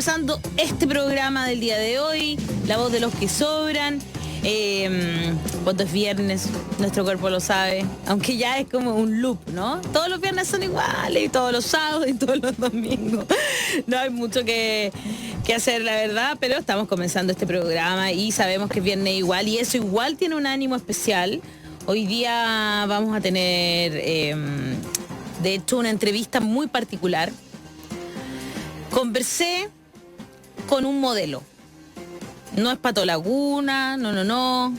conversando este programa del día de hoy, La Voz de los que Sobran. Cuando es viernes, nuestro cuerpo lo sabe, aunque ya es como un loop, ¿no? Todos los viernes son iguales, y todos los sábados y todos los domingos. No hay mucho que hacer, la verdad, pero estamos comenzando este programa y sabemos que es viernes igual, y eso igual tiene un ánimo especial. Hoy día vamos a tener, de hecho, una entrevista muy particular. Conversé con un modelo. No es Pato Laguna, no.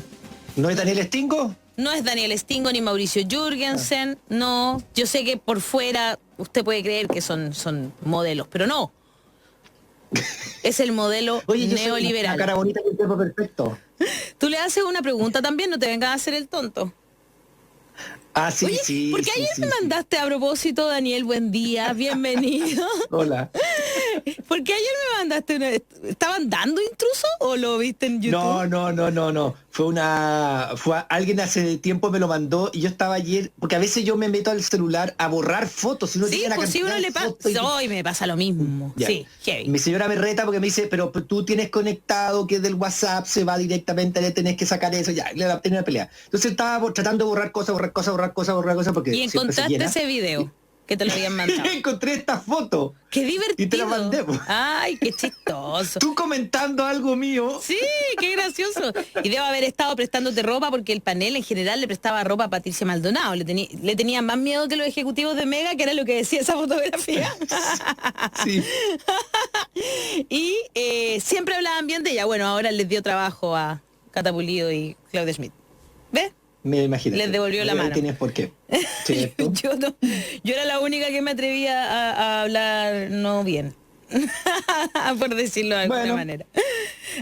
¿No es Daniel Stingo? No es Daniel Stingo ni Mauricio Jürgensen, no. Yo sé que por fuera usted puede creer que son modelos, pero no. Es el modelo neoliberal. Una cara bonita y un cuerpo perfecto. Tú le haces una pregunta también, no te vengas a hacer el tonto. Ah, sí, oye, sí. Porque ayer me mandaste a propósito, Daniel, buen día, bienvenido. Hola. Porque ayer me mandaste ¿estaban dando intruso o lo viste en YouTube? No. Alguien hace tiempo me lo mandó y yo estaba ayer, porque a veces yo me meto al celular a borrar fotos. Sí, pues si uno le pasa, hoy me pasa lo mismo. Ya. Sí, heavy. Mi señora me reta porque me dice, pero tú tienes conectado que del WhatsApp se va directamente, le tenés que sacar eso, ya, le tenía una pelea. Entonces estaba tratando de borrar cosas, porque y encontraste ese video que te lo habían mandado. Y encontré esta foto. ¡Qué divertido! Y te la mandé. ¡Ay, qué chistoso! Tú comentando algo mío. Sí, qué gracioso. Y debo haber estado prestándote ropa porque el panel en general le prestaba ropa a Patricia Maldonado. Le tenía más miedo que los ejecutivos de Mega, que era lo que decía esa fotografía. Sí. Y siempre hablaban bien de ella. Bueno, ahora les dio trabajo a Cata Pulido y Claudia Schmidt. ¿Ves? Me imagino. Les devolvió la mano. Tienes por qué. Yo era la única que me atrevía a hablar no bien. Por decirlo de alguna manera.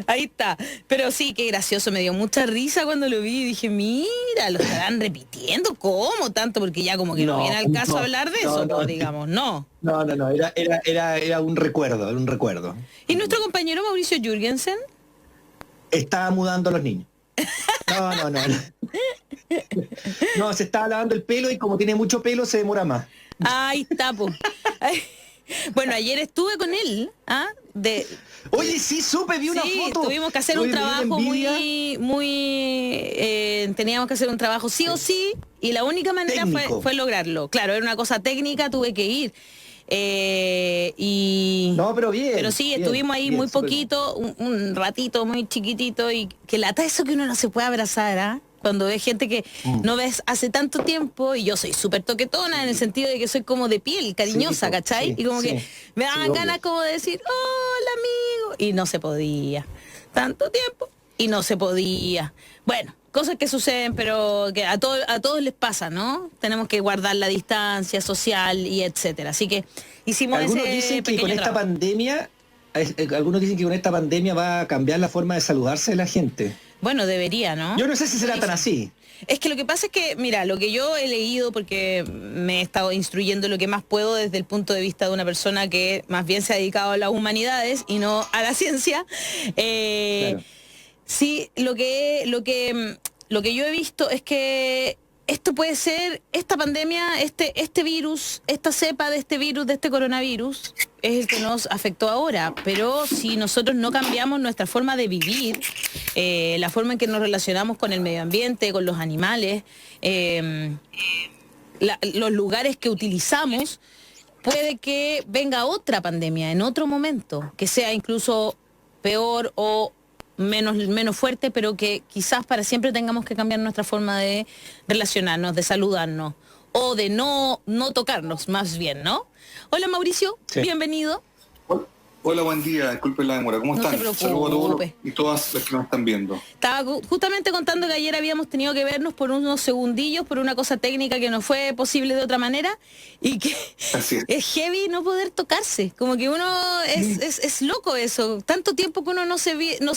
Ahí está. Pero sí, qué gracioso. Me dio mucha risa cuando lo vi y dije, mira, lo estarán repitiendo. ¿Cómo tanto? Porque ya como que no viene al caso hablar de eso, digamos. No. Era un recuerdo. ¿Y nuestro compañero Mauricio Jürgensen? Estaba mudando a los niños. No. No, se estaba lavando el pelo y como tiene mucho pelo se demora más. Ahí está, po. Bueno, ayer estuve con él, Oye, sí, vi una foto. Tuvimos que hacer un trabajo teníamos que hacer un trabajo sí o sí, y la única manera fue lograrlo. Claro, era una cosa técnica, tuve que ir. No, pero bien. Pero sí, estuvimos ahí muy poquito, un ratito muy chiquitito, y que lata eso que uno no se puede abrazar, cuando ves gente que no ves hace tanto tiempo, y yo soy súper toquetona en el sentido de que soy como de piel, cariñosa, sí, ¿cachai? Y como que me daban ganas como de decir, hola amigo, y no se podía. Tanto tiempo, y no se podía. Bueno, cosas que suceden, pero que a todos les pasa, ¿no? Tenemos que guardar la distancia social y etcétera. Así que hicimos algunos dicen que con esta pandemia va a cambiar la forma de saludarse de la gente. Bueno, debería, ¿no? Yo no sé si será tan así. Es que lo que pasa es que, mira, lo que yo he leído, porque me he estado instruyendo lo que más puedo desde el punto de vista de una persona que más bien se ha dedicado a las humanidades y no a la ciencia. Claro. Sí, lo que yo he visto es que esto puede ser, esta pandemia, este virus, esta cepa de este virus, de este coronavirus, es el que nos afectó ahora. Pero si nosotros no cambiamos nuestra forma de vivir, la forma en que nos relacionamos con el medio ambiente, con los animales, los lugares que utilizamos, puede que venga otra pandemia en otro momento, que sea incluso peor o menos fuerte, pero que quizás para siempre tengamos que cambiar nuestra forma de relacionarnos, de saludarnos, o de no tocarnos, más bien, ¿no? Hola Mauricio, bienvenido. Hola, buen día, disculpen la demora, ¿cómo están? Saludos a todos y todas las que nos están viendo. Estaba justamente contando que ayer habíamos tenido que vernos por unos segundillos, por una cosa técnica que no fue posible de otra manera, y que es heavy no poder tocarse, como que uno es loco eso, tanto tiempo que uno no se ve, no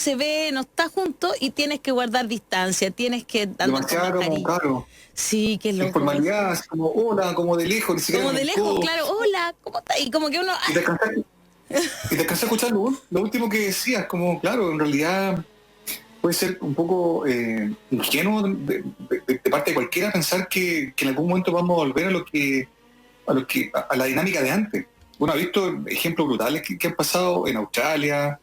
está junto y tienes que guardar distancia, tienes que... Demasiado caro. Sí, qué loco. Informalidad, así como hola, como de lejos, ni siquiera. Como de lejos, claro, hola, ¿cómo estás? Y como que uno... Y te alcancé a escuchar lo último que decías, como claro, en realidad puede ser un poco ingenuo de parte de cualquiera pensar que en algún momento vamos a volver a la dinámica de antes. uno ha visto ejemplos brutales que han pasado en Australia,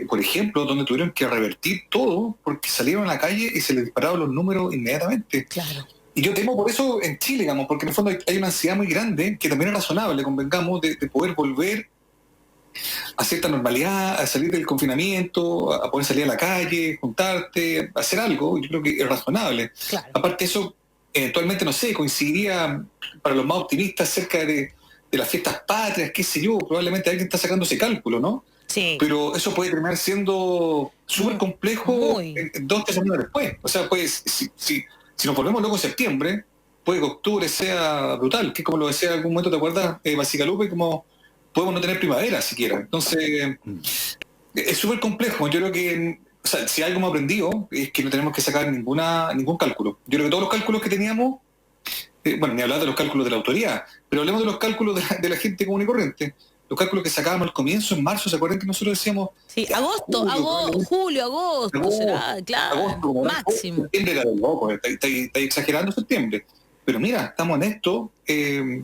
por ejemplo, donde tuvieron que revertir todo porque salieron a la calle y se les dispararon los números inmediatamente. Claro. Y yo temo por eso en Chile, digamos, porque en el fondo hay una ansiedad muy grande, que también es razonable, convengamos, de poder volver a cierta normalidad, a salir del confinamiento, a poder salir a la calle, juntarte, hacer algo. Yo creo que es razonable. Claro. Aparte eso, eventualmente, no sé, coincidiría para los más optimistas cerca de las fiestas patrias, qué sé yo, probablemente alguien está sacando ese cálculo, ¿no? Sí. Pero eso puede terminar siendo súper complejo en 2 o 3 semanas después. O sea, pues, si nos volvemos locos en septiembre, puede que octubre sea brutal, que como lo decía en algún momento, ¿te acuerdas, Basicalupe? Como podemos no tener primavera siquiera. Entonces, es súper complejo. Yo creo que, o sea, si algo hemos aprendido, es que no tenemos que sacar ningún cálculo. Yo creo que todos los cálculos que teníamos, bueno, ni hablar de los cálculos de la autoridad, pero hablemos de los cálculos de la gente común y corriente. Los cálculos que sacábamos al comienzo, en marzo, ¿se acuerdan que nosotros decíamos? Sí, julio, agosto, será, claro, agosto, máximo. Septiembre era de loco, está exagerando septiembre. Pero mira, estamos en esto,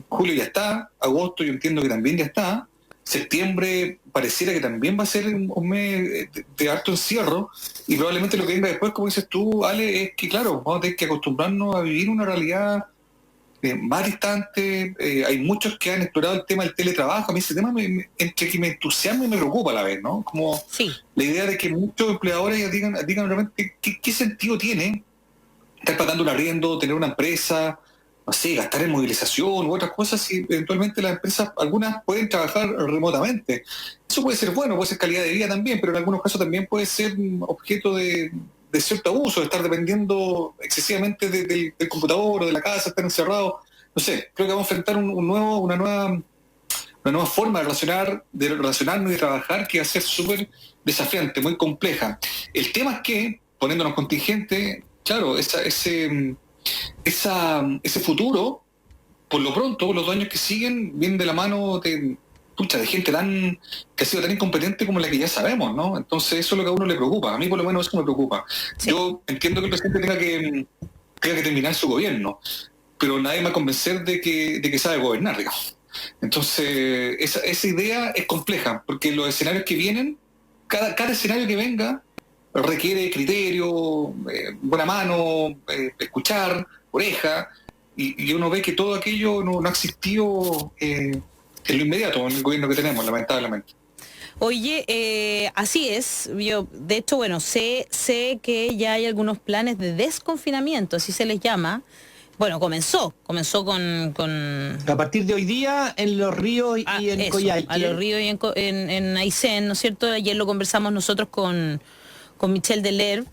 julio ya está, agosto yo entiendo que también ya está, septiembre pareciera que también va a ser un mes de harto encierro, y probablemente lo que venga después, como dices tú, Ale, es que claro, vamos a tener que acostumbrarnos a vivir una realidad más distante. Hay muchos que han explorado el tema del teletrabajo. A mí ese tema entre que me entusiasma y me preocupa a la vez, ¿no? Como sí. La idea de que muchos empleadores digan realmente qué sentido tiene estar pagando un arriendo, tener una empresa, no sé, gastar en movilización u otras cosas, y eventualmente las empresas, algunas pueden trabajar remotamente. Eso puede ser bueno, puede ser calidad de vida también, pero en algunos casos también puede ser objeto de cierto abuso, de estar dependiendo excesivamente del computador o de la casa, estar encerrado. No sé, creo que vamos a enfrentar una nueva forma de relacionarnos y de trabajar, que va a ser súper desafiante, muy compleja. El tema es que, poniéndonos contingentes, claro, ese futuro, por lo pronto, los 2 años que siguen vienen de la mano de gente que ha sido tan incompetente como la que ya sabemos, ¿no? Entonces eso es lo que a uno le preocupa. A mí por lo menos eso me preocupa. Sí. Yo entiendo que el presidente tenga que terminar su gobierno, pero nadie me va a convencer de que sabe gobernar, digamos. Entonces esa idea es compleja, porque los escenarios que vienen, cada escenario que venga requiere criterio, buena mano, escuchar, oreja, y uno ve que todo aquello no ha existido en lo inmediato, en el gobierno que tenemos, lamentablemente. Oye, así es. Yo, de hecho, bueno, sé que ya hay algunos planes de desconfinamiento, así se les llama. Bueno, comenzó con... A partir de hoy día en Los Ríos y en Coyhaique. A Los Ríos y en Aysén, ¿no es cierto? Ayer lo conversamos nosotros con Michel Delerve.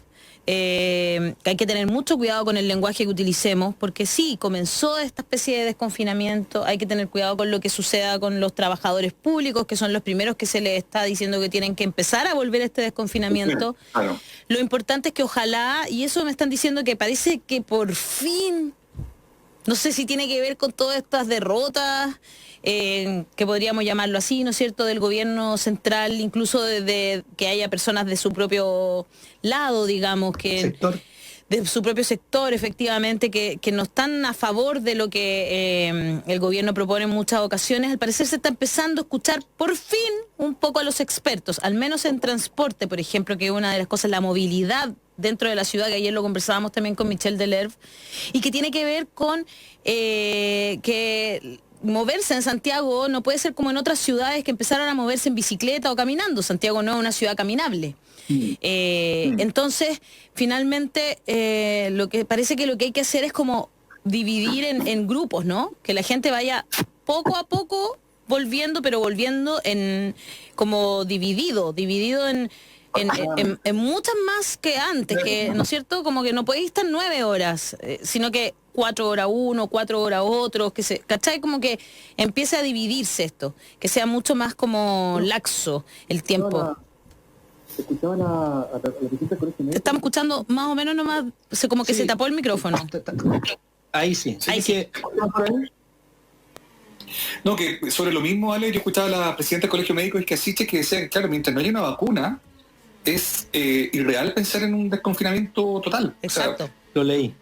Que hay que tener mucho cuidado con el lenguaje que utilicemos, porque sí, comenzó esta especie de desconfinamiento. Hay que tener cuidado con lo que suceda con los trabajadores públicos, que son los primeros que se les está diciendo que tienen que empezar a volver a este desconfinamiento. Claro. Lo importante es que ojalá, y eso me están diciendo que parece que por fin, no sé si tiene que ver con todas estas derrotas, que podríamos llamarlo así, ¿no es cierto?, del gobierno central, incluso de que haya personas de su propio lado, digamos, de su propio sector, efectivamente, que no están a favor de lo que el gobierno propone en muchas ocasiones. Al parecer se está empezando a escuchar por fin un poco a los expertos, al menos en transporte, por ejemplo, que es una de las cosas, la movilidad dentro de la ciudad, que ayer lo conversábamos también con Michel Delerve, y que tiene que ver con que moverse en Santiago no puede ser como en otras ciudades que empezaron a moverse en bicicleta o caminando. Santiago no es una ciudad caminable. Entonces, finalmente, lo que parece que lo que hay que hacer es como dividir en grupos, ¿no? Que la gente vaya poco a poco volviendo, pero volviendo como dividido en muchas más que antes, que, ¿no es cierto? Como que no podéis estar 9 horas, sino que 4 horas uno, 4 horas otro, ¿cachai? Como que empiece a dividirse esto, que sea mucho más como laxo el tiempo. Escuchaban a la presidenta del Colegio Médico. Estamos escuchando más o menos nomás, como que se tapó el micrófono. Ahí sí. Ahí sí. No, que sobre lo mismo, Ale, yo escuchaba a la presidenta del Colegio Médico, que decía que, claro, mientras no haya una vacuna, es irreal pensar en un desconfinamiento total. Exacto. O sea, Lo leí.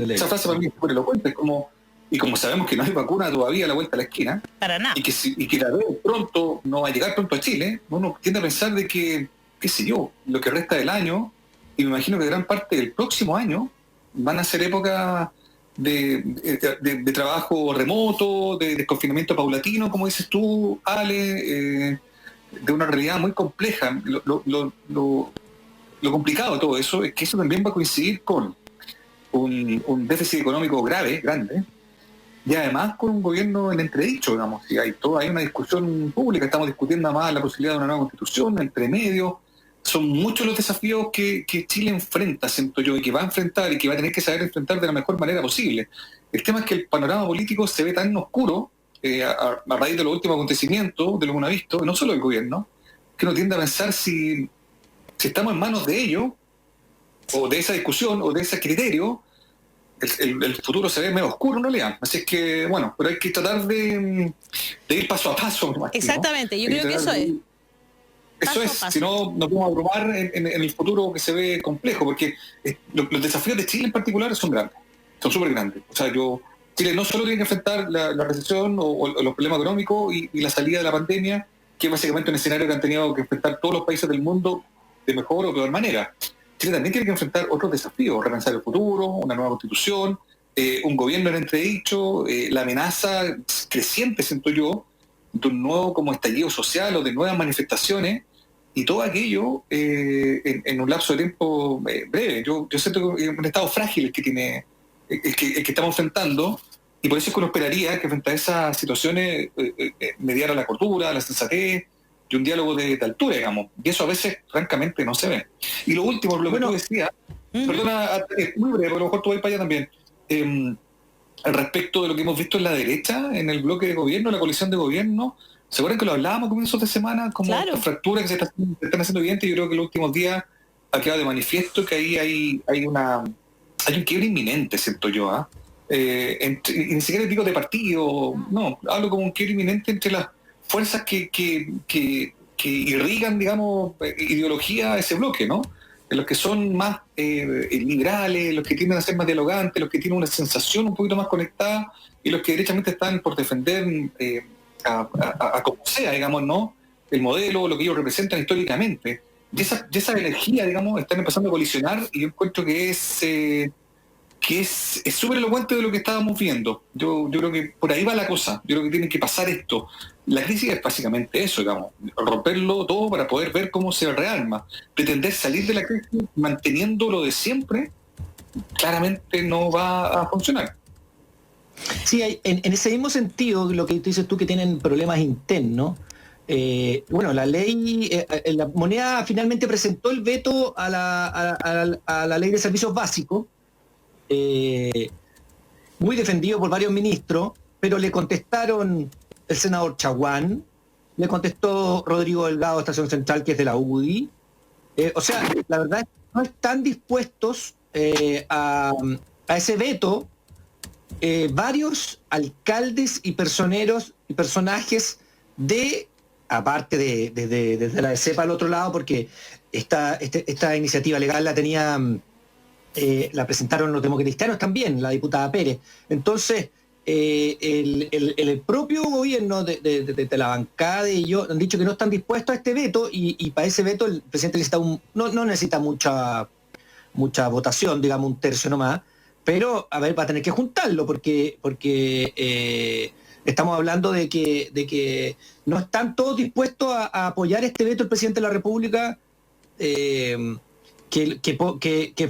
Esa frase para mí es súper elocuente, es como, y como sabemos que no hay vacuna todavía a la vuelta de la esquina, Para nada. y que tal vez pronto no va a llegar pronto a Chile, uno tiende a pensar de que, qué sé yo, lo que resta del año, y me imagino que gran parte del próximo año, van a ser épocas de trabajo remoto, de desconfinamiento paulatino, como dices tú, Ale, de una realidad muy compleja. Lo complicado de todo eso es que eso también va a coincidir con un déficit económico grande, y además con un gobierno en entredicho, digamos. Y hay una discusión pública, estamos discutiendo además la posibilidad de una nueva constitución, entre medio. Son muchos los desafíos que Chile enfrenta, siento yo, y que va a enfrentar y que va a tener que saber enfrentar de la mejor manera posible. El tema es que el panorama político se ve tan oscuro a raíz de los últimos acontecimientos, de lo que uno ha visto, no solo el gobierno, que uno tiende a pensar si estamos en manos de ellos, o de esa discusión, o de ese criterio, el futuro se ve medio oscuro en realidad. Así es que, bueno, pero hay que tratar de ir paso a paso. Me imagino. Exactamente, yo creo que eso es. Eso es, si no, nos vamos a abrumar en el futuro que se ve complejo, porque los desafíos de Chile en particular son grandes, son súper grandes. O sea, Chile no solo tiene que enfrentar la recesión o los problemas económicos y la salida de la pandemia, que es básicamente un escenario que han tenido que enfrentar todos los países del mundo de mejor o peor manera. Chile también tiene que enfrentar otros desafíos, repensar el futuro, una nueva constitución, un gobierno en entredicho, la amenaza creciente, siento yo, de un nuevo como estallido social o de nuevas manifestaciones, y todo aquello en un lapso de tiempo breve. Yo siento que es un estado frágil el que estamos enfrentando, y por eso es que uno esperaría que frente a esas situaciones mediara la cordura, la sensatez y un diálogo de altura, digamos. Y eso a veces, francamente, no se ve. Y lo último, lo que tú decías, perdona, es muy breve, a lo mejor tú vas para allá también, al respecto de lo que hemos visto en la derecha, en el bloque de gobierno, la coalición de gobierno. ¿Se acuerdan que lo hablábamos a comienzos de semana? Como claro, fracturas que se están haciendo evidentes. Yo creo que en los últimos días ha quedado de manifiesto que ahí hay un quiebre inminente, siento yo. Y ni siquiera digo de partido, no, hablo como un quiebre inminente entre las fuerzas que irrigan, digamos, ideología a ese bloque, ¿no? Los que son más liberales, los que tienden a ser más dialogantes, los que tienen una sensación un poquito más conectada, y los que derechamente están por defender a como sea, digamos, ¿no? El modelo, lo que ellos representan históricamente. Y esa energía, digamos, están empezando a colisionar, y yo encuentro que es súper elocuente de lo que estábamos viendo. Yo creo que por ahí va la cosa. Yo creo que tiene que pasar esto. La crisis es básicamente eso, digamos, romperlo todo para poder ver cómo se rearma. Pretender salir de la crisis manteniendo lo de siempre, claramente no va a funcionar. Sí, en ese mismo sentido, lo que dices tú, que tienen problemas internos. Bueno, la ley, la Moneda finalmente presentó el veto a la ley de servicios básicos, muy defendido por varios ministros, pero le contestaron el senador Chaguán, le contestó Rodrigo Delgado de Estación Central, que es de la UDI. O sea, la verdad es que no están dispuestos a ese veto varios alcaldes y personeros y personajes aparte de la de CEPA al otro lado, porque esta iniciativa legal la presentaron los democristianos también, la diputada Pérez. Entonces, el propio gobierno de la bancada de ellos han dicho que no están dispuestos a este veto, y para ese veto el presidente necesita no necesita mucha votación, digamos un tercio nomás, pero a ver, va a tener que juntarlo, porque estamos hablando de que no están todos dispuestos a apoyar este veto del presidente de la República, que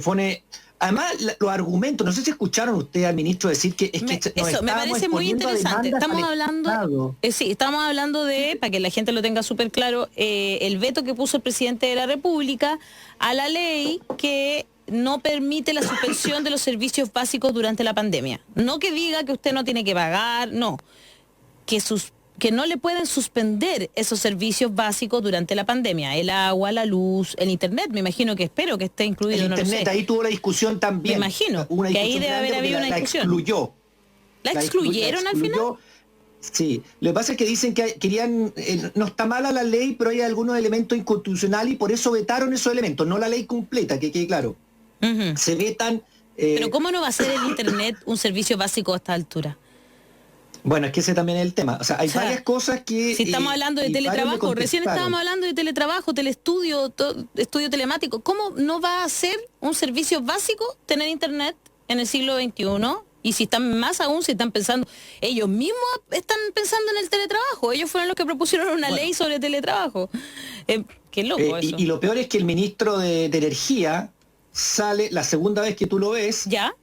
pone. Además, los argumentos, no sé si escucharon ustedes al ministro decir que eso me parece muy interesante. Estamos hablando de, para que la gente lo tenga súper claro, el veto que puso el presidente de la República a la ley que no permite la suspensión de los servicios básicos durante la pandemia. No que diga que usted no tiene que pagar, no. Que no le pueden suspender esos servicios básicos durante la pandemia. El agua, la luz, el internet, espero que esté incluido. El internet, ahí tuvo la discusión también. Me imagino que ahí debe haber habido una discusión. ¿La excluyeron al final? Sí, lo que pasa es que dicen que querían, no está mala la ley, pero hay algunos elementos inconstitucionales y por eso vetaron esos elementos, no la ley completa, que quede claro. Uh-huh. Se vetan... Pero ¿cómo no va a ser el internet un servicio básico a esta altura? Bueno, es que ese también es el tema. O sea, hay varias cosas que... Si estamos hablando de y varios le teletrabajo, recién contestaron. estábamos hablando de teletrabajo, telestudio, estudio telemático. ¿Cómo no va a ser un servicio básico tener internet en el siglo XXI? Y si están más aún, si están pensando, ellos mismos están pensando en el teletrabajo. Ellos fueron los que propusieron una ley sobre teletrabajo. Qué loco eso. Y lo peor es que el ministro de Energía sale, la segunda vez que tú lo ves, ¿Ya?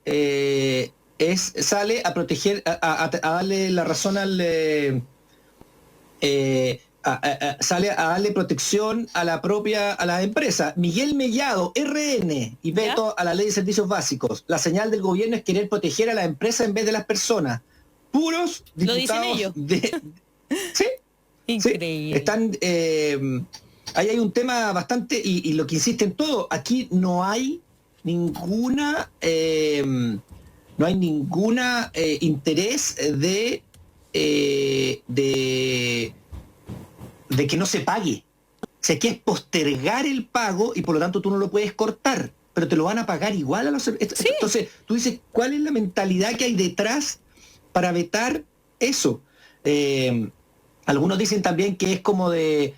Sale a proteger, a darle la razón al... sale a darle protección a la empresa. Miguel Mellado, RN, y veto a la ley de servicios básicos. La señal del gobierno es querer proteger a la empresa en vez de las personas. Puros diputados. Lo dicen ellos. Sí. Increíble. Sí, están... ahí hay un tema bastante, y lo que insisten todos, aquí no hay ninguna... no hay ninguna interés de que no se pague. O sea, que es postergar el pago y por lo tanto tú no lo puedes cortar, pero te lo van a pagar igual a los... Sí. Entonces, tú dices, ¿cuál es la mentalidad que hay detrás para vetar eso? Algunos dicen también que es como de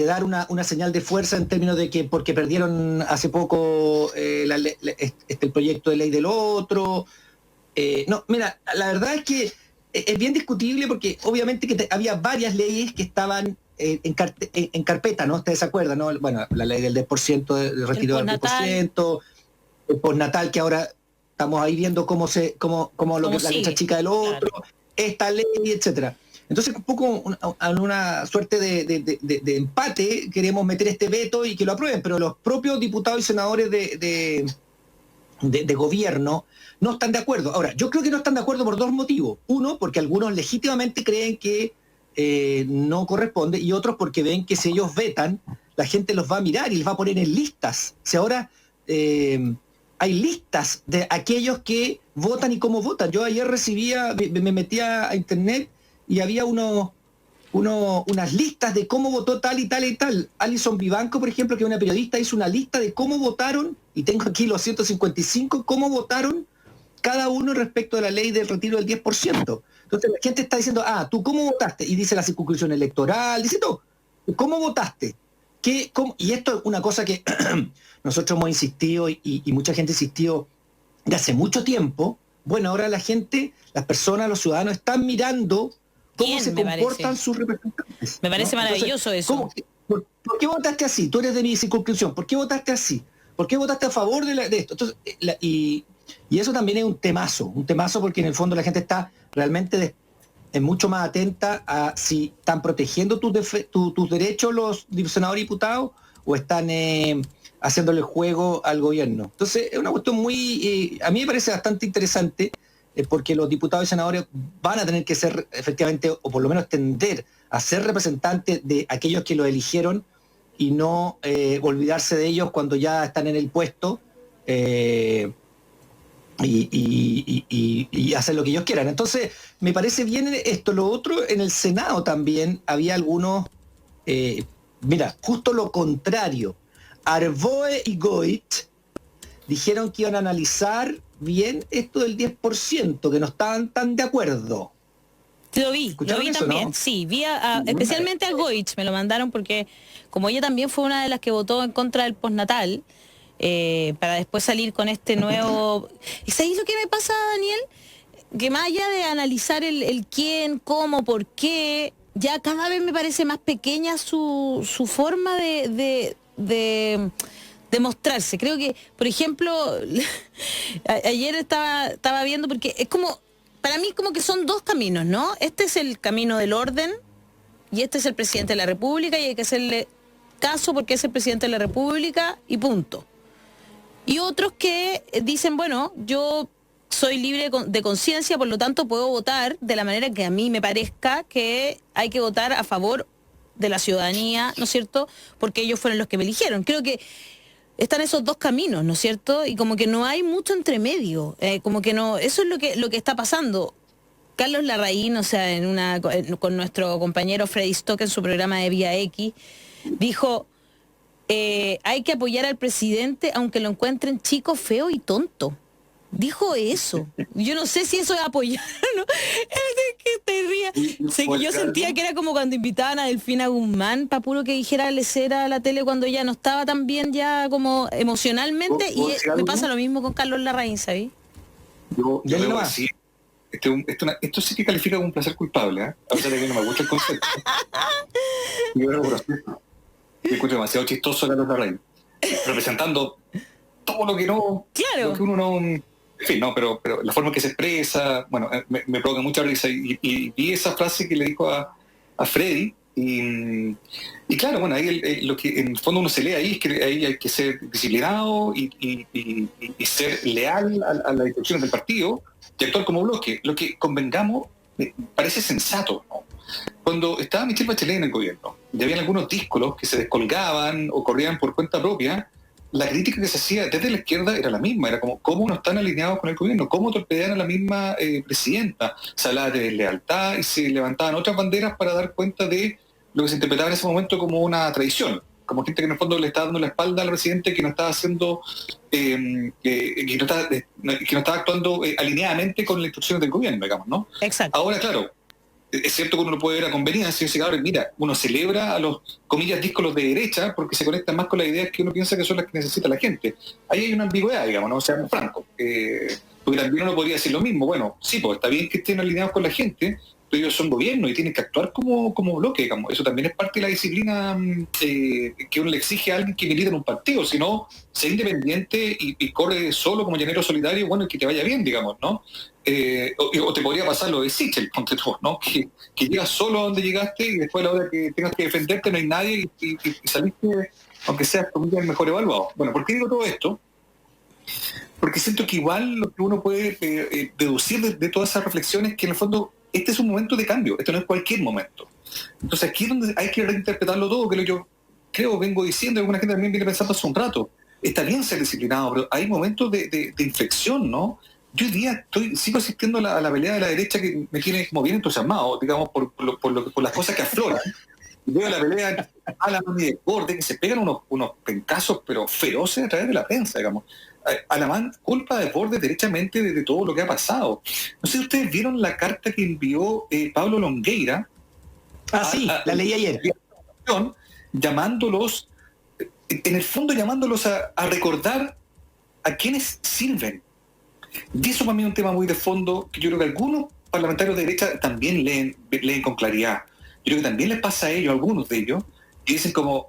dar una señal de fuerza en términos de que porque perdieron hace poco el proyecto de ley del otro. No, mira, la verdad es que es bien discutible porque obviamente que había varias leyes que estaban en carpeta, ¿no? ¿Ustedes se acuerdan, no? Bueno, la ley del 10% del retiro del 10%, el postnatal, que ahora estamos ahí viendo cómo la letra chica del otro, claro. Esta ley, etcétera. Entonces, un poco en una suerte de empate, queremos meter este veto y que lo aprueben, pero los propios diputados y senadores de gobierno no están de acuerdo. Ahora, yo creo que no están de acuerdo por dos motivos. Uno, porque algunos legítimamente creen que no corresponde, y otros porque ven que si ellos vetan, la gente los va a mirar y les va a poner en listas. Si ahora hay listas de aquellos que votan y cómo votan. Yo ayer me metía a internet y había unas listas de cómo votó tal y tal y tal. Alison Vivanco, por ejemplo, que es una periodista, hizo una lista de cómo votaron, y tengo aquí los 155, cómo votaron cada uno respecto de la ley del retiro del 10%. Entonces la gente está diciendo, ¿tú cómo votaste? Y dice la circunscripción electoral, dice todo. ¿Cómo votaste? Y esto es una cosa que nosotros hemos insistido y mucha gente ha insistido de hace mucho tiempo. Bueno, ahora la gente, las personas, los ciudadanos están mirando cómo se comportan sus representantes. Me parece maravilloso. Entonces, eso. ¿Por qué votaste así? Tú eres de mi circunscripción. ¿Por qué votaste así? ¿Por qué votaste a favor de esto? Entonces, y eso también es un temazo porque en el fondo la gente está realmente mucho más atenta a si están protegiendo tus derechos los senadores y diputados o están haciéndole juego al gobierno. Entonces, es una cuestión a mí me parece bastante interesante, porque los diputados y senadores van a tener que ser efectivamente, o por lo menos tender a ser representantes de aquellos que los eligieron y no olvidarse de ellos cuando ya están en el puesto y hacer lo que ellos quieran. Entonces, me parece bien esto. Lo otro, en el Senado también había algunos, justo lo contrario. Arboe y Goich dijeron que iban a analizar bien esto del 10%, que no estaban tan de acuerdo. Lo vi eso, también, ¿no? Sí, vi especialmente a Goich, me lo mandaron porque como ella también fue una de las que votó en contra del postnatal, para después salir con este nuevo... ¿Y sabéis lo que me pasa, Daniel? Que más allá de analizar el quién, cómo, por qué, ya cada vez me parece más pequeña su forma de mostrarse. Creo que, por ejemplo, ayer estaba viendo, porque es como, para mí como que son dos caminos, ¿no? Este es el camino del orden y este es el presidente de la República y hay que hacerle caso porque es el presidente de la República y punto. Y otros que dicen, bueno, yo soy libre de conciencia, por lo tanto puedo votar de la manera que a mí me parezca que hay que votar a favor de la ciudadanía, ¿no es cierto? Porque ellos fueron los que me eligieron. Creo que están esos dos caminos, ¿no es cierto? Y como que no hay mucho entre medio, como que no, eso es lo que está pasando. Carlos Larraín, o sea, con nuestro compañero Freddy Stock en su programa de Vía X, dijo, hay que apoyar al presidente aunque lo encuentren chico, feo y tonto. Dijo eso. Yo no sé si eso es apoyar o no. Es que te rías. Sé que yo sentía que era como cuando invitaban a Delfina Guzmán para puro que dijera lecera a la tele cuando ya no estaba tan bien ya como emocionalmente. Y me pasa lo mismo con Carlos Larraín, ¿sabes? Yo debo decir, esto sí que califica como un placer culpable, ¿eh? A pesar de que no me gusta el concepto. Yo era gracioso. Me escucho demasiado chistoso a Carlos Larraín, representando todo lo que no... Claro. Lo que uno no... En fin, no, pero la forma en que se expresa, bueno, me provoca mucha risa. Y vi esa frase que le dijo a Freddy, y claro, bueno, ahí lo que en el fondo uno se lee ahí es que ahí hay que ser disciplinado y ser leal a las instrucciones del partido y actuar como bloque. Lo que convengamos parece sensato, ¿no? Cuando estaba Michelle Bachelet en el gobierno y habían algunos díscolos que se descolgaban o corrían por cuenta propia, la crítica que se hacía desde la izquierda era la misma, era como cómo no están alineados con el gobierno, cómo torpedean a la misma presidenta. Se hablaba de deslealtad y se levantaban otras banderas para dar cuenta de lo que se interpretaba en ese momento como una traición, como gente que en el fondo le estaba dando la espalda al presidente, que no estaba haciendo, que no estaba actuando alineadamente con las instrucciones del gobierno, digamos, ¿no? Exacto. Ahora, claro, es cierto que uno lo puede ver a conveniencia y decir, ahora, mira, uno celebra a los, comillas, díscolos de derecha porque se conectan más con las ideas que uno piensa que son las que necesita la gente. Ahí hay una ambigüedad, digamos, no seamos francos. Porque también uno podría decir lo mismo. Bueno, sí, pues está bien que estén alineados con la gente, pero ellos son gobierno y tienen que actuar como bloque, digamos. Eso también es parte de la disciplina que uno le exige a alguien que milita en un partido. Si no, ser independiente y corre solo como llanero solitario, bueno, y que te vaya bien, digamos, ¿no? O te podría pasar lo de Sichel, ponte tú, ¿no? Que llegas solo a donde llegaste y después a la hora que tengas que defenderte no hay nadie y saliste, aunque seas el mejor evaluado. Bueno, ¿por qué digo todo esto? Porque siento que igual lo que uno puede deducir de todas esas reflexiones, que en el fondo este es un momento de cambio, esto no es cualquier momento. Entonces aquí es donde hay que reinterpretarlo todo, que lo yo creo, vengo diciendo, y alguna gente también viene pensando hace un rato. Está bien ser disciplinado, pero hay momentos de inflexión, ¿no? Yo hoy día sigo asistiendo a la pelea de la derecha que me tiene como bien entusiasmado, digamos, por las cosas que afloran. Veo la pelea a la mano y de borde, que se pegan unos pencazos, pero feroces a través de la prensa, digamos. Alamán culpa de Borde derechamente de todo lo que ha pasado. No sé si ustedes vieron la carta que envió Pablo Longueira. Sí, la leí ayer. Llamándolos, en el fondo llamándolos a recordar a quienes sirven. Y eso para mí es un tema muy de fondo que yo creo que algunos parlamentarios de derecha también leen con claridad. Yo creo que también les pasa a ellos, a algunos de ellos, y dicen como,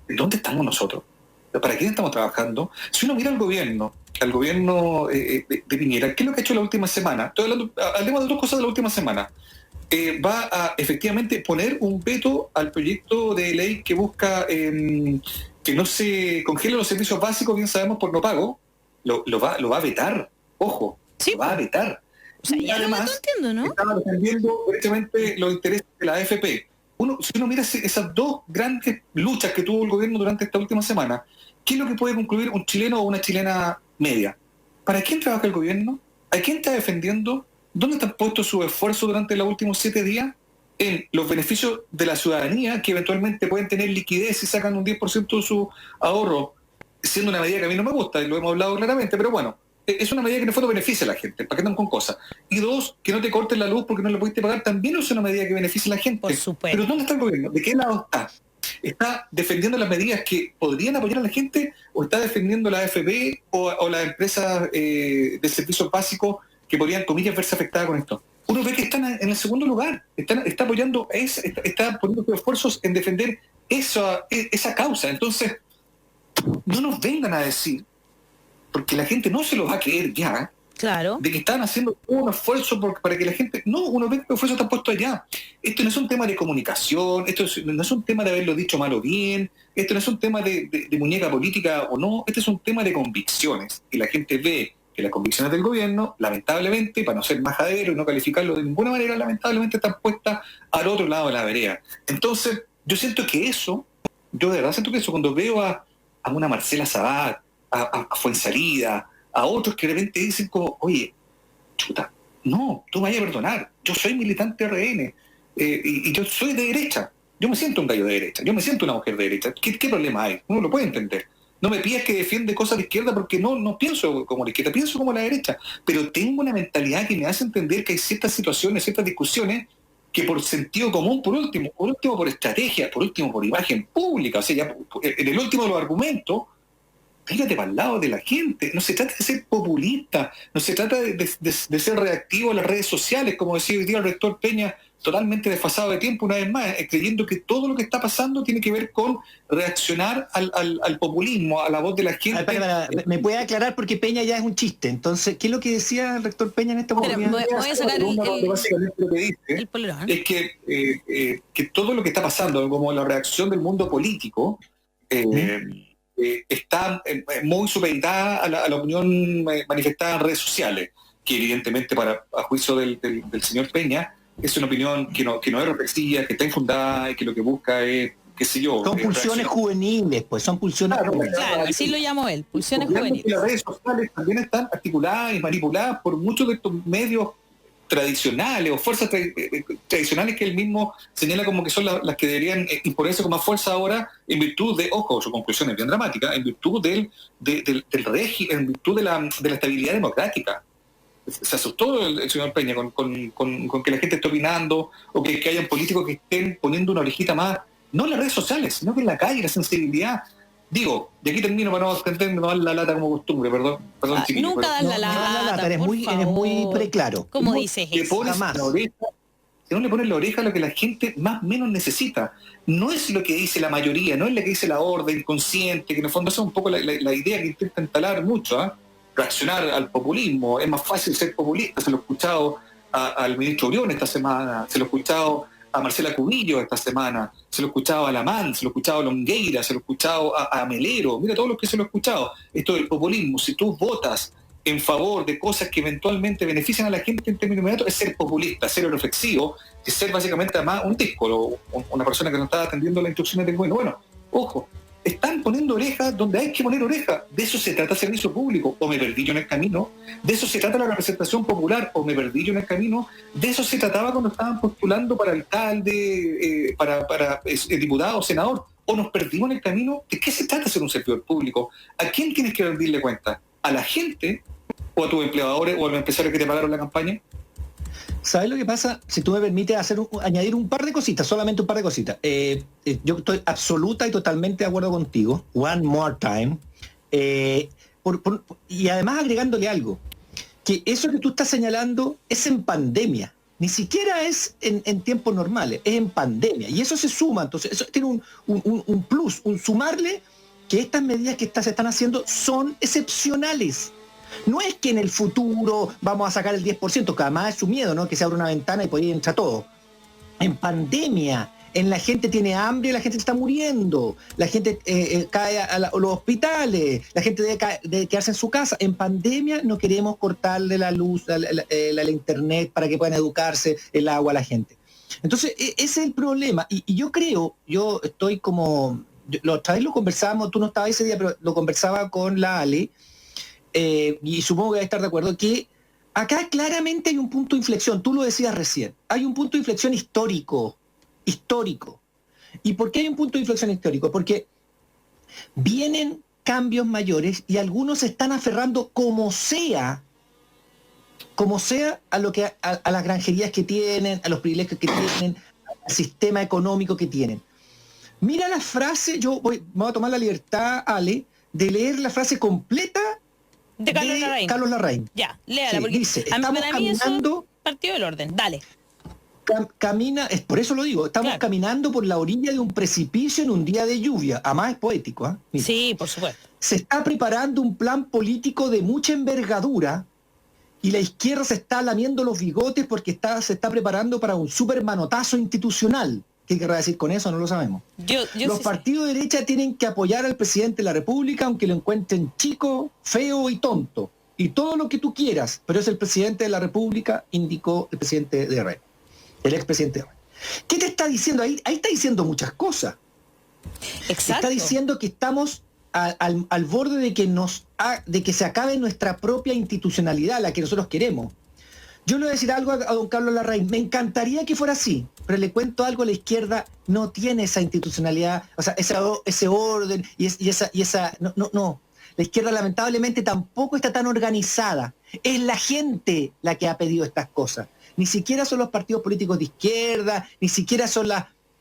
¿dónde estamos nosotros? ¿Para quién estamos trabajando? Si uno mira al gobierno de Piñera, ¿qué es lo que ha hecho la última semana? Hablemos de dos cosas de la última semana. Va a efectivamente poner un veto al proyecto de ley que busca que no se congelen los servicios básicos, bien sabemos, por no pago. Lo va a vetar, ojo, sí, lo va a vetar. O sea, ya además, no entiendo, ¿no? Estaba defendiendo directamente los intereses de la AFP. Si uno mira esas dos grandes luchas que tuvo el gobierno durante esta última semana, ¿qué es lo que puede concluir un chileno o una chilena media? ¿Para quién trabaja el gobierno? ¿A quién está defendiendo? ¿Dónde están puestos sus esfuerzos durante los últimos 7 días? En los beneficios de la ciudadanía, que eventualmente pueden tener liquidez y sacan un 10% de su ahorro, siendo una medida que a mí no me gusta, y lo hemos hablado claramente, pero bueno, es una medida que en el fondo beneficia a la gente, ¿para qué andan con cosas? Y dos, que no te corten la luz porque no la pudiste pagar, también es una medida que beneficia a la gente. Por supuesto. Pero ¿dónde está el gobierno? ¿De qué lado está? ¿Está defendiendo las medidas que podrían apoyar a la gente o está defendiendo la AFP o las empresas de servicios básicos que podrían, comillas, verse afectadas con esto? Uno ve que están en el segundo lugar, está apoyando, está poniendo sus esfuerzos en defender esa causa. Entonces, no nos vengan a decir, porque la gente no se lo va a creer ya, claro, de que están haciendo un esfuerzo para que la gente... No, uno ve que el esfuerzo está puesto allá. Esto no es un tema de comunicación, no es un tema de haberlo dicho mal o bien, esto no es un tema de muñeca política o no, este es un tema de convicciones. Y la gente ve que las convicciones del gobierno, lamentablemente, para no ser majadero y no calificarlo de ninguna manera, lamentablemente están puestas al otro lado de la vereda. Entonces, yo de verdad siento que eso, cuando veo a una Marcela Sabat, a Fuenzalida, a otros que de repente dicen como, oye, chuta, no, tú me vayas a perdonar, yo soy militante RN y yo soy de derecha, yo me siento un gallo de derecha, yo me siento una mujer de derecha, ¿qué problema hay? Uno lo puede entender, No me pidas que defiende cosas de izquierda porque no pienso como la izquierda, pienso como la derecha. Pero tengo una mentalidad que me hace entender que hay ciertas situaciones, ciertas discusiones que por sentido común, por último por estrategia, por último por imagen pública, o sea, ya en el último de los argumentos, pégate para el lado de la gente. No se trata de ser populista, no se trata de ser reactivo a las redes sociales, como decía hoy día el rector Peña, totalmente desfasado de tiempo una vez más, creyendo que todo lo que está pasando tiene que ver con reaccionar al populismo, a la voz de la gente. ¿Me puede aclarar? Porque Peña ya es un chiste. Entonces, ¿qué es lo que decía el rector Peña en esta oportunidad? Voy a sacar básicamente lo que dice el polerón. es que todo lo que está pasando, como la reacción del mundo político, está muy supeditada a la opinión manifestada en redes sociales, que evidentemente a juicio del señor Peña es una opinión que no es reflexiva, que está infundada y que lo que busca es, qué sé yo... Son pulsiones juveniles, pues son pulsiones juveniles. Claro, así lo llamó él, pulsiones juveniles. Las redes sociales también están articuladas y manipuladas por muchos de estos medios tradicionales o fuerzas tradicionales que él mismo señala como que son las que deberían imponerse con más fuerza ahora en virtud de, ojo, su conclusión es bien dramática, en virtud del régimen, en virtud de la estabilidad democrática. Se asustó el señor Peña con que la gente esté opinando o que hayan políticos que estén poniendo una orejita más, no en las redes sociales, sino que en la calle, la sensibilidad. Digo, de aquí termino para no dar la lata como costumbre, perdón chiquillo. Nunca das la lata, eres muy preclaro. ¿Cómo dices eso? Si no le pones la oreja a lo que la gente más o menos necesita, no es lo que dice la mayoría, no es lo que dice la orden consciente, que en el fondo esa es un poco la idea que intenta instalar mucho, reaccionar al populismo. Es más fácil ser populista, se lo he escuchado al ministro Orión esta semana, se lo he escuchado a Marcela Cubillo esta semana, se lo he escuchado a Lamán, se lo he escuchado a Longueira, se lo he escuchado a Melero, mira todos los que se lo he escuchado. Esto del populismo, si tú votas en favor de cosas que eventualmente benefician a la gente en términos inmediatos, es ser populista, ser reflexivo, es ser básicamente además un díscolo, una persona que no está atendiendo las instrucciones del gobierno. Bueno, ojo, están poniendo orejas donde hay que poner orejas. De eso se trata el servicio público, o me perdí yo en el camino. De eso se trata la representación popular, o me perdí yo en el camino. De eso se trataba cuando estaban postulando para alcalde, para diputado, senador. O nos perdimos en el camino. ¿De qué se trata ser un servidor público? ¿A quién tienes que rendirle cuenta? ¿A la gente? ¿O a tus empleadores? ¿O a los empresarios que te pagaron la campaña? ¿Sabes lo que pasa? Si tú me permites añadir un par de cositas, solamente un par de cositas. Yo estoy absoluta y totalmente de acuerdo contigo. One more time. Y además agregándole algo, que eso que tú estás señalando es en pandemia. Ni siquiera es en tiempos normales, es en pandemia. Y eso se suma, entonces eso tiene un plus, un sumarle que estas medidas que se están haciendo son excepcionales. No es que en el futuro vamos a sacar el 10%, que además es su miedo, ¿no? Que se abra una ventana y por ahí entra todo. En pandemia, la gente tiene hambre, la gente está muriendo, la gente cae a los hospitales, la gente debe quedarse en su casa. En pandemia no queremos cortarle la luz, la internet para que puedan educarse, el agua a la gente. Entonces, ese es el problema. Y yo creo, yo estoy como... Otra vez lo conversábamos, tú no estabas ese día, pero lo conversaba con la Ale, y supongo que va a estar de acuerdo, que acá claramente hay un punto de inflexión, tú lo decías recién, hay un punto de inflexión histórico. ¿Y por qué hay un punto de inflexión histórico? Porque vienen cambios mayores y algunos se están aferrando como sea a las granjerías que tienen, a los privilegios que tienen, al sistema económico que tienen. Mira la frase, me voy a tomar la libertad, Ale, de leer la frase completa de Carlos Larraín. Ya, léala, sí, porque dice, estamos caminando... Partido del orden, dale. Por eso lo digo, estamos caminando por la orilla de un precipicio en un día de lluvia. Además es poético, ¿eh? Mira. Sí, por supuesto. Se está preparando un plan político de mucha envergadura y la izquierda se está lamiendo los bigotes porque se está preparando para un super manotazo institucional. ¿Qué querrá decir con eso? No lo sabemos. Los partidos de derecha tienen que apoyar al presidente de la República aunque lo encuentren chico, feo y tonto. Y todo lo que tú quieras, pero es el presidente de la República, indicó el presidente de RN, el expresidente de RN. ¿Qué te está diciendo ahí? Ahí está diciendo muchas cosas. Exacto. Está diciendo que estamos al borde de que se acabe nuestra propia institucionalidad, la que nosotros queremos. Yo le voy a decir algo a don Carlos Larraín. Me encantaría que fuera así, pero le cuento algo, la izquierda no tiene esa institucionalidad, o sea, ese orden y esa no. La izquierda lamentablemente tampoco está tan organizada. Es la gente la que ha pedido estas cosas. Ni siquiera son los partidos políticos de izquierda, ni siquiera son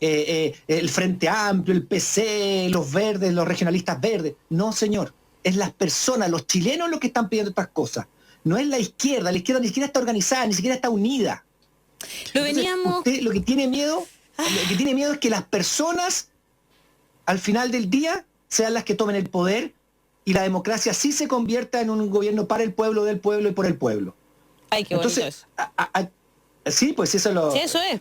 el Frente Amplio, el PC, los verdes, los regionalistas verdes. No, señor. Es las personas, los chilenos los que están pidiendo estas cosas. No es la izquierda ni siquiera está organizada, ni siquiera está unida. Usted lo que tiene miedo es que las personas al final del día sean las que tomen el poder y la democracia sí se convierta en un gobierno para el pueblo, del pueblo y por el pueblo. Ay, qué bonito eso. Sí, pues eso lo... Sí, eso es.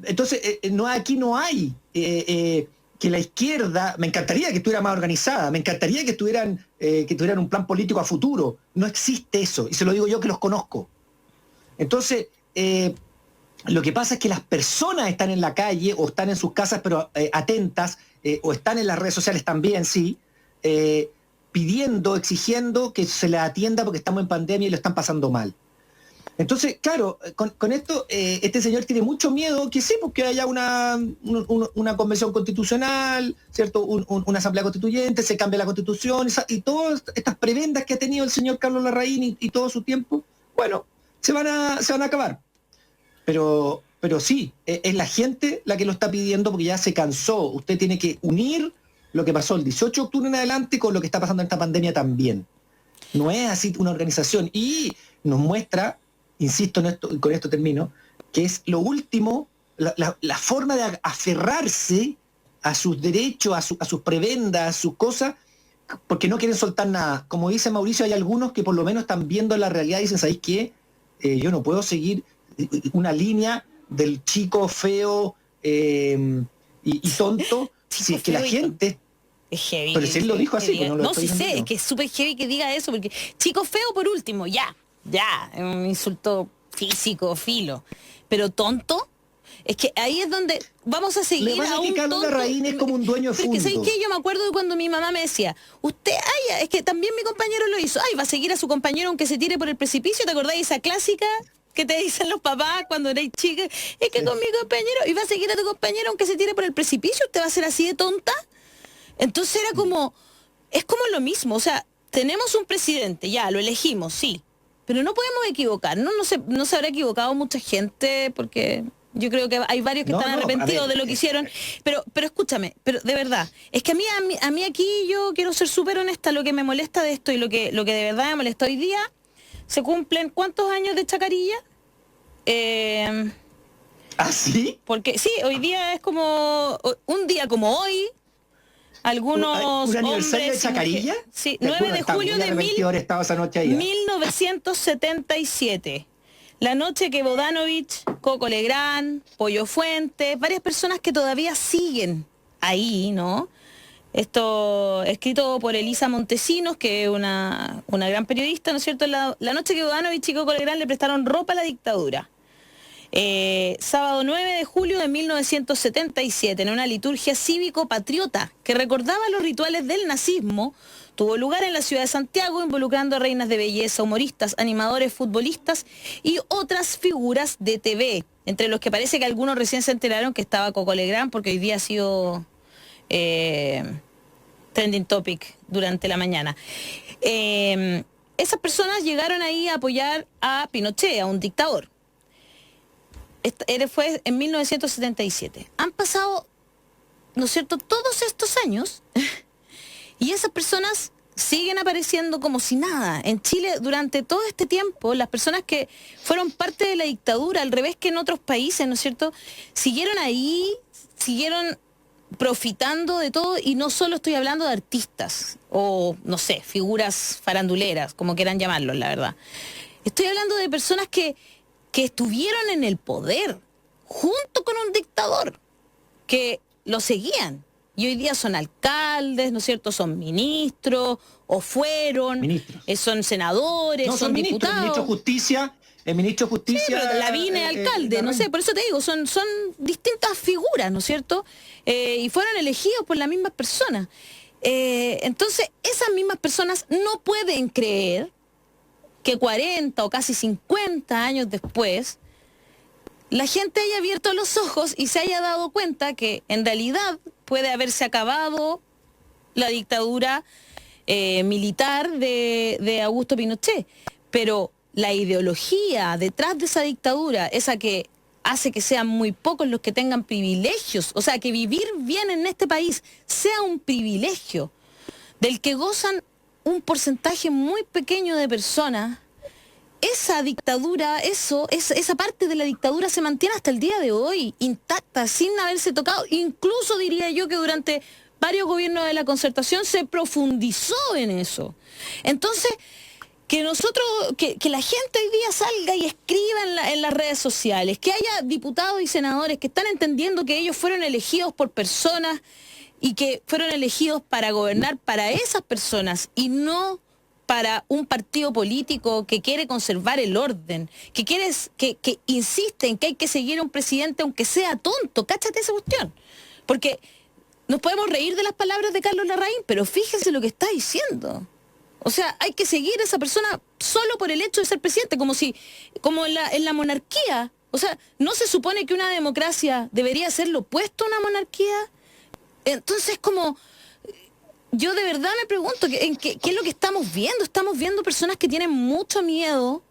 Entonces, aquí no hay que la izquierda, me encantaría que estuviera más organizada, me encantaría que tuvieran un plan político a futuro. No existe eso, y se lo digo yo que los conozco. Entonces, lo que pasa es que las personas están en la calle o están en sus casas, pero atentas, o están en las redes sociales también, sí, pidiendo, exigiendo que se les atienda porque estamos en pandemia y lo están pasando mal. Entonces, claro, con esto, este señor tiene mucho miedo que sí, porque haya una convención constitucional, ¿cierto? Una asamblea constituyente, se cambie la constitución y todas estas prebendas que ha tenido el señor Carlos Larraín y todo su tiempo, bueno, se van a acabar. Pero sí, es la gente la que lo está pidiendo porque ya se cansó. Usted tiene que unir lo que pasó el 18 de octubre en adelante con lo que está pasando en esta pandemia también. No es así una organización. Y nos muestra, insisto en esto, y con esto termino, que es lo último, la forma de aferrarse a sus derechos, a sus prebendas, a sus cosas, porque no quieren soltar nada. Como dice Mauricio, hay algunos que por lo menos están viendo la realidad y dicen, ¿sabéis qué? Yo no puedo seguir una línea del chico feo y tonto, si es que la gente... Es heavy. Pero si él lo dijo así, pues no, sí sé, es que es súper heavy que diga eso, porque chico feo por último, ya, es un insulto físico, filo. Pero tonto, es que ahí es donde vamos a seguir. Le pasa a un que Carlos Larraín es como un dueño de fondo. Pero que ¿sabes qué? Yo me acuerdo de cuando mi mamá me decía, es que también mi compañero lo hizo, va a seguir a su compañero aunque se tire por el precipicio, ¿te acordáis esa clásica que te dicen los papás cuando eres chica? Es que con mi compañero, y va a seguir a tu compañero aunque se tire por el precipicio, ¿usted va a ser así de tonta? Entonces era como, es como lo mismo, o sea, tenemos un presidente, ya, lo elegimos, sí, pero no podemos equivocar, no se habrá equivocado mucha gente, porque yo creo que hay varios que están arrepentidos de lo que hicieron, pero escúchame, pero de verdad, es que a mí aquí yo quiero ser súper honesta, lo que me molesta de esto y lo que de verdad me molesta hoy día, se cumplen ¿cuántos años de Chacarilla? ¿Ah, sí? Porque sí, hoy día es como, un día como hoy, algunos ¿Un aniversario hombres, de Chacarilla? Sí, 9 de julio de 1977. La noche que Bodanovich, Coco Legrand, Pollo Fuentes, varias personas que todavía siguen ahí, ¿no? Esto escrito por Elisa Montesinos, que es una gran periodista, ¿no es cierto? La noche que Bodanovich y Coco Legrand le prestaron ropa a la dictadura. Sábado 9 de julio de 1977, en una liturgia cívico-patriota que recordaba los rituales del nazismo, tuvo lugar en la ciudad de Santiago, involucrando a reinas de belleza, humoristas, animadores, futbolistas y otras figuras de TV, entre los que parece que algunos recién se enteraron que estaba Coco Legrand, porque hoy día ha sido trending topic durante la mañana. Esas personas llegaron ahí a apoyar a Pinochet, a un dictador. Fue en 1977. Han pasado, ¿no es cierto?, todos estos años y esas personas siguen apareciendo como si nada. En Chile, durante todo este tiempo, las personas que fueron parte de la dictadura, al revés que en otros países, ¿no es cierto?, siguieron ahí, siguieron profitando de todo, y no solo estoy hablando de artistas o, no sé, figuras faranduleras, como quieran llamarlos, la verdad. Estoy hablando de personas que estuvieron en el poder junto con un dictador, que lo seguían y hoy día son alcaldes, ¿no es cierto?, son ministros o fueron, son senadores, no, son diputados. El ministro de Justicia... Sí, pero Lavín es alcalde, no sé, por eso te digo, son distintas figuras, ¿no es cierto? Y fueron elegidos por las mismas personas. Entonces, esas mismas personas no pueden creer que 40 o casi 50 años después, la gente haya abierto los ojos y se haya dado cuenta que en realidad puede haberse acabado la dictadura militar de Augusto Pinochet, pero la ideología detrás de esa dictadura, esa que hace que sean muy pocos los que tengan privilegios, o sea, que vivir bien en este país sea un privilegio del que gozan un porcentaje muy pequeño de personas. Esa dictadura, esa parte de la dictadura se mantiene hasta el día de hoy, intacta, sin haberse tocado. Incluso diría yo que durante varios gobiernos de la Concertación se profundizó en eso. Entonces, que nosotros, que la gente hoy día salga y escriba en las redes sociales, que haya diputados y senadores que están entendiendo que ellos fueron elegidos por personas y que fueron elegidos para gobernar para esas personas y no para un partido político que quiere conservar el orden, que insiste en que hay que seguir a un presidente aunque sea tonto. Cáchate esa cuestión. Porque nos podemos reír de las palabras de Carlos Larraín, pero fíjense lo que está diciendo. O sea, hay que seguir a esa persona solo por el hecho de ser presidente, como en la monarquía. O sea, ¿no se supone que una democracia debería ser lo opuesto a una monarquía? Entonces, como... Yo de verdad me pregunto, ¿qué es lo que estamos viendo? Estamos viendo personas que tienen mucho miedo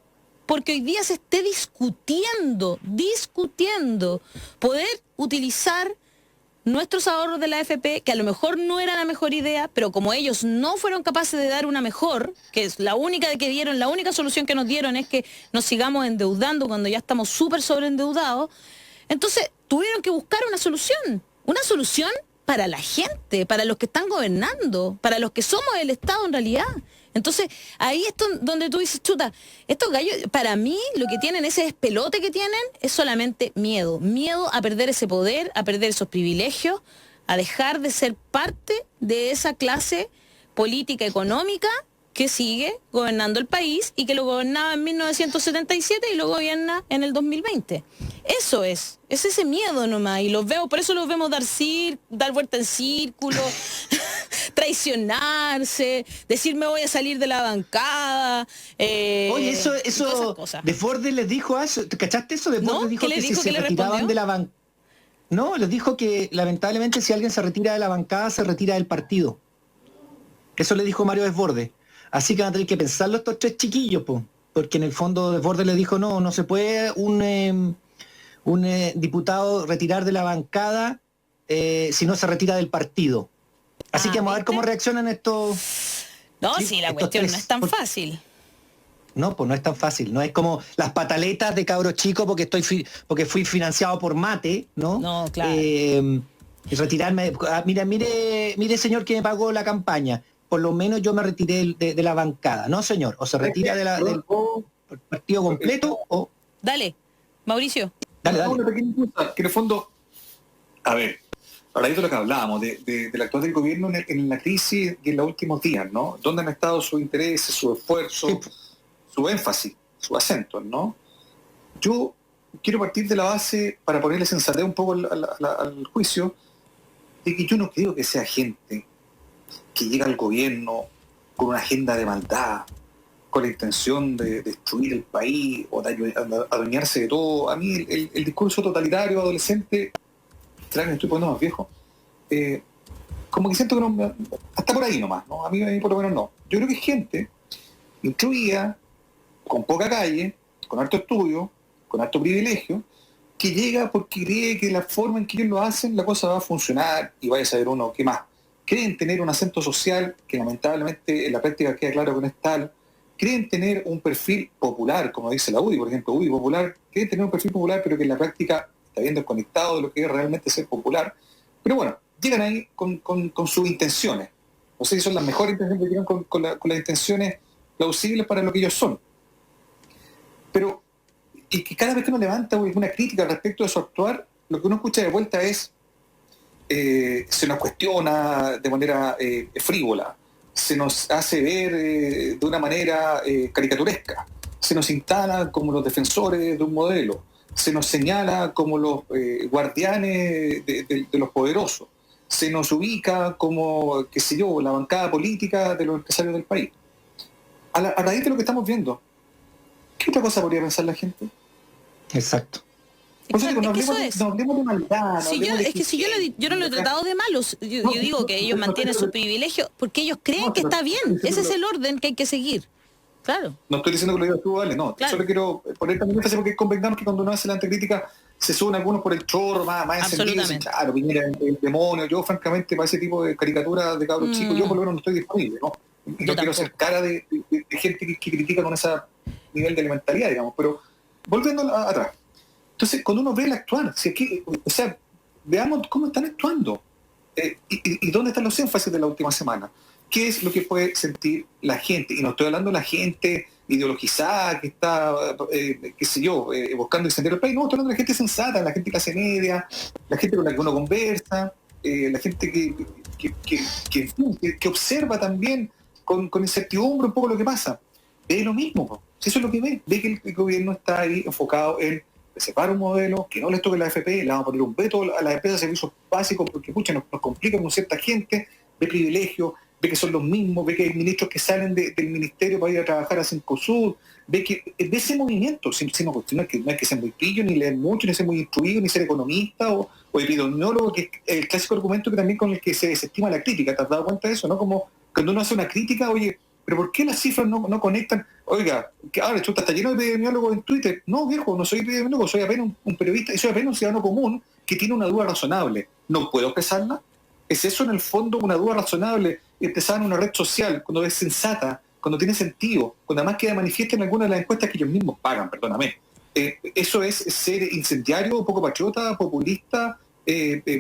porque hoy día se esté discutiendo poder utilizar nuestros ahorros de la AFP, que a lo mejor no era la mejor idea, pero como ellos no fueron capaces de dar una mejor, que es la única que dieron, la única solución que nos dieron es que nos sigamos endeudando cuando ya estamos súper sobreendeudados, entonces tuvieron que buscar una solución para la gente, para los que están gobernando, para los que somos el Estado en realidad. Entonces, ahí es donde tú dices, chuta, estos gallos, para mí, lo que tienen, ese despelote que tienen, es solamente miedo. Miedo a perder ese poder, a perder esos privilegios, a dejar de ser parte de esa clase política económica que sigue gobernando el país y que lo gobernaba en 1977 y lo gobierna en el 2020. Eso es ese miedo nomás, y por eso los vemos dar vuelta en círculo, traicionarse, decir me voy a salir de la bancada. Oye, eso de Forde les dijo eso, ¿cachaste eso? De Forde ¿No? dijo ¿Qué que le si dijo? se ¿Qué le retiraban respondió? de la bancada. No, les dijo que lamentablemente si alguien se retira de la bancada, se retira del partido. Eso le dijo Mario Desbordes. Así que van a tener que pensarlo estos tres chiquillos, porque en el fondo Desbordes le dijo, no se puede un diputado retirar de la bancada si no se retira del partido. Así que vamos a ver cómo reaccionan estos... No, sí, la cuestión no es tan fácil. No, pues no es tan fácil. No es como las pataletas de cabro chico porque fui financiado por Mate, ¿no? No, claro. Y retirarme... mire, señor, que me pagó la campaña. Por lo menos yo me retiré de la bancada. No, señor. O se retira del partido completo o... Dale, Mauricio. Dale. Una pequeña cosa, que en el fondo, a ver, a raíz de lo que hablábamos, de la actuación del gobierno en la crisis y en los últimos días, ¿no? ¿Dónde han estado sus intereses, su esfuerzo, su énfasis, su acento, ¿no? Yo quiero partir de la base, para ponerle sensatez un poco al juicio, de que yo no creo que sea gente que llega al gobierno con una agenda de maldad, con la intención de destruir el país o de adueñarse de todo. A mí el discurso totalitario adolescente, claro, me estoy poniendo más viejo, como que siento que no, hasta por ahí nomás, ¿no? A mí por lo menos no. Yo creo que es gente instruida, con poca calle, con alto estudio, con alto privilegio, que llega porque cree que la forma en que ellos lo hacen, la cosa va a funcionar y vaya a saber uno qué más. Creen tener un acento social que lamentablemente en la práctica queda claro que no es tal. Creen tener un perfil popular, como dice la UDI, por ejemplo, UDI popular, creen tener un perfil popular, pero que en la práctica está bien desconectado de lo que es realmente ser popular. Pero bueno, llegan ahí con sus intenciones. No sé si son las mejores intenciones, que llegan con las intenciones plausibles para lo que ellos son. Pero, y que cada vez que uno levanta una crítica respecto de su actuar, lo que uno escucha de vuelta es se nos cuestiona de manera frívola, se nos hace ver de una manera caricaturesca, se nos instala como los defensores de un modelo, se nos señala como los guardianes de los poderosos, se nos ubica como, qué sé yo, la bancada política de los empresarios del país. A raíz de lo que estamos viendo, ¿Qué otra cosa podría pensar la gente? Exacto. O sea, Exacto, es que eso es. no hablemos de maldad. Si yo, es que si yo no lo he tratado de malos, yo digo que ellos mantienen su privilegio porque ellos creen que está bien. Ese es el orden que hay que seguir. Claro. No estoy diciendo que lo digas tú, vale, no. Claro. Solo quiero poner también énfasis porque convengamos que cuando uno hace la anticrítica se suben algunos por el chorro, más encendidos. Claro, Piñera el demonio. Yo, francamente, para ese tipo de caricaturas de cabros chicos, yo por lo menos no estoy disponible, ¿no? Y no quiero ser cara de gente que critica con ese nivel de elementalidad, digamos. Pero volviendo atrás. Entonces, cuando uno ve el actuar, si aquí, o sea, veamos cómo están actuando y dónde están los énfasis de la última semana. ¿Qué es lo que puede sentir la gente? Y no estoy hablando de la gente ideologizada que está, qué sé yo, buscando incendiar el país. No, estoy hablando de la gente sensata, la gente clase media, la gente con la que uno conversa, la gente que observa también con incertidumbre un poco lo que pasa. Ve lo mismo, si eso es lo que ve que el gobierno está ahí enfocado en separar un modelo, que no les toque la AFP, le vamos a poner un veto a las empresas de servicios básicos porque pucha, nos complican con cierta gente, ve privilegios, ve que son los mismos, ve que hay ministros que salen del ministerio para ir a trabajar a Cencosud, ve ese movimiento, no es que ser muy pillo, ni leer mucho, ni ser muy instruido, ni ser economista o epidemiólogo, que es el clásico argumento que también con el que se desestima la crítica. ¿Te has dado cuenta de eso? ¿No? Como cuando uno hace una crítica, oye, ¿pero por qué las cifras no conectan? Oiga, que ahora chuta, está lleno de epidemiólogos en Twitter. No, viejo, no soy epidemiólogo, soy apenas un periodista y soy apenas un ciudadano común que tiene una duda razonable. ¿No puedo expresarla? ¿Es eso en el fondo una duda razonable? Expresar en una red social, cuando es sensata, cuando tiene sentido, cuando además queda manifiesta en algunas de las encuestas que ellos mismos pagan, perdóname. ¿Eso es ser incendiario, poco patriota, populista,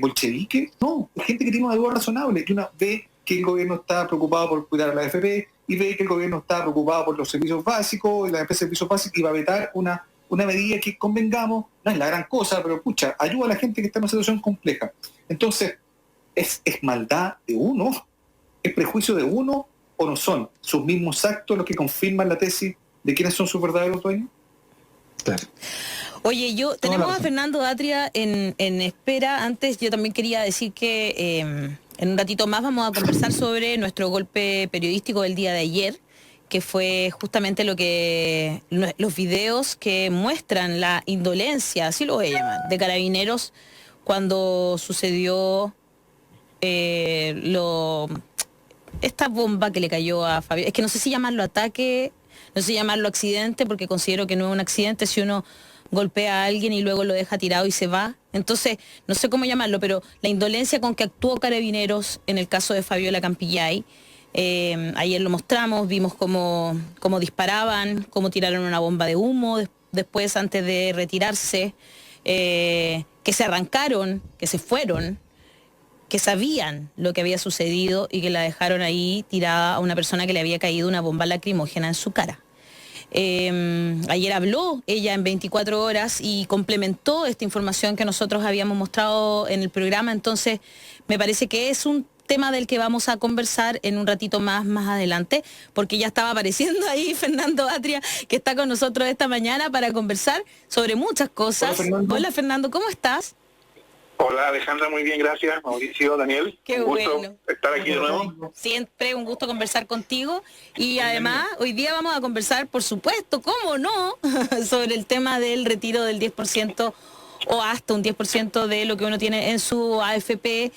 bolchevique? No, es gente que tiene una duda razonable, que una ve que el gobierno está preocupado por cuidar a la AFP y ve que el gobierno está preocupado por los servicios básicos, y la empresa de servicios básicos, y va a vetar una medida que, convengamos, no es la gran cosa, pero pucha, ayuda a la gente que está en una situación compleja. Entonces, ¿es maldad de uno? ¿Es prejuicio de uno? ¿O no son sus mismos actos los que confirman la tesis de quiénes son sus verdaderos dueños? Claro. Oye, tenemos a Fernando Atria en espera. Antes yo también quería decir que en un ratito más vamos a conversar sobre nuestro golpe periodístico del día de ayer, que fue justamente los videos que muestran la indolencia, así lo voy a llamar, de Carabineros cuando sucedió esta bomba que le cayó a Fabio. Es que no sé si llamarlo ataque, no sé si llamarlo accidente, porque considero que no es un accidente si uno golpea a alguien y luego lo deja tirado y se va. Entonces, no sé cómo llamarlo, pero la indolencia con que actuó Carabineros en el caso de Fabiola Campillay, ayer lo mostramos, vimos cómo disparaban, cómo tiraron una bomba de humo, después antes de retirarse, que se arrancaron, que se fueron, que sabían lo que había sucedido y que la dejaron ahí tirada a una persona que le había caído una bomba lacrimógena en su cara. Ayer habló ella en 24 horas y complementó esta información que nosotros habíamos mostrado en el programa. Entonces me parece que es un tema del que vamos a conversar en un ratito más adelante, porque ya estaba apareciendo ahí Fernando Atria, que está con nosotros esta mañana para conversar sobre muchas cosas. Hola Fernando, ¿cómo estás? Hola Alejandra, muy bien, gracias. Mauricio, Daniel, qué un gusto bueno estar aquí de nuevo. Siempre un gusto conversar contigo y además hoy día vamos a conversar, por supuesto, cómo no, sobre el tema del retiro del 10% o hasta un 10% de lo que uno tiene en su AFP,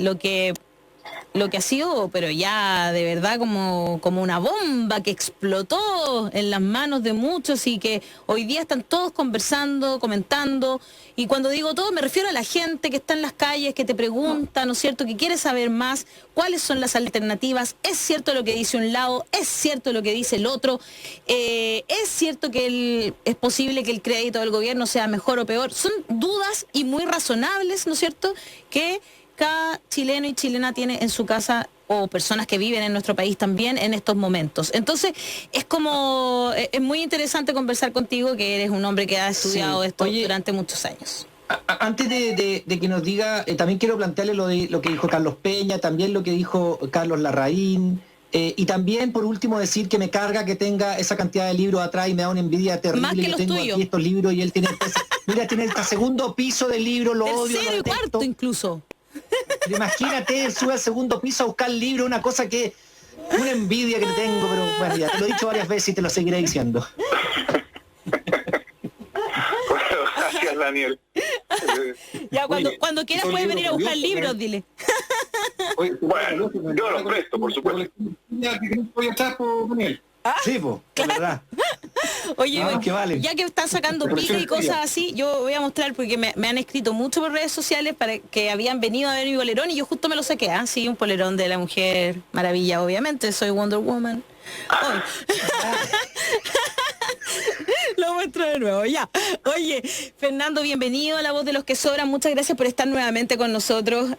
lo que ha sido, pero ya de verdad como una bomba que explotó en las manos de muchos y que hoy día están todos conversando, comentando. Y cuando digo todo me refiero a la gente que está en las calles, que te pregunta, ¿no es cierto?, que quiere saber más, cuáles son las alternativas. ¿Es cierto lo que dice un lado? ¿Es cierto lo que dice el otro? ¿Es cierto que es posible que el crédito del gobierno sea mejor o peor? Son dudas y muy razonables, ¿no es cierto?, que cada chileno y chilena tiene en su casa, o personas que viven en nuestro país también en estos momentos. Entonces, es muy interesante conversar contigo, que eres un hombre que ha estudiado esto durante muchos años. Antes de que nos diga, también quiero plantearle lo que dijo Carlos Peña, también lo que dijo Carlos Larraín, y también, por último, decir que me carga que tenga esa cantidad de libros atrás y me da una envidia terrible. Más que Yo los tengo tuyos. aquí estos libros y él tiene tiene el segundo piso del libro, lo odio, Tercero lo y detesto. cuarto incluso. Pero imagínate, él sube al segundo piso a buscar el libro, una cosa que Una envidia que te tengo, pero bueno, ya te lo he dicho varias veces y te lo seguiré diciendo. Bueno, gracias, Daniel. Ya, Oye, cuando quieras esos puedes venir a buscar libros, libros, dile. Oye, Bueno, yo los presto, por supuesto. Ya que voy a estar con él. Sí, pues, es verdad. Oye, Que vale. ya que están sacando pica y cosas así, yo voy a mostrar porque me han escrito mucho por redes sociales para que habían venido a ver mi polerón y yo justo me lo saqué, sí, un polerón de la Mujer Maravilla, obviamente, soy Wonder Woman. Hoy. Lo muestro de nuevo, ya. Oye, Fernando, bienvenido a La Voz de los que Sobran, muchas gracias por estar nuevamente con nosotros.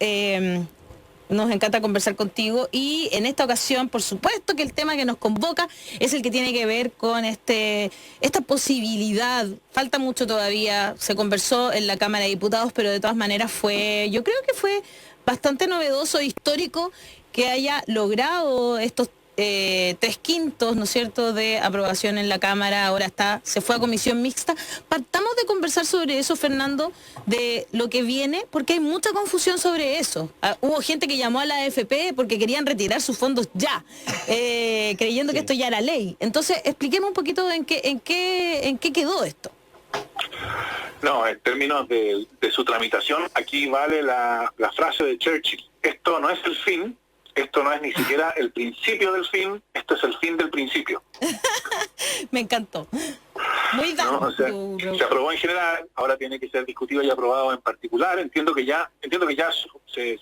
Nos encanta conversar contigo y en esta ocasión, por supuesto, que el tema que nos convoca es el que tiene que ver con esta posibilidad. Falta mucho todavía, se conversó en la Cámara de Diputados, pero de todas maneras yo creo que fue bastante novedoso e histórico que haya logrado estos 3/5, ¿no es cierto?, de aprobación en la Cámara. Ahora se fue a comisión mixta. Partamos de conversar sobre eso, Fernando, de lo que viene, porque hay mucha confusión sobre eso. Hubo gente que llamó a la AFP porque querían retirar sus fondos ya, creyendo que esto ya era ley. Entonces, expliquemos un poquito en qué quedó esto. No, en términos de su tramitación, aquí vale la frase de Churchill. Esto no es el fin, esto no es ni siquiera el principio del fin, esto es el fin del principio. Me encantó. Muy ¿No? O sea, se aprobó en general, ahora tiene que ser discutido y aprobado en particular. Entiendo que ya se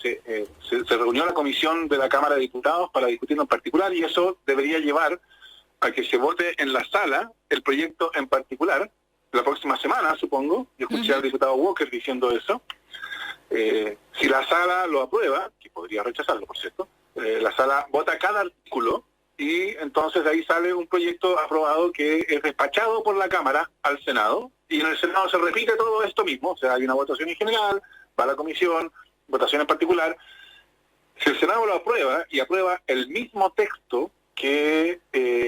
reunió la comisión de la Cámara de Diputados para discutirlo en particular y eso debería llevar a que se vote en la sala el proyecto en particular la próxima semana, supongo. Yo escuché al diputado Walker diciendo eso. Si la sala lo aprueba, que podría rechazarlo, por cierto, la sala vota cada artículo y entonces de ahí sale un proyecto aprobado que es despachado por la Cámara al Senado y en el Senado se repite todo esto mismo, o sea, hay una votación en general, va a la comisión, votación en particular. Si el Senado lo aprueba y aprueba el mismo texto que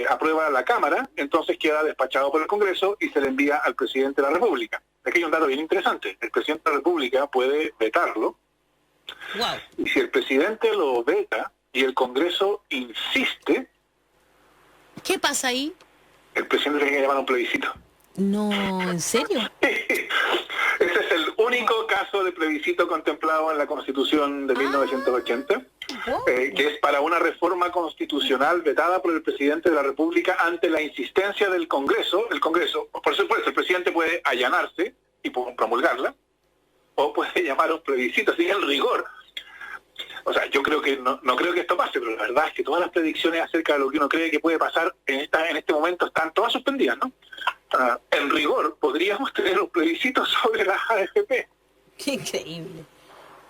aprueba la Cámara, entonces queda despachado por el Congreso y se le envía al presidente de la República. Aquí hay un dato bien interesante. El presidente de la República puede vetarlo. Wow. Y si el presidente lo veta y el Congreso insiste, ¿Qué pasa ahí? el presidente tiene que llamar a un plebiscito. No, ¿en serio? Ese es el único caso de plebiscito contemplado en la Constitución de 1980, que es para una reforma constitucional vetada por el presidente de la República ante la insistencia del Congreso. El Congreso, por supuesto, el presidente puede allanarse y promulgarla, o puede llamar a un plebiscito, así el rigor. O sea, yo creo que no creo que esto pase, pero la verdad es que todas las predicciones acerca de lo que uno cree que puede pasar en este momento están todas suspendidas, ¿no? En rigor, podríamos tener un plebiscito sobre las AFP. Qué increíble.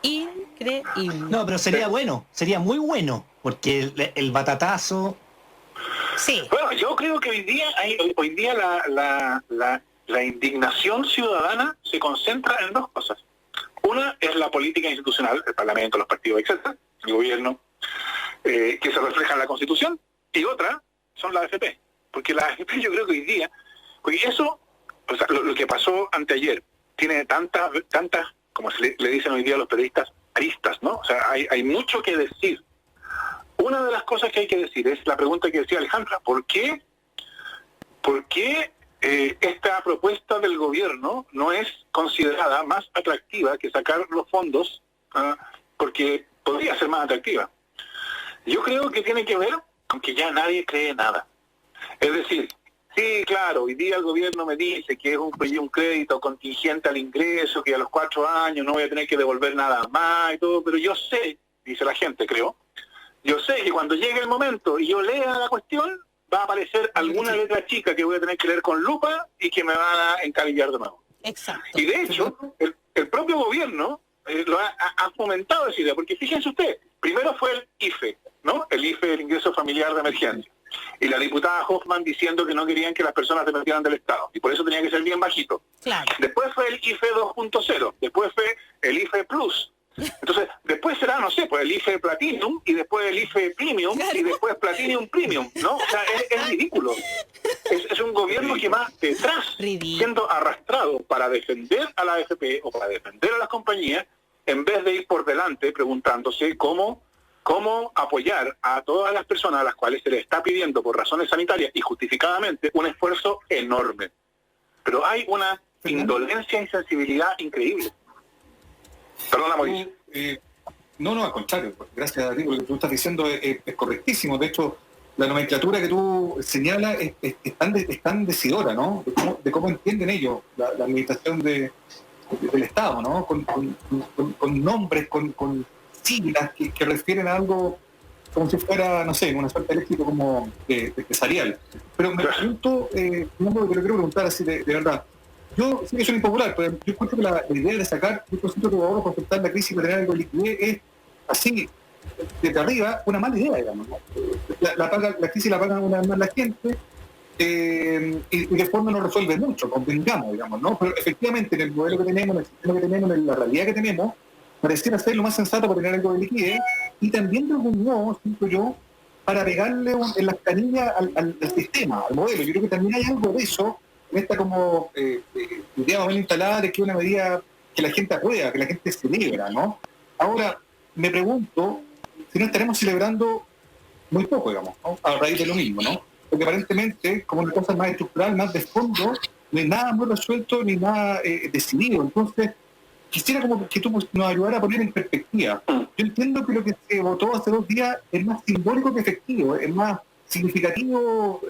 Increíble. No, pero sería bueno, sería muy bueno, porque el batatazo... Sí. Bueno, yo creo que hoy día la indignación ciudadana se concentra en dos cosas. Una es la política institucional, el Parlamento, los partidos, etcétera, el gobierno, que se refleja en la Constitución, y otra son las AFP. Porque las AFP yo creo que hoy día, porque eso, o sea, lo que pasó anteayer, tiene tantas, como se le dicen hoy día a los periodistas, aristas, ¿no? O sea, hay mucho que decir. Una de las cosas que hay que decir es la pregunta que decía Alejandra, ¿por qué esta propuesta del gobierno no es considerada más atractiva que sacar los fondos? Porque podría ser más atractiva. Yo creo que tiene que ver con que ya nadie cree nada. Es decir, sí, claro, hoy día el gobierno me dice que es un crédito contingente al ingreso, que a los 4 años no voy a tener que devolver nada más y todo, pero yo sé, dice la gente, creo, yo sé que cuando llegue el momento y yo lea la cuestión, va a aparecer alguna letra chica que voy a tener que leer con lupa y que me van a encalillar de nuevo. Exacto. Y de hecho, el propio gobierno lo ha fomentado esa idea, porque fíjense usted, primero fue el IFE, ¿no? El IFE, el ingreso familiar de emergencia. Y la diputada Hoffman diciendo que no querían que las personas dependieran del Estado, y por eso tenía que ser bien bajito. Claro. Después fue el IFE 2.0, después fue el IFE Plus. Entonces, después será, no sé, pues el IFE Platinum, y después el IFE Premium, claro, y después Platinum Premium, ¿no? O sea, es ridículo. Es un gobierno que va detrás, siendo arrastrado para defender a la AFP o para defender a las compañías, en vez de ir por delante preguntándose cómo cómo apoyar a todas las personas a las cuales se les está pidiendo por razones sanitarias y justificadamente un esfuerzo enorme. Pero hay una indolencia y sensibilidad increíble. Perdona, Mauricio. No, al contrario. Gracias a ti, lo que tú estás diciendo es correctísimo. De hecho, la nomenclatura que tú señalas es tan decidora, ¿no? De cómo entienden ellos la administración del Estado, ¿no? Con nombres, con siglas que refieren a algo como si fuera, no sé, una suerte de éxito como empresarial. Pero me pregunto, que lo quiero preguntar así de verdad. Yo sé que soy impopular, pero yo encuentro que la idea de sacar, yo considero que ahora consultar la crisis y tener algo de liquidez es así, desde arriba, una mala idea, digamos, ¿no? La crisis la pagan una vez más la gente, y de forma no resuelve mucho, convengamos, digamos, ¿no? Pero efectivamente en el modelo que tenemos, en el sistema que tenemos, en la realidad que tenemos, pareciera ser lo más sensato para tener algo de liquidez y también de algún modo, siento yo, para pegarle en las canillas al sistema, al modelo. Yo creo que también hay algo de eso en esta como idea más bien instalada de que es una medida que la gente aprueba, que la gente celebra, ¿no? Ahora, me pregunto si no estaremos celebrando muy poco, digamos, ¿no? A raíz de lo mismo, ¿no? Porque aparentemente, como una cosa más estructural, más de fondo, no hay nada muy resuelto ni nada decidido. Entonces, quisiera como que tú nos ayudaras a poner en perspectiva. Yo entiendo que lo que se votó hace 2 días es más simbólico que efectivo, es más significativo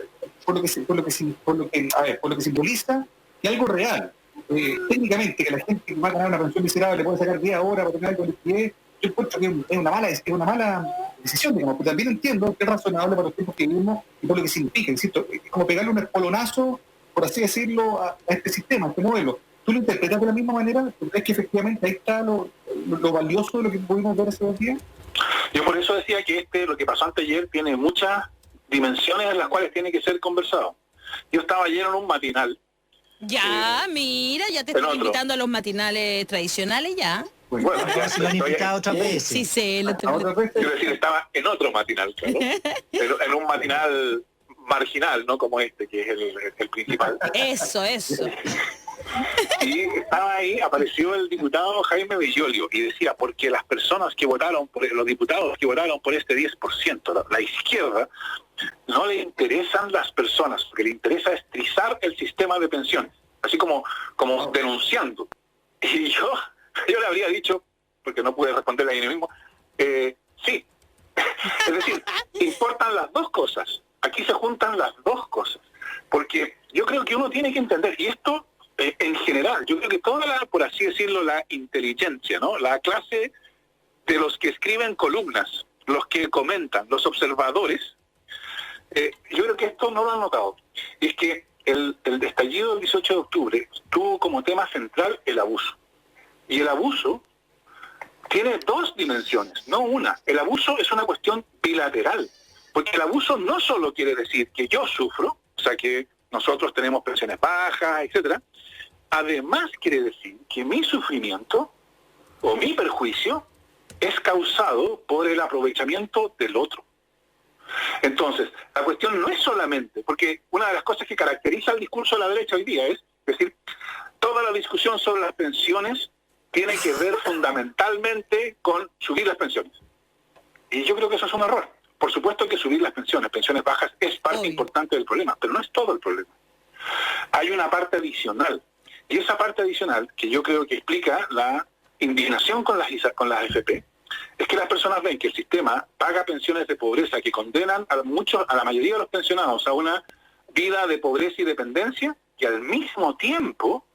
por lo que simboliza que algo real. Técnicamente, que la gente que va a ganar una pensión miserable le puede sacar 10 horas para tener algo de liquidez, yo encuentro que es una mala decisión, digamos, pero también entiendo que es razonable para los tiempos que vivimos y por lo que significa, insisto, es como pegarle un espolonazo, por así decirlo, a este sistema, a este modelo. ¿Tú lo interpretas de la misma manera? ¿Crees que efectivamente ahí está lo valioso de lo que pudimos ver hace 2 días? Yo por eso decía que lo que pasó anteayer tiene muchas dimensiones en las cuales tiene que ser conversado. Yo estaba ayer en un matinal. Ya, mira, ya te estoy invitando a los matinales tradicionales ya. Bueno, ya se lo han invitado otras veces. Sí, sí. Quiero decir, estaba en otro matinal, claro. en un matinal marginal, no como este, que es el principal. Eso. Y estaba ahí, apareció el diputado Jaime Bellolio y decía, porque las personas que votaron, los diputados que votaron por este 10%, la izquierda, no le interesan las personas, lo que le interesa es trizar el sistema de pensiones, así como denunciando. Y yo le habría dicho, porque no pude responderle ahí mismo, sí. Es decir, importan las dos cosas. Aquí se juntan las dos cosas. Porque yo creo que uno tiene que entender, y esto en general, yo creo que toda por así decirlo, la inteligencia, ¿no? La clase de los que escriben columnas, los que comentan, los observadores, yo creo que esto no lo han notado. Y es que el estallido del 18 de octubre tuvo como tema central el abuso. Y el abuso tiene 2 dimensiones, no una. El abuso es una cuestión bilateral, porque el abuso no solo quiere decir que yo sufro, o sea que nosotros tenemos pensiones bajas, etcétera. Además quiere decir que mi sufrimiento o mi perjuicio es causado por el aprovechamiento del otro. Entonces, la cuestión no es solamente, porque una de las cosas que caracteriza el discurso de la derecha hoy día es decir, toda la discusión sobre las pensiones tiene que ver fundamentalmente con subir las pensiones. Y yo creo que eso es un error. Por supuesto que subir las pensiones bajas, es parte importante del problema, pero no es todo el problema. Hay una parte adicional, y esa parte adicional, que yo creo que explica la indignación con las AFP, es que las personas ven que el sistema paga pensiones de pobreza que condenan a la mayoría de los pensionados a una vida de pobreza y dependencia, y al mismo tiempo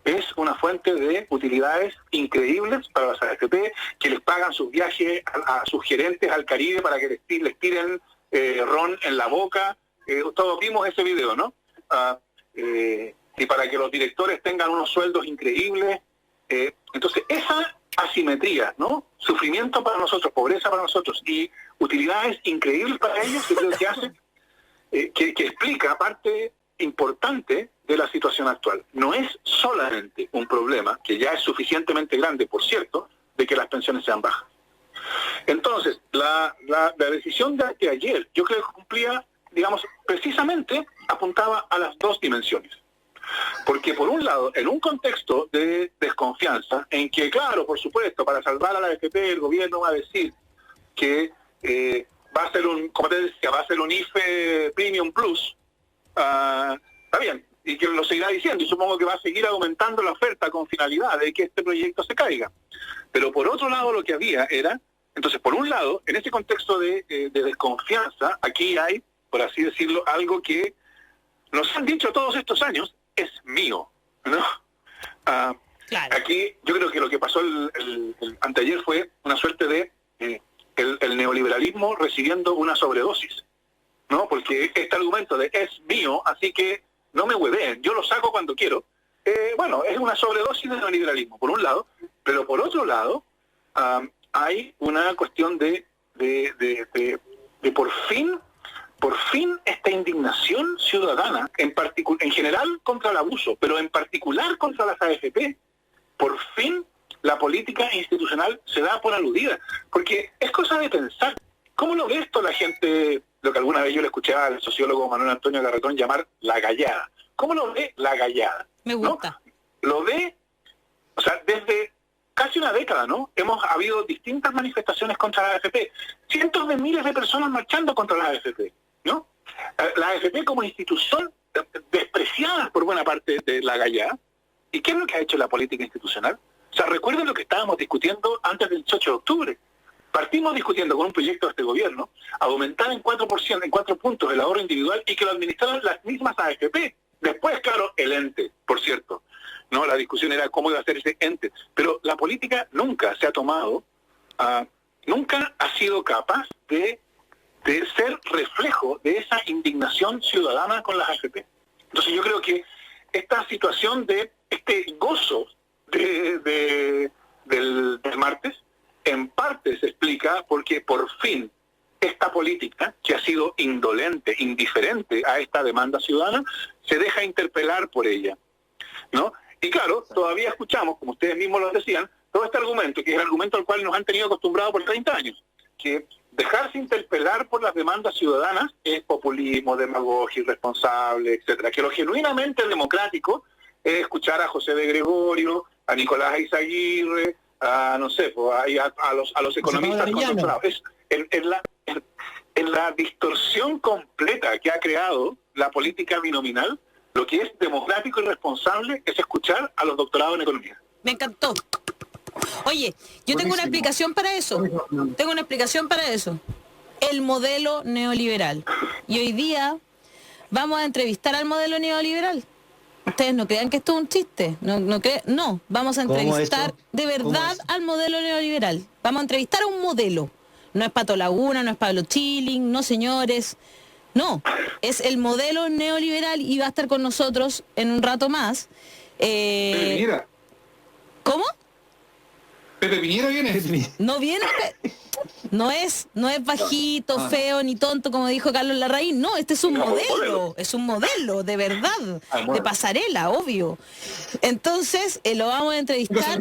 es una fuente de utilidades increíbles para las AFP, que les pagan sus viajes a sus gerentes al Caribe para que les tiren ron en la boca. Todos vimos ese video, ¿no? Y para que los directores tengan unos sueldos increíbles. Entonces, esa asimetría, ¿no? Sufrimiento para nosotros, pobreza para nosotros y utilidades increíbles para ellos, yo creo que hace, que explica parte importante de la situación actual. No es solamente un problema, que ya es suficientemente grande, por cierto, de que las pensiones sean bajas. Entonces, la decisión de ayer, yo creo que cumplía, digamos, precisamente apuntaba a las 2 dimensiones. Porque por un lado, en un contexto de desconfianza, en que, claro, por supuesto, para salvar a la AFP, el gobierno va a decir que va a ser como te decía, va a ser un IFE Premium Plus, está bien, y que lo seguirá diciendo, y supongo que va a seguir aumentando la oferta con finalidad de que este proyecto se caiga. Pero por otro lado lo que había era, entonces por un lado, en ese contexto de desconfianza, aquí hay, por así decirlo, algo que nos han dicho todos estos años, es mío, ¿no? Claro. Aquí yo creo que lo que pasó el anteayer fue una suerte de el neoliberalismo recibiendo una sobredosis, ¿no? Porque este argumento de es mío, así que no me hueveen, yo lo saco cuando quiero, bueno, es una sobredosis de neoliberalismo, por un lado, pero por otro lado, hay una cuestión de por fin esta indignación ciudadana, en general contra el abuso, pero en particular contra las AFP, por fin la política institucional se da por aludida, porque es cosa de pensar, ¿cómo lo ve esto la gente, lo que alguna vez yo le escuché al sociólogo Manuel Antonio Garretón llamar la gallada? ¿Cómo lo ve la gallada? Me gusta. ¿No? Lo ve, o sea, desde casi una década, ¿no? Hemos habido distintas manifestaciones contra la AFP, cientos de miles de personas marchando contra la AFP, ¿no? La AFP como institución despreciada por buena parte de la gallada. ¿Y qué es lo que ha hecho la política institucional? O sea, recuerden lo que estábamos discutiendo antes del 18 de octubre. Partimos discutiendo con un proyecto de este gobierno, aumentar en 4%, en 4 puntos el ahorro individual y que lo administraran las mismas AFP. Después, claro, el ente, por cierto. No, la discusión era cómo iba a ser ese ente. Pero la política nunca se ha tomado, nunca ha sido capaz de ser reflejo de esa indignación ciudadana con las AFP. Entonces yo creo que esta situación de este gozo del martes, en parte se explica porque por fin esta política, que ha sido indolente, indiferente a esta demanda ciudadana, se deja interpelar por ella, ¿no? Y claro, todavía escuchamos, como ustedes mismos lo decían, todo este argumento, que es el argumento al cual nos han tenido acostumbrados por 30 años, que dejarse interpelar por las demandas ciudadanas es populismo, demagogia, irresponsable, etcétera. Que lo genuinamente democrático es escuchar a José de Gregorio, a Nicolás Eizaguirre, a no sé, a los economistas con doctorado. Es en la distorsión completa que ha creado la política binominal, lo que es democrático y responsable es escuchar a los doctorados en economía. Me encantó. Oye, yo tengo una explicación para eso. Tengo una explicación para eso. El modelo neoliberal. Y hoy día vamos a entrevistar al modelo neoliberal. Ustedes no crean que esto es un chiste. No, vamos a entrevistar de verdad al modelo neoliberal. Vamos a entrevistar a un modelo. No es Pato Laguna, no es Pablo Chilling, no señores. No, es el modelo neoliberal y va a estar con nosotros en un rato más. Piñera. ¿Cómo? Pepe Piñera viene. No viene, no es bajito, feo, ni tonto, como dijo Carlos Larraín. No, este es un modelo, es un modelo, de verdad, de pasarela, obvio. Entonces, lo vamos a entrevistar.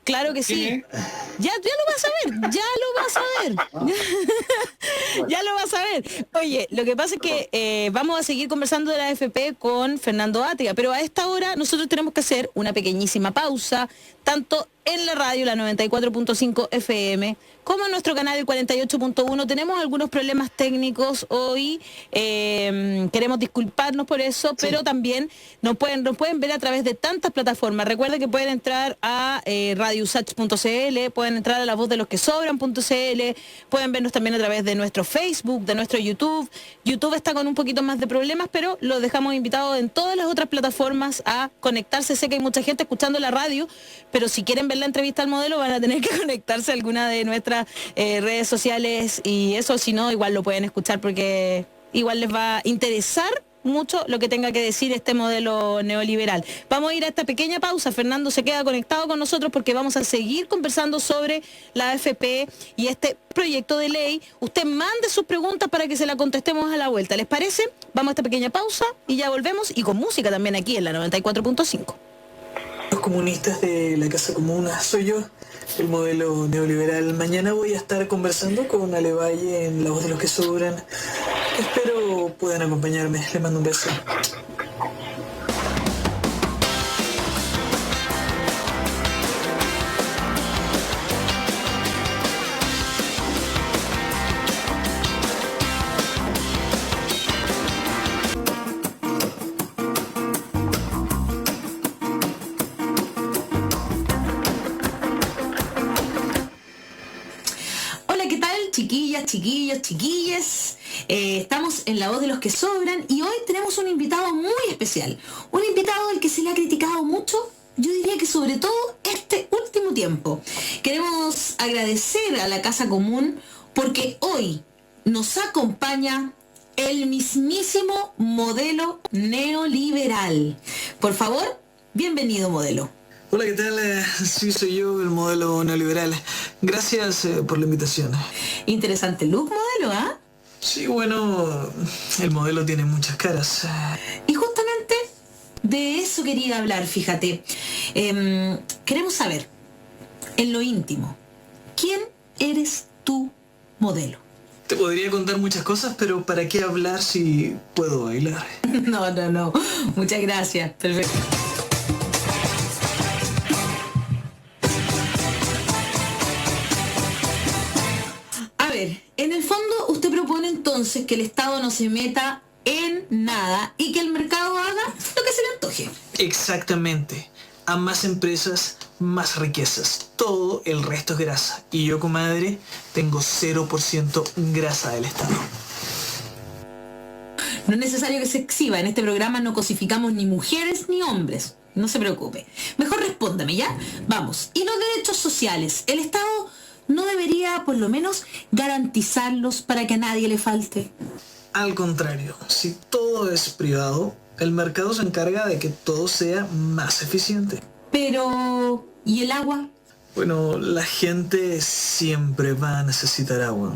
Claro que sí. Ya lo vas a ver, ya lo vas a ver. Oye, lo que pasa es que vamos a seguir conversando de la AFP con Fernando Atria, pero a esta hora nosotros tenemos que hacer una pequeñísima pausa, tanto en la radio, la 94.5 FM, como en nuestro canal, el 48.1. Tenemos algunos problemas técnicos hoy, queremos disculparnos por eso, sí. Pero también nos pueden ver a través de tantas plataformas. Recuerden que pueden entrar a radiousach.cl, pueden entrar a la voz de los que sobran.cl, pueden vernos también a través de nuestro Facebook, de nuestro YouTube. YouTube está con un poquito más de problemas, pero los dejamos invitados en todas las otras plataformas a conectarse. Sé que hay mucha gente escuchando la radio, pero si quieren ver la entrevista al modelo van a tener que conectarse a alguna de nuestras redes sociales, y eso, si no, igual lo pueden escuchar porque igual les va a interesar mucho lo que tenga que decir este modelo neoliberal. Vamos a ir a esta pequeña pausa. Fernando se queda conectado con nosotros porque vamos a seguir conversando sobre la AFP y este proyecto de ley. Usted mande sus preguntas para que se la contestemos a la vuelta. ¿Les parece? Vamos a esta pequeña pausa y ya volvemos, y con música también aquí en la 94.5. Los comunistas de la Casa Comuna, soy yo, el modelo neoliberal. Mañana voy a estar conversando con Ale Valle en La Voz de los que Sobran. Espero puedan acompañarme. Les mando un beso. ¿qué tal, chiquillas, chiquillos, chiquilles? Estamos en La Voz de los que Sobran y hoy tenemos un invitado muy especial. Un invitado al que se le ha criticado mucho, yo diría que sobre todo este último tiempo. Queremos agradecer a la Casa Común porque hoy nos acompaña el mismísimo modelo neoliberal. Por favor, bienvenido, modelo. Hola, ¿qué tal? Sí, soy yo, el modelo neoliberal. Gracias por la invitación. Interesante look, modelo, ¿ah? Sí, bueno, el modelo tiene muchas caras. Y justamente de eso quería hablar, fíjate. Queremos saber, en lo íntimo, ¿quién eres tú, modelo? Te podría contar muchas cosas, pero ¿para qué hablar si puedo bailar? No. Muchas gracias. Perfecto. A ver, en el fondo usted propone entonces que el Estado no se meta en nada y que el mercado haga lo que se le antoje. Exactamente. A más empresas, más riquezas. Todo el resto es grasa. Y yo, comadre, tengo 0% grasa del Estado. No es necesario que se exhiba. En este programa no cosificamos ni mujeres ni hombres. No se preocupe. Mejor respóndame, ¿ya? Vamos. ¿Y los derechos sociales? ¿El Estado no debería, por lo menos, garantizarlos para que a nadie le falte? Al contrario, si todo es privado, el mercado se encarga de que todo sea más eficiente. Pero... ¿y el agua? Bueno, la gente siempre va a necesitar agua.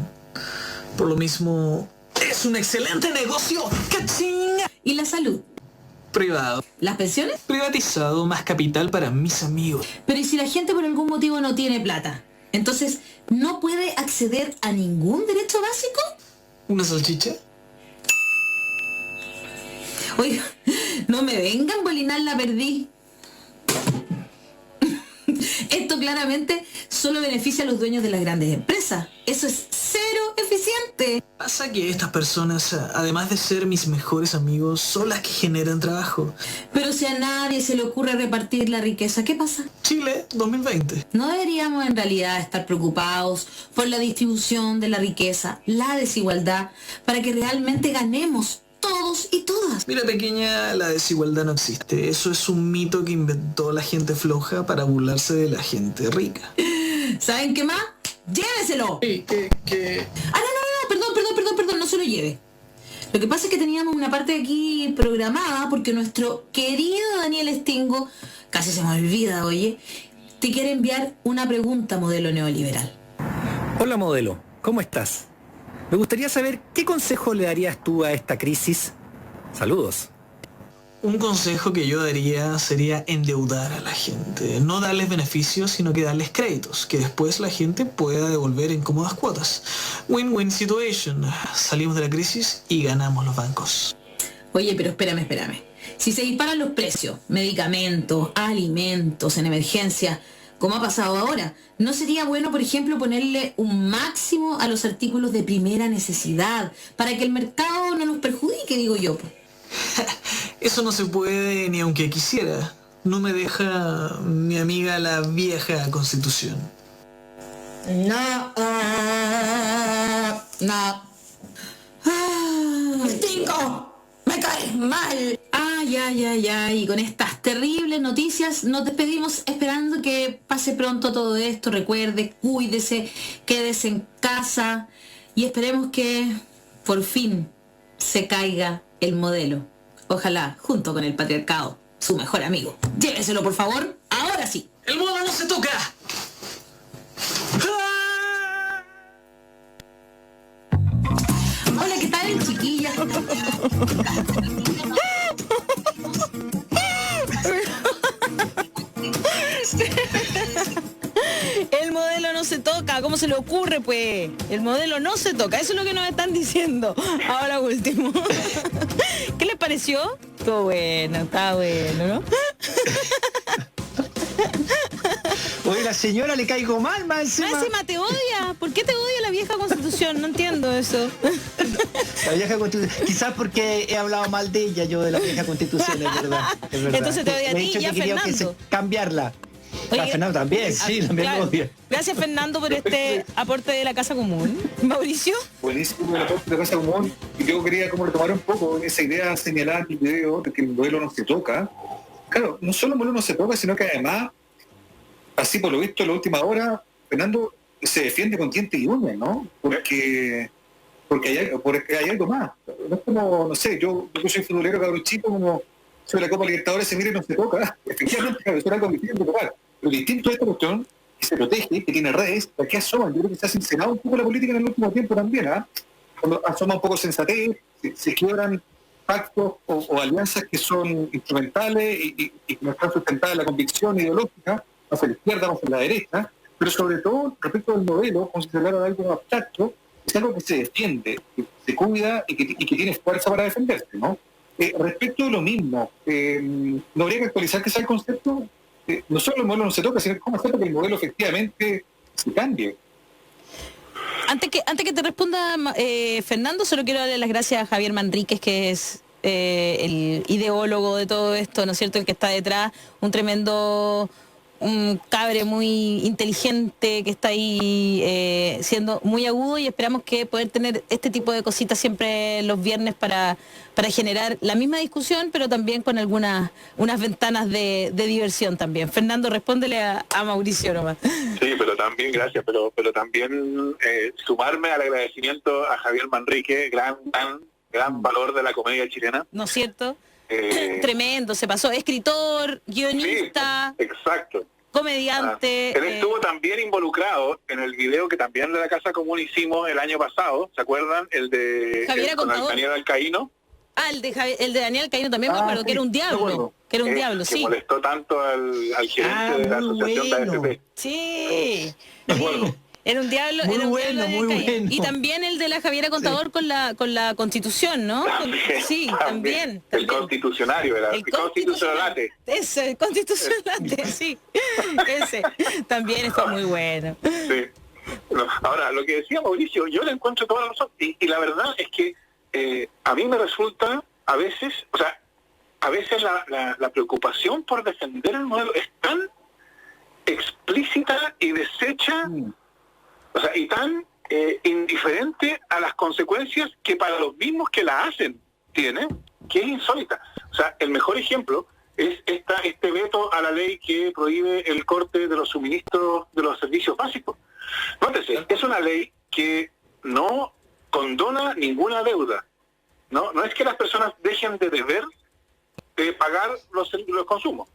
Por lo mismo, es un excelente negocio. ¡Cachinga! ¿Y la salud? Privado. ¿Las pensiones? Privatizado, más capital para mis amigos. Pero ¿y si la gente por algún motivo no tiene plata? Entonces, ¿no puede acceder a ningún derecho básico? ¿Una salchicha? Oiga, no me vengan, Bolinar, la perdí. Esto claramente solo beneficia a los dueños de las grandes empresas. Eso es cero eficiente. Pasa que estas personas, además de ser mis mejores amigos, son las que generan trabajo. Pero si a nadie se le ocurre repartir la riqueza, ¿qué pasa? Chile 2020. ¿No deberíamos en realidad estar preocupados por la distribución de la riqueza, la desigualdad, para que realmente ganemos todos y todas? Mira, pequeña, la desigualdad no existe. Eso es un mito que inventó la gente floja para burlarse de la gente rica. ¿Saben qué más? ¡Lléveselo! Sí, que... Ah, no, perdón, no se lo lleve. Lo que pasa es que teníamos una parte aquí programada porque nuestro querido Daniel Stingo, casi se me olvida, oye, te quiere enviar una pregunta, modelo neoliberal. Hola, modelo, ¿cómo estás? Me gustaría saber qué consejo le darías tú a esta crisis. Saludos. Un consejo que yo daría sería endeudar a la gente. No darles beneficios, sino que darles créditos, que después la gente pueda devolver en cómodas cuotas. Win-win situation. Salimos de la crisis y ganamos los bancos. Oye, pero espérame. Si se disparan los precios, medicamentos, alimentos en emergencia, como ha pasado ahora, ¿no sería bueno, por ejemplo, ponerle un máximo a los artículos de primera necesidad para que el mercado no nos perjudique, digo yo? Eso no se puede ni aunque quisiera. No me deja mi amiga la vieja Constitución. No. ¡Stingo! ¡Me caes mal! Ya. Y con estas terribles noticias nos despedimos esperando que pase pronto todo esto. Recuerde, cuídese, quédese en casa y esperemos que por fin se caiga el modelo. Ojalá, junto con el patriarcado, su mejor amigo. Lléveselo, por favor. Ahora sí. ¡El modelo no se toca! Hola, ¿qué tal, chiquillas? El modelo no se toca, ¿cómo se le ocurre, pues? El modelo no se toca, eso es lo que nos están diciendo. Ahora último. ¿Qué les pareció? Todo bueno, está bueno, ¿no? Oye, la señora le caigo mal, más encima. Más encima te odia. ¿Por qué te odia la vieja Constitución? No entiendo eso. La vieja Constitución. Quizás porque he hablado mal de ella, yo de la vieja Constitución, es verdad. Entonces te odia a Le he ti dicho y a que quería Fernando. cambiarla. Oye, Fernando también, sí, también claro. lo odia. Gracias, Fernando, por este aporte de la Casa Común. Mauricio. Buenísimo el aporte de la Casa Común. Y yo quería como retomar un poco esa idea señalada en el video de que el modelo no se toca. Claro, no solo el modelo no se toca, sino que además, así por lo visto en la última hora, Fernando se defiende con dientes y uñas, ¿no? Porque hay algo más. No es como, no sé, yo soy futbolero cabrón chico, como sobre la Copa Libertadores se mira y no se toca. Efectivamente, claro, eso era algo que tiene que tocar. Lo distinto de esta cuestión, que se protege, que tiene redes, ¿para qué asoman? Yo creo que se ha sincerado un poco la política en el último tiempo también, ¿ah? Cuando asoma un poco sensatez, se quiebran pactos o alianzas que son instrumentales y que no están sustentadas en la convicción ideológica, hacia la izquierda, hacia la derecha, pero sobre todo respecto del modelo, como si se hablara de algo abstracto, es algo que se defiende, que se cuida y que tiene fuerza para defenderse, ¿no? Respecto de lo mismo, ¿no habría que actualizar que sea el concepto? No solo el modelo no se toca, sino cómo hacer para que el modelo efectivamente se cambie. Antes que te responda Fernando, solo quiero darle las gracias a Javier Manríquez, que es el ideólogo de todo esto, ¿no es cierto?, el que está detrás, un cabre muy inteligente que está ahí siendo muy agudo, y esperamos que poder tener este tipo de cositas siempre los viernes para generar la misma discusión, pero también con unas ventanas de diversión también. Fernando, respóndele a Mauricio nomás. Sí, pero también, gracias, pero también sumarme al agradecimiento a Javier Manrique, gran valor de la comedia chilena. ¿No es cierto? Tremendo, se pasó. Escritor, guionista. Sí, exacto. Comediante. Él estuvo también involucrado en el video que también de la Casa Común hicimos el año pasado, ¿se acuerdan? El de Daniel Alcaíno. Ah, el de Daniel Alcaíno también me acuerdo, que era un diablo. Que era un diablo, sí. Que molestó tanto al gerente de la asociación de AFP. Sí. Era un diablo, muy bueno. Y también el de la Javiera Contador con la Constitución, ¿no? Sí, también. El constitucionario era, el constitucionalate. Eso, el constitucionalate, sí. Ese también está muy bueno. Sí. No, ahora, lo que decía Mauricio, yo le encuentro toda la razón. Y la verdad es que a mí me resulta a veces la preocupación por defender el modelo es tan explícita y deshecha, o sea, y tan indiferente a las consecuencias que para los mismos que la hacen tiene, que es insólita. O sea, el mejor ejemplo es este veto a la ley que prohíbe el corte de los suministros de los servicios básicos. Nótese, es una ley que no condona ninguna deuda. No es que las personas dejen de deber pagar los consumos.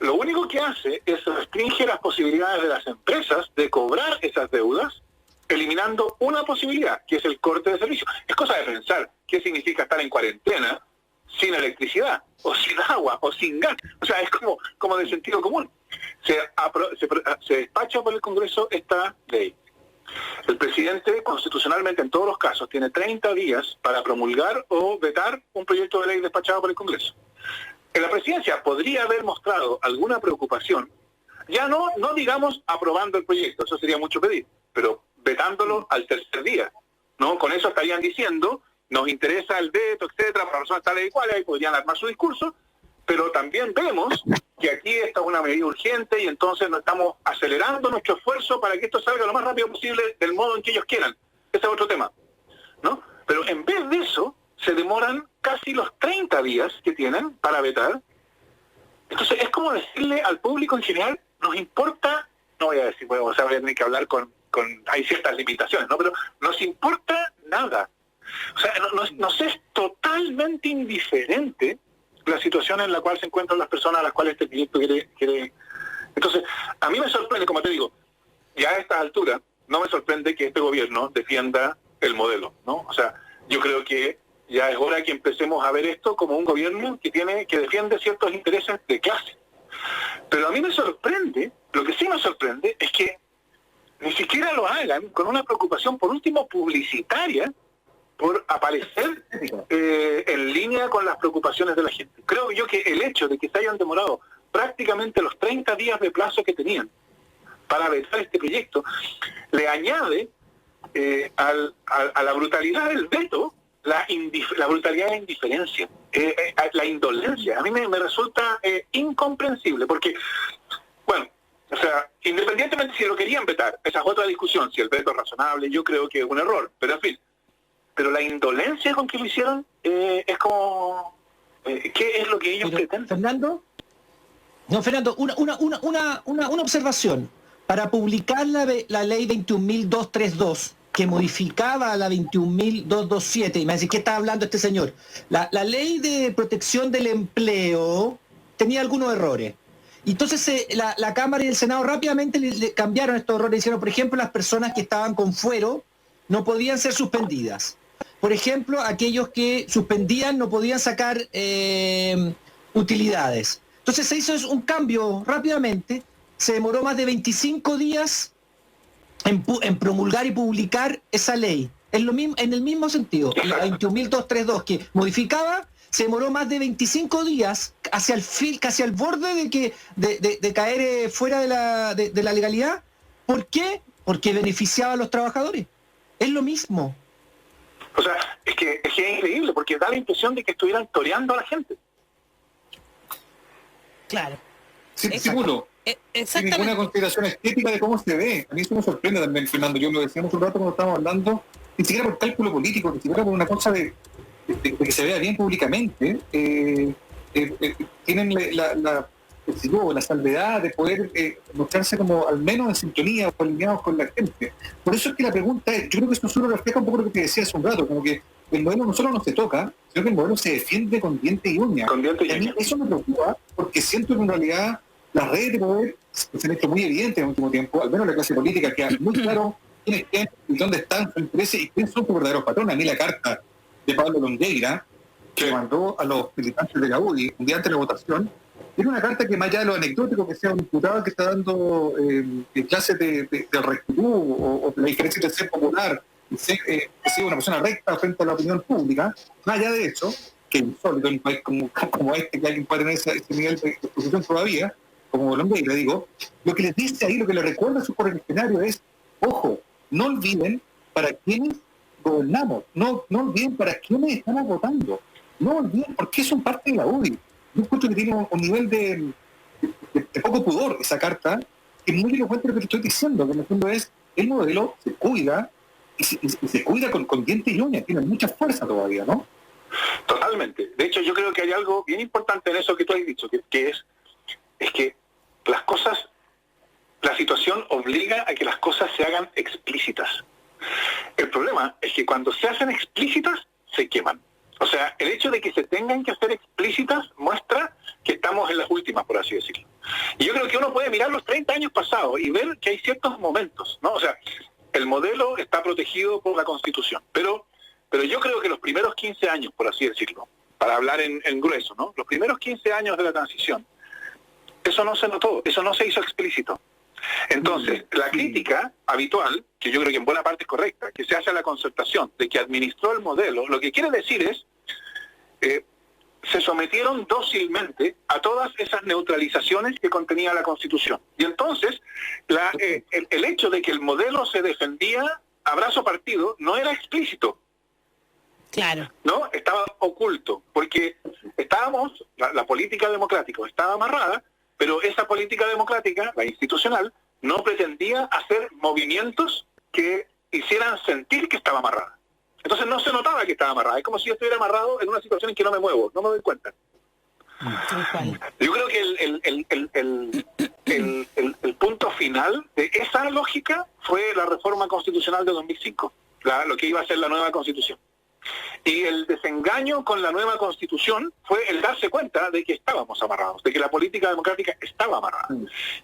Lo único que hace es restringe las posibilidades de las empresas de cobrar esas deudas, eliminando una posibilidad, que es el corte de servicio. Es cosa de pensar qué significa estar en cuarentena sin electricidad, o sin agua, o sin gas. O sea, es como de sentido común. Se despacha por el Congreso esta ley. El presidente, constitucionalmente, en todos los casos, tiene 30 días para promulgar o vetar un proyecto de ley despachado por el Congreso. En la presidencia podría haber mostrado alguna preocupación, ya no digamos aprobando el proyecto, eso sería mucho pedir, pero vetándolo al tercer día, ¿no? Con eso estarían diciendo, nos interesa el veto, etcétera, para personas tales y cuales, ahí podrían armar su discurso, pero también vemos que aquí está una medida urgente y entonces nos estamos acelerando nuestro esfuerzo para que esto salga lo más rápido posible del modo en que ellos quieran. Ese es otro tema, ¿no? Pero en vez de eso, se demoran casi los 30 días que tienen para vetar. Entonces es como decirle al público en general, nos importa, no voy a decir, bueno, o sea, voy a tener que hablar con hay ciertas limitaciones, ¿no? Pero nos importa nada. O sea, nos es totalmente indiferente la situación en la cual se encuentran las personas a las cuales este proyecto quiere. Entonces, a mí me sorprende, como te digo, ya a esta altura, no me sorprende que este gobierno defienda el modelo, ¿no? O sea, yo creo que ya es hora que empecemos a ver esto como un gobierno que defiende ciertos intereses de clase. Pero a mí me sorprende, lo que sí me sorprende es que ni siquiera lo hagan con una preocupación, por último, publicitaria, por aparecer en línea con las preocupaciones de la gente. Creo yo que el hecho de que se hayan demorado prácticamente los 30 días de plazo que tenían para vetar este proyecto, le añade a la brutalidad del veto, la brutalidad de la indiferencia, la indolencia. A mí me resulta incomprensible, porque, bueno, O sea, independientemente si lo querían vetar, esa es otra discusión, si el veto es razonable, yo creo que es un error, pero en fin. Pero la indolencia con que lo hicieron es como... ¿qué es lo que ellos pretenden? Fernando, una observación. Para publicar la ley 21.232, que modificaba la 21.227, y me dice, ¿qué está hablando este señor? La ley de protección del empleo tenía algunos errores. Entonces la Cámara y el Senado rápidamente le cambiaron estos errores. Hicieron, por ejemplo, las personas que estaban con fuero no podían ser suspendidas. Por ejemplo, aquellos que suspendían no podían sacar utilidades. Entonces se hizo un cambio rápidamente. Se demoró más de 25 días en promulgar y publicar esa ley. En el mismo sentido, la 21.232 que modificaba, se demoró más de 25 días hacia el borde de caer fuera de la legalidad. ¿Por qué? Porque beneficiaba a los trabajadores. Es lo mismo. O sea, es que es increíble, porque da la impresión de que estuvieran toreando a la gente. Claro. Sí, seguro. Sin ninguna consideración estética de cómo se ve. A mí eso me sorprende también, Fernando. Yo lo decíamos un rato cuando estábamos hablando, ni siquiera por cálculo político, ni siquiera por una cosa de que se vea bien públicamente. Tienen la salvedad de poder mostrarse como al menos en sintonía o alineados con la gente. Por eso es que la pregunta es, yo creo que esto solo refleja un poco lo que te decía hace un rato, como que el modelo no solo no se toca, sino que el modelo se defiende con diente y uña. Y a mí eso me preocupa, porque siento que en realidad las redes de poder se han hecho muy evidentes en el último tiempo, al menos la clase política, que es muy claro quiénes están y dónde están sus intereses y quiénes son sus verdaderos patrones. A mí la carta de Pablo Longueira, que le mandó a los militantes de la UDI un día antes de la votación, era una carta que, más allá de lo anecdótico, que sea un diputado que está dando clases de rectitud o de la diferencia entre ser popular y ser una persona recta frente a la opinión pública, más allá de eso, que es insólito en un país como este, que alguien puede tener ese nivel de exposición todavía, como Longueira, digo, lo que les dice ahí, lo que les recuerda a su correligionario es, ojo, no olviden para quiénes gobernamos, no olviden para quiénes estamos votando, no olviden por qué son parte de la UDI. Yo encuentro que tiene un nivel de poco pudor esa carta, que es muy elocuente lo que te estoy diciendo, que en el fondo es, el modelo se cuida, y se cuida con diente y uña, tiene mucha fuerza todavía, ¿no? Totalmente. De hecho, yo creo que hay algo bien importante en eso que tú has dicho, que es que las cosas, la situación obliga a que las cosas se hagan explícitas. El problema es que cuando se hacen explícitas, se queman. O sea, el hecho de que se tengan que hacer explícitas muestra que estamos en las últimas, por así decirlo. Y yo creo que uno puede mirar los 30 años pasados y ver que hay ciertos momentos, ¿no? O sea, el modelo está protegido por la Constitución, pero yo creo que los primeros 15 años, por así decirlo, para hablar en grueso, ¿no? Los primeros 15 años de la transición, eso no se notó, eso no se hizo explícito. Entonces, la crítica habitual, que yo creo que en buena parte es correcta, que se hace a la concertación de que administró el modelo, lo que quiere decir es, se sometieron dócilmente a todas esas neutralizaciones que contenía la Constitución. Y entonces, el hecho de que el modelo se defendía a brazo partido no era explícito. Claro. No, estaba oculto, porque la política democrática estaba amarrada, pero esa política democrática, la institucional, no pretendía hacer movimientos que hicieran sentir que estaba amarrada. Entonces no se notaba que estaba amarrada. Es como si yo estuviera amarrado en una situación en que no me muevo, no me doy cuenta. Yo creo que el punto final de esa lógica fue la reforma constitucional de 2005, lo que iba a ser la nueva Constitución. Y el desengaño con la nueva Constitución fue el darse cuenta de que estábamos amarrados, de que la política democrática estaba amarrada.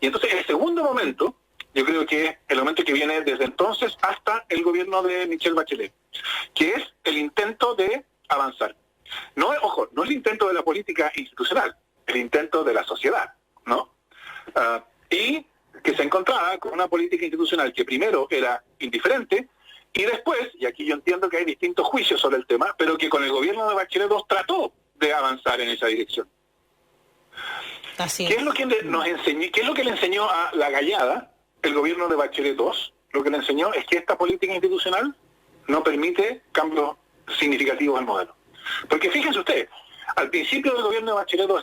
Y entonces el segundo momento, yo creo que es el momento que viene desde entonces hasta el gobierno de Michelle Bachelet, que es el intento de avanzar. No es el intento de la política institucional, el intento de la sociedad, ¿no? Y que se encontraba con una política institucional que primero era indiferente, y después, y aquí yo entiendo que hay distintos juicios sobre el tema, pero que con el gobierno de Bachelet II trató de avanzar en esa dirección. Así es. ¿Qué es lo que nos enseñó? ¿Qué es lo que le enseñó a la Gallada el gobierno de Bachelet II? Lo que le enseñó es que esta política institucional no permite cambios significativos al modelo. Porque fíjense ustedes, al principio del gobierno de Bachelet II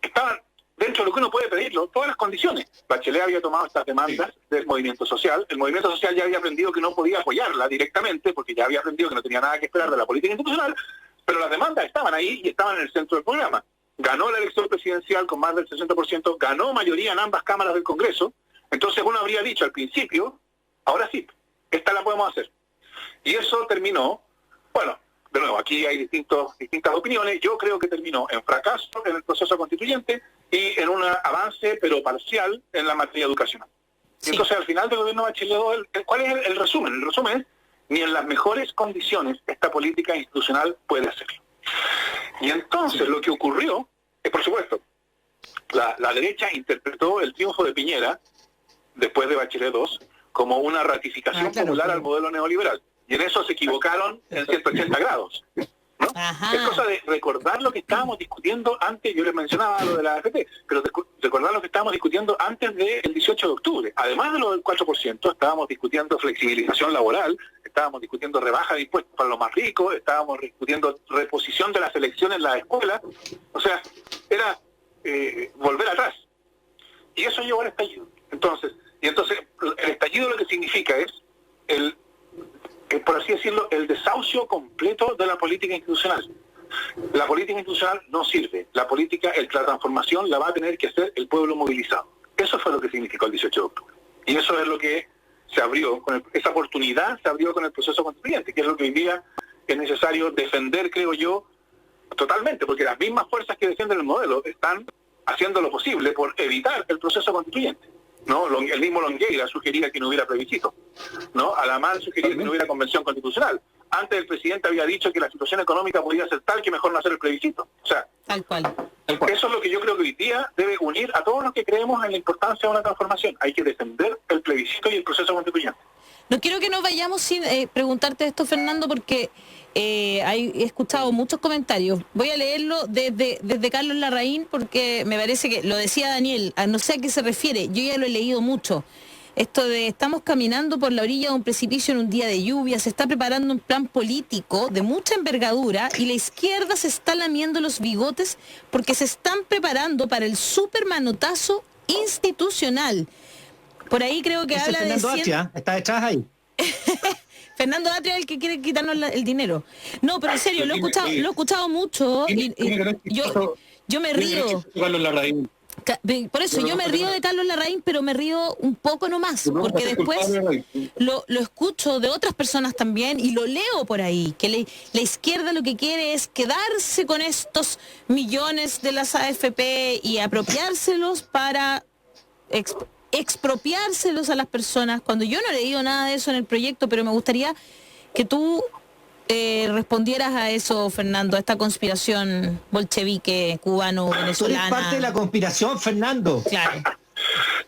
estaban dentro de lo que uno puede pedirlo, todas las condiciones. Bachelet había tomado estas demandas del movimiento social. El movimiento social ya había aprendido que no podía apoyarla directamente, porque ya había aprendido que no tenía nada que esperar de la política institucional, pero las demandas estaban ahí y estaban en el centro del programa. Ganó la elección presidencial con más del 60%, ganó mayoría en ambas cámaras del Congreso. Entonces uno habría dicho al principio, ahora sí, esta la podemos hacer. Y eso terminó, bueno, de nuevo, aquí hay distintas opiniones. Yo creo que terminó en fracaso en el proceso constituyente y en un avance, pero parcial, en la materia educacional. Sí. Entonces, al final del gobierno de Bachelet, ¿cuál es el resumen? El resumen es, ni en las mejores condiciones esta política institucional puede hacerlo. Y entonces lo que ocurrió es, por supuesto, la derecha interpretó el triunfo de Piñera, después de Bachelet 2, como una ratificación popular al modelo neoliberal. Y en eso se equivocaron en 180 grados. ¿no? Es cosa de recordar lo que estábamos discutiendo antes, yo les mencionaba lo de la AFP, pero recordar lo que estábamos discutiendo antes del 18 de octubre. Además de lo del 4%, estábamos discutiendo flexibilización laboral, estábamos discutiendo rebaja de impuestos para los más ricos, estábamos discutiendo reposición de las elecciones en las escuelas. O sea, era volver atrás. Y eso llevó al estallido. Entonces, el estallido lo que significa es por así decirlo, el desahucio completo de la política institucional. La política institucional no sirve. La transformación la va a tener que hacer el pueblo movilizado. Eso fue lo que significó el 18 de octubre. Y eso es lo que se abrió, esa oportunidad se abrió con el proceso constituyente, que es lo que hoy día es necesario defender, creo yo, totalmente, porque las mismas fuerzas que defienden el modelo están haciendo lo posible por evitar el proceso constituyente. ¿No? El mismo Longueira sugería que no hubiera plebiscito, ¿no? Alamán sugería que no hubiera convención constitucional. Antes el presidente había dicho que la situación económica podía ser tal que mejor no hacer el plebiscito. O sea, tal cual. Eso es lo que yo creo que hoy día debe unir a todos los que creemos en la importancia de una transformación. Hay que defender el plebiscito y el proceso constituyente. No quiero que nos vayamos sin preguntarte esto, Fernando, porque he escuchado muchos comentarios. Voy a leerlo desde Carlos Larraín, porque me parece que lo decía Daniel, no sé a qué se refiere, yo ya lo he leído mucho. Esto de estamos caminando por la orilla de un precipicio en un día de lluvia, se está preparando un plan político de mucha envergadura y la izquierda se está lamiendo los bigotes porque se están preparando para el supermanotazo institucional. Por ahí creo que habla Fernando de... Atria, está detrás ahí. Fernando Atria es el que quiere quitarnos el dinero. No, pero en serio, lo he escuchado mucho y yo me río. Por eso yo me río de Carlos Larraín, pero me río un poco nomás, porque después lo escucho de otras personas también y lo leo por ahí, que la izquierda lo que quiere es quedarse con estos millones de las AFP y apropiárselos para expropiárselos a las personas, cuando yo no he leído nada de eso en el proyecto, pero me gustaría que tú respondieras a eso, Fernando, a esta conspiración bolchevique, cubano-venezolana. Tú eres parte de la conspiración, Fernando. Claro.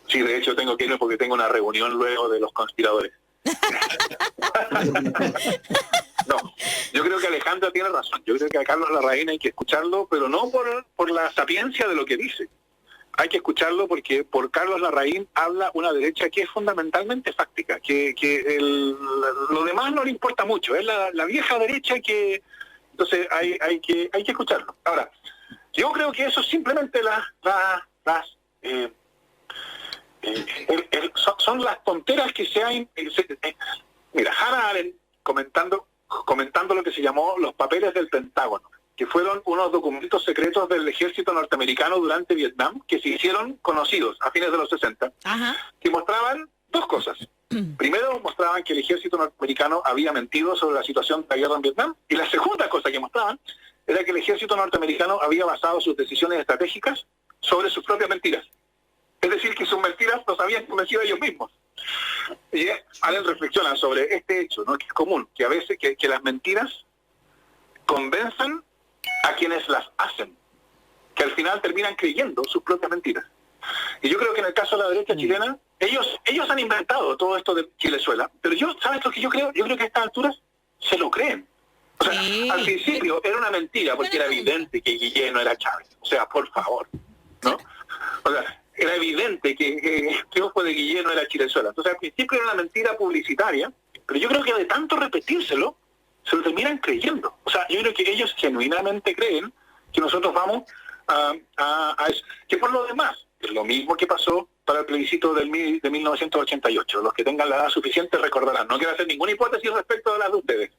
Sí, de hecho tengo que irme porque tengo una reunión luego de los conspiradores. No, yo creo que Alejandra tiene razón. Yo creo que a Carlos Larraín hay que escucharlo, pero no por la sapiencia de lo que dice. Hay que escucharlo porque por Carlos Larraín habla una derecha que es fundamentalmente fáctica, lo demás no le importa mucho, es la vieja derecha que... Entonces hay que escucharlo. Ahora, yo creo que eso simplemente son las tonteras que se han... Mira, Hannah Arendt comentando lo que se llamó los papeles del Pentágono, que fueron unos documentos secretos del ejército norteamericano durante Vietnam, que se hicieron conocidos a fines de los 60, que mostraban dos cosas. Primero, mostraban que el ejército norteamericano había mentido sobre la situación de la guerra en Vietnam, y la segunda cosa que mostraban era que el ejército norteamericano había basado sus decisiones estratégicas sobre sus propias mentiras. Es decir, que sus mentiras los habían convencido ellos mismos. Y Allen reflexiona sobre este hecho, ¿no? Que es común, que a veces que las mentiras convenzan a quienes las hacen, que al final terminan creyendo sus propias mentiras. Y yo creo que en el caso de la derecha chilena, ellos han inventado todo esto de Chilezuela, pero ¿sabes lo que yo creo? Yo creo que a estas alturas se lo creen. O sea, al principio era una mentira, porque era evidente que Guillén no era Chávez. O sea, por favor, ¿no? O sea, era evidente que el triunfo de Guillén no era Chilezuela. Entonces, al principio era una mentira publicitaria, pero yo creo que de tanto repetírselo, se lo terminan creyendo. O sea, yo creo que ellos genuinamente creen que nosotros vamos a eso. Que por lo demás, es lo mismo que pasó para el plebiscito de 1988. Los que tengan la edad suficiente recordarán. No quiero hacer ninguna hipótesis respecto de las de ustedes.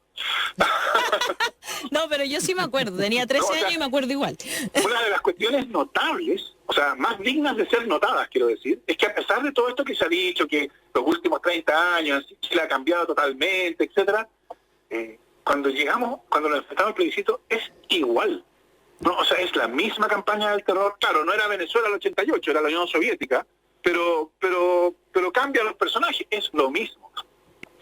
No, pero yo sí me acuerdo. Tenía 13 años y me acuerdo igual. Una de las cuestiones notables, o sea, más dignas de ser notadas, quiero decir, es que a pesar de todo esto que se ha dicho, que los últimos 30 años Chile ha cambiado totalmente, etcétera, cuando nos enfrentamos al plebiscito es igual. No, o sea, es la misma campaña del terror. Claro, no era Venezuela el 88, era la Unión Soviética, pero cambian los personajes, es lo mismo.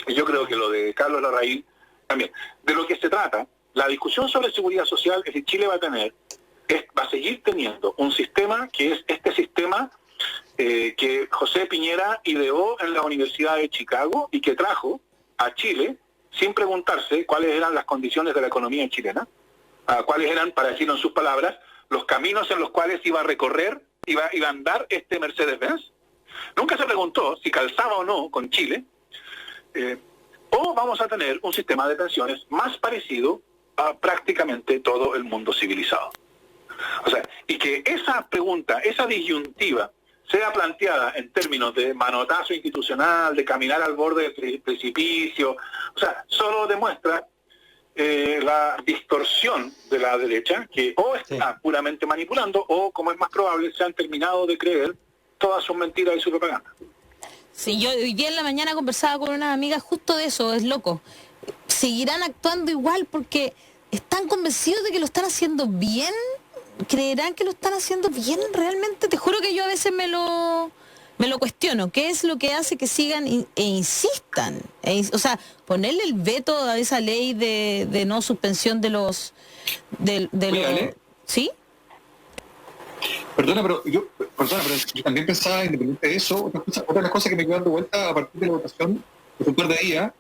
Y yo creo que lo de Carlos Larraín también. De lo que se trata, la discusión sobre seguridad social que Chile va a seguir teniendo un sistema que es este sistema que José Piñera ideó en la Universidad de Chicago y que trajo a Chile sin preguntarse cuáles eran las condiciones de la economía chilena, cuáles eran, para decirlo en sus palabras, los caminos en los cuales iba a recorrer, iba a andar este Mercedes-Benz. Nunca se preguntó si calzaba o no con Chile, o vamos a tener un sistema de pensiones más parecido a prácticamente todo el mundo civilizado. O sea, y que esa pregunta, esa disyuntiva, sea planteada en términos de manotazo institucional, de caminar al borde del precipicio, o sea, solo demuestra la distorsión de la derecha, que o está puramente manipulando, o, como es más probable, se han terminado de creer todas sus mentiras y su propaganda. Sí, yo hoy día en la mañana conversaba con unas amigas justo de eso, es loco. Seguirán actuando igual porque están convencidos de que lo están haciendo bien. ¿Creerán que lo están haciendo bien realmente? Te juro que yo a veces me lo cuestiono. ¿Qué es lo que hace que sigan e insistan? O sea, ponerle el veto a esa ley de no suspensión de los... ¿Sí? Perdona, pero yo también pensaba, independiente de eso, otra de las cosas que me quedó dando vuelta a partir de la votación de un par de días,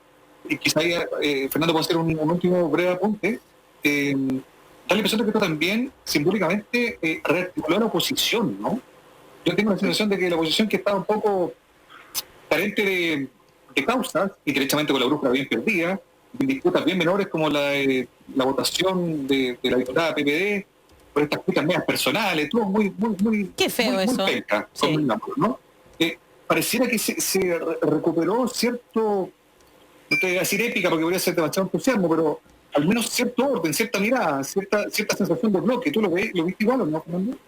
y quizá Fernando puede hacer un último breve apunte, da la impresión de que esto también simbólicamente rearticuló a la oposición, ¿no? Yo tengo la sensación de que la oposición, que estaba un poco carente de causas, y que derechamente con la brújula bien perdida, en disputas bien menores como la votación de la diputada PPD, por estas disputas medias personales, todo muy qué feo muy, eso. Muy penca, sí. ¿No? Pareciera que se recuperó cierto, no te voy a decir épica porque voy a ser demasiado entusiasmo, pero al menos cierto orden, cierta mirada, cierta sensación de bloque. ¿Tú lo viste igual o no, Fernando?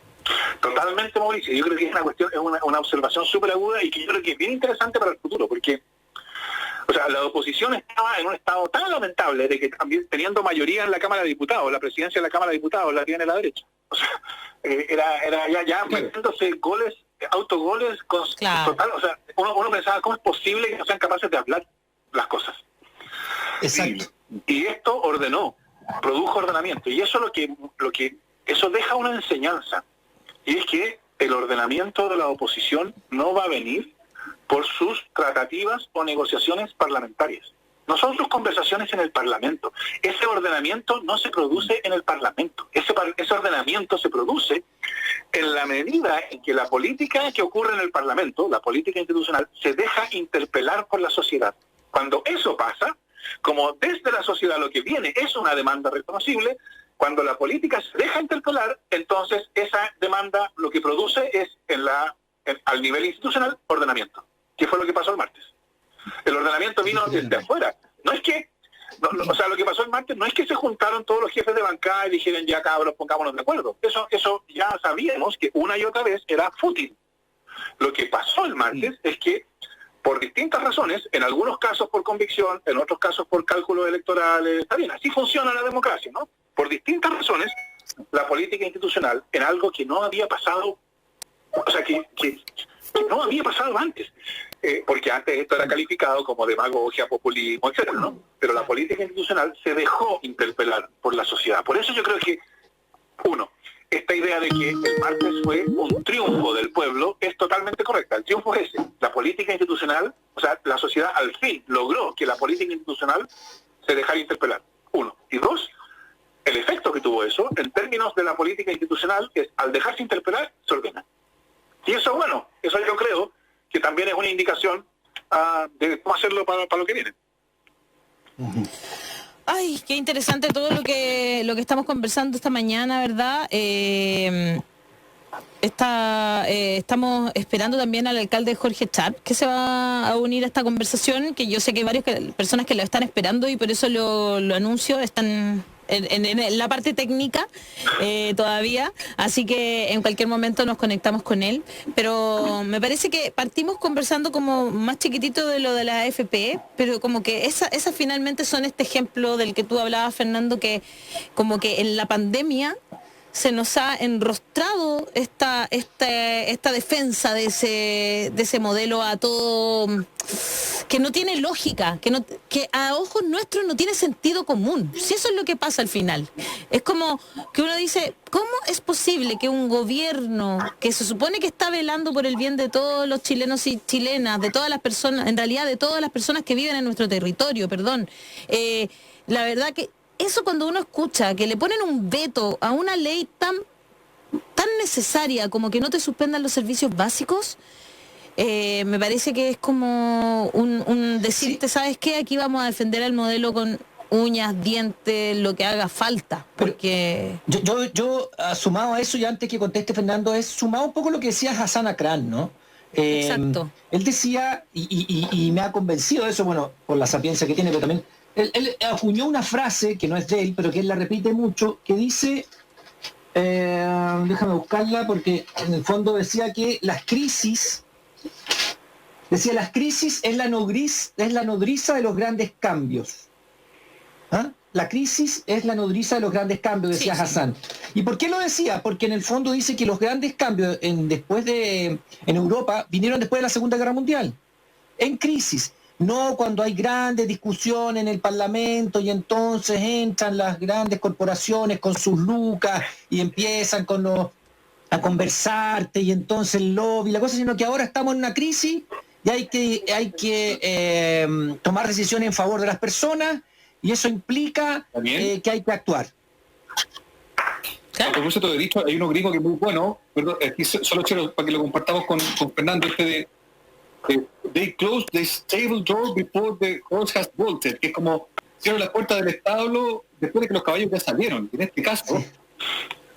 Totalmente, Mauricio. Yo creo que es una cuestión, es una observación súper aguda y que yo creo que es bien interesante para el futuro, porque o sea, la oposición estaba en un estado tan lamentable de que también teniendo mayoría en la Cámara de Diputados, la presidencia de la Cámara de Diputados la tiene la derecha. O sea, era ya metiéndose goles, autogoles, claro. Total. O sea, uno pensaba, ¿cómo es posible que no sean capaces de hablar las cosas? Exacto. Y esto produjo ordenamiento. Y eso eso deja una enseñanza. Y es que el ordenamiento de la oposición no va a venir por sus tratativas o negociaciones parlamentarias. No son sus conversaciones en el Parlamento. Ese ordenamiento no se produce en el Parlamento. Ese ordenamiento se produce en la medida en que la política que ocurre en el Parlamento, la política institucional, se deja interpelar por la sociedad. Cuando eso pasa, como desde la sociedad lo que viene es una demanda reconocible, cuando la política se deja interpelar, entonces esa demanda lo que produce es al nivel institucional ordenamiento. ¿Qué fue lo que pasó el martes? El ordenamiento vino desde afuera. No es que, o sea, lo que pasó el martes no es que se juntaron todos los jefes de bancada y dijeron, ya cabros, pongámonos de acuerdo. Eso ya sabíamos que una y otra vez era fútil. Lo que pasó el martes es que, por distintas razones, en algunos casos por convicción, en otros casos por cálculos electorales, está bien, así funciona la democracia, ¿no? Por distintas razones, la política institucional, en algo que no había pasado, o sea, que no había pasado antes, porque antes esto era calificado como demagogia, populismo, etcétera, ¿no? Pero la política institucional se dejó interpelar por la sociedad. Por eso yo creo que, esta idea de que el martes fue un triunfo del pueblo es totalmente correcta. El triunfo es ese. La política institucional, o sea, la sociedad al fin logró que la política institucional se dejara interpelar. 1. Y 2, el efecto que tuvo eso, en términos de la política institucional, es al dejarse interpelar, se ordena. Y eso, eso yo creo que también es una indicación de cómo hacerlo para lo que viene. Ay, qué interesante todo lo que estamos conversando esta mañana, ¿verdad? Estamos esperando también al alcalde Jorge Chap, que se va a unir a esta conversación, que yo sé que hay varias personas que la están esperando y por eso lo anuncio, están en la parte técnica todavía, así que en cualquier momento nos conectamos con él, pero me parece que partimos conversando como más chiquitito de lo de la AFP, pero como que esas finalmente son este ejemplo del que tú hablabas, Fernando, que como que en la pandemia se nos ha enrostrado esta defensa de ese modelo a todo, que no tiene lógica, que a ojos nuestros no tiene sentido común. Si eso es lo que pasa al final. Es como que uno dice, ¿cómo es posible que un gobierno que se supone que está velando por el bien de todos los chilenos y chilenas, de todas las personas, en realidad de todas las personas que viven en nuestro territorio, la verdad que eso, cuando uno escucha que le ponen un veto a una ley tan necesaria como que no te suspendan los servicios básicos, me parece que es como un decirte, ¿sabes qué? Aquí vamos a defender el modelo con uñas, dientes, lo que haga falta, porque... Yo sumado a eso, y antes que conteste Fernando, es sumado un poco lo que decía Hassan Akran, ¿no? Exacto. Él decía, y me ha convencido de eso, bueno, por la sapiencia que tiene, pero también... Él acuñó una frase que no es de él, pero que él la repite mucho, que dice, déjame buscarla, porque en el fondo decía que las crisis es la nodriza de los grandes cambios. ¿Ah? La crisis es la nodriza de los grandes cambios, decía Hassan. ¿Y por qué lo decía? Porque en el fondo dice que los grandes cambios en Europa vinieron después de la Segunda Guerra Mundial, en crisis. No cuando hay grandes discusiones en el Parlamento y entonces entran las grandes corporaciones con sus lucas y empiezan a conversarte y entonces el lobby, la cosa, sino que ahora estamos en una crisis y hay que tomar decisiones en favor de las personas y eso implica que hay que actuar. A propósito de dicho, hay uno gringo que es muy bueno, perdón, aquí solo quiero para que lo compartamos con Fernando, they close the stable door before the horse has bolted, que es como cierran la puerta del establo después de que los caballos ya salieron. En este caso,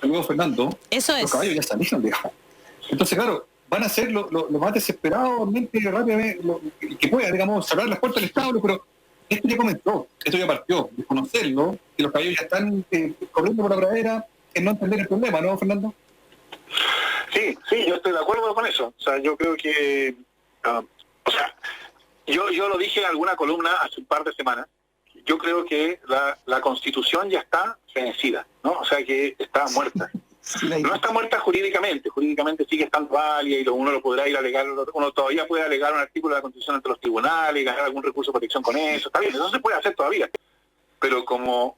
luego Fernando, eso es. Los caballos ya salieron, viejo. Entonces, claro, van a ser lo más desesperadamente rápidamente que pueda, digamos, cerrar las puertas del establo, pero esto ya comenzó, esto ya partió, desconocerlo, que los caballos ya están corriendo por la pradera, en no entender el problema, ¿no, Fernando? Sí, yo estoy de acuerdo con eso. O sea, yo creo que... yo lo dije en alguna columna hace un par de semanas. Yo creo que la Constitución ya está fenecida, ¿no? O sea, que está muerta. No está muerta jurídicamente sigue estando válida y uno lo podrá ir a alegar, uno todavía puede alegar un artículo de la Constitución ante los tribunales y ganar algún recurso de protección con eso, está bien, eso se puede hacer todavía. Pero como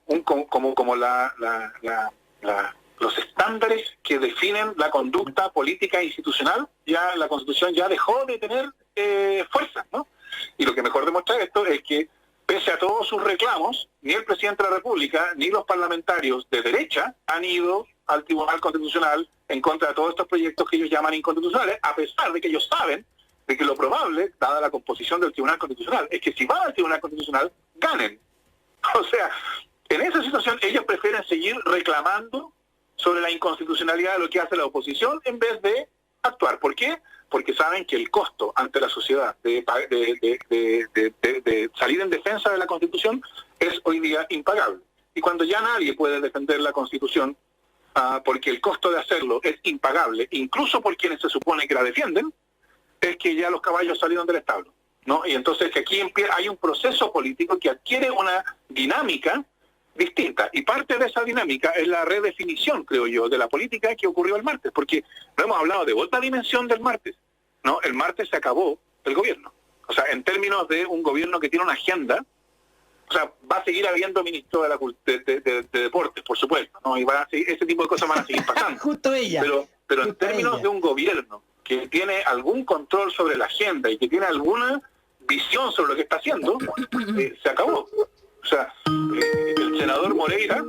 los estándares que definen la conducta política e institucional, ya la Constitución ya dejó de tener fuerza, ¿no? Y lo que mejor demuestra esto es que, pese a todos sus reclamos, ni el presidente de la República ni los parlamentarios de derecha han ido al Tribunal Constitucional en contra de todos estos proyectos que ellos llaman inconstitucionales, a pesar de que ellos saben de que lo probable, dada la composición del Tribunal Constitucional, es que si van al Tribunal Constitucional, ganen. O sea, en esa situación ellos prefieren seguir reclamando sobre la inconstitucionalidad de lo que hace la oposición en vez de actuar. ¿Por qué? Porque saben que el costo ante la sociedad de salir en defensa de la Constitución es hoy día impagable. Y cuando ya nadie puede defender la Constitución, porque el costo de hacerlo es impagable, incluso por quienes se supone que la defienden, es que ya los caballos salieron del establo, ¿no? Y entonces que aquí hay un proceso político que adquiere una dinámica distinta, y parte de esa dinámica es la redefinición, creo yo, de la política que ocurrió el martes, porque no hemos hablado de otra dimensión del martes, ¿no? El martes se acabó el gobierno, o sea, en términos de un gobierno que tiene una agenda, o sea, va a seguir habiendo ministro de deportes, por supuesto, ¿no? Y ese tipo de cosas van a seguir pasando. Justo ella. Pero en términos de un gobierno que tiene algún control sobre la agenda y que tiene alguna visión sobre lo que está haciendo, se acabó. O sea, el senador Moreira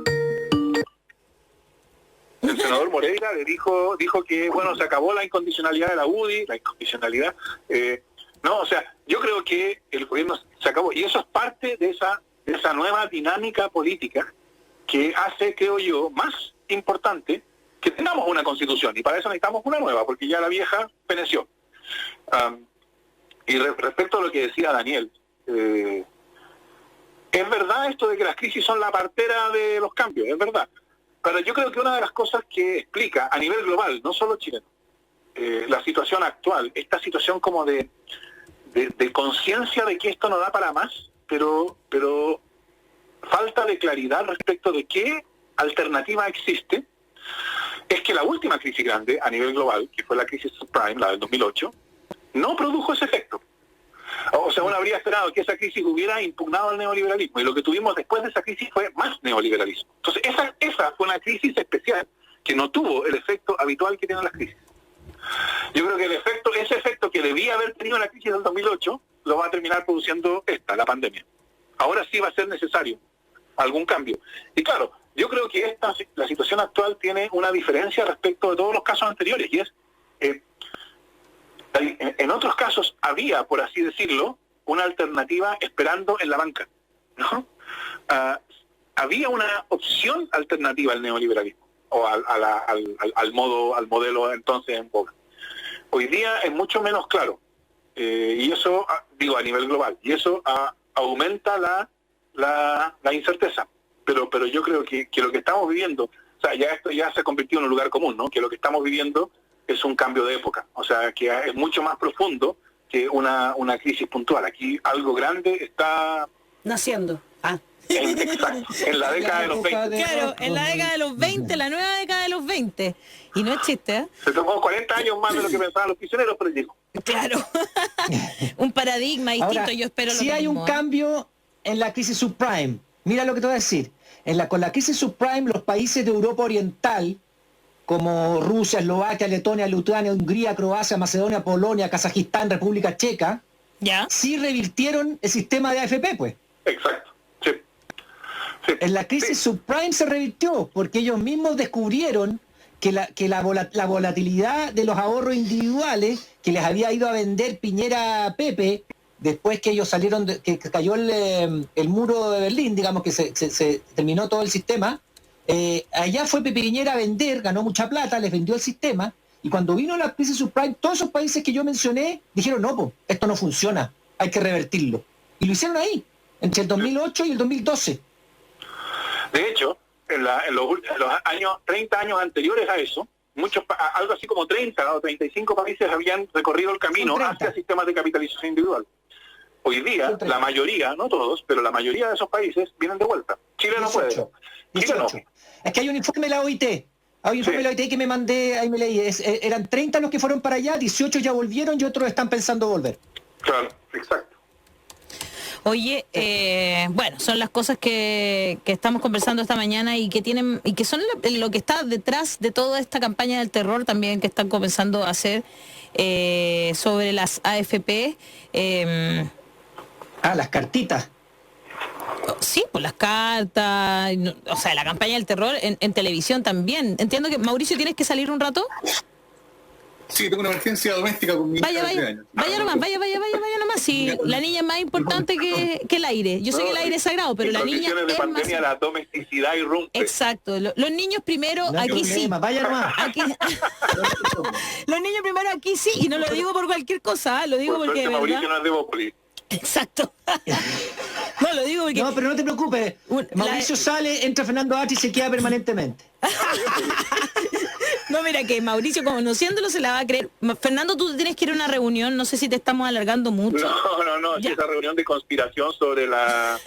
le dijo que, bueno, se acabó la incondicionalidad de la UDI, la incondicionalidad, no, o sea, yo creo que el gobierno se acabó, y eso es parte de esa de esa nueva dinámica política que hace, creo yo, más importante que tengamos una constitución, y para eso necesitamos una nueva, porque ya la vieja feneció. Y respecto a lo que decía Daniel, es verdad esto de que las crisis son la partera de los cambios, es verdad. Pero yo creo que una de las cosas que explica a nivel global, no solo chileno, la situación actual, esta situación como de conciencia de que esto no da para más, pero falta de claridad respecto de qué alternativa existe, es que la última crisis grande a nivel global, que fue la crisis subprime, la del 2008, no produjo ese efecto. O sea, uno habría esperado que esa crisis hubiera impugnado al neoliberalismo, y lo que tuvimos después de esa crisis fue más neoliberalismo. Entonces, esa fue una crisis especial, que no tuvo el efecto habitual que tienen las crisis. Yo creo que ese efecto que debía haber tenido la crisis del 2008, lo va a terminar produciendo la pandemia. Ahora sí va a ser necesario algún cambio. Y claro, yo creo que la situación actual tiene una diferencia respecto de todos los casos anteriores, y es, en otros casos había, por así decirlo, una alternativa esperando en la banca, ¿no? Había una opción alternativa al neoliberalismo, o al modelo entonces en boga. Hoy día es mucho menos claro, y eso, digo, a nivel global, y eso aumenta la incerteza. Pero yo creo que lo que estamos viviendo, o sea, ya esto ya se ha convertido en un lugar común, ¿no? Que lo que estamos viviendo es un cambio de época, o sea, que es mucho más profundo que una crisis puntual. Aquí algo grande está naciendo. Exacto, en la década de los 20. Claro, en la década de los 20, la nueva década de los 20. Y no es chiste, ¿eh? Se tomó 40 años más de lo que pensaban los prisioneros, pero llegó. Claro. Un paradigma distinto. Ahora, yo espero lo sí hay mismo, un cambio en la crisis subprime. Mira lo que te voy a decir. Con la crisis subprime, los países de Europa Oriental, como Rusia, Eslovaquia, Letonia, Lituania, Hungría, Croacia, Macedonia, Polonia, Kazajistán, República Checa, sí revirtieron el sistema de AFP, pues. Exacto. Sí. En la crisis subprime se revirtió, porque ellos mismos descubrieron que la volatilidad de los ahorros individuales que les había ido a vender Piñera a Pepe, después que ellos salieron, que cayó el muro de Berlín, digamos que se terminó todo el sistema, allá fue Pepe Piñera a vender, ganó mucha plata, les vendió el sistema, y cuando vino la crisis subprime, todos esos países que yo mencioné dijeron, no, esto no funciona, hay que revertirlo. Y lo hicieron ahí, entre el 2008 y el 2012. De hecho, en los años, 30 años anteriores a eso, algo así como 30 o 35 países habían recorrido el camino hacia sistemas de capitalización individual. Hoy día, la mayoría, no todos, pero la mayoría de esos países vienen de vuelta. Chile 18, no puede. Chile 18. No. Es que hay un informe de la OIT. Hay un informe de la OIT que me mandé, ahí me leí. Eran 30 los que fueron para allá, 18 ya volvieron y otros están pensando volver. Claro, exacto. Oye, bueno, son las cosas que estamos conversando esta mañana y que son lo que está detrás de toda esta campaña del terror también que están comenzando a hacer sobre las AFP. Las cartitas. Sí, pues las cartas, o sea, la campaña del terror en televisión también. Entiendo que, Mauricio, ¿tienes que salir un rato? Sí, tengo una emergencia doméstica con mi hija de 3 años. Vaya nomás. Sí, la niña es más importante que el aire. Yo sé que el aire es sagrado, pero la niña de es pandemia, más... la domesticidad irrumpe. Exacto. Los niños primero, no aquí sí. Vaya nomás. Aquí... Los niños primero aquí sí, y no lo digo por cualquier cosa, lo digo por porque de verdad... Mauricio no es de Bópoli. Exacto. No, lo digo porque... No, pero no te preocupes. Mauricio sale, entra Fernando Archi y se queda permanentemente. No, mira que Mauricio, conociéndolo, se la va a creer. Fernando, tú tienes que ir a una reunión, no sé si te estamos alargando mucho. No, esa reunión de conspiración sobre la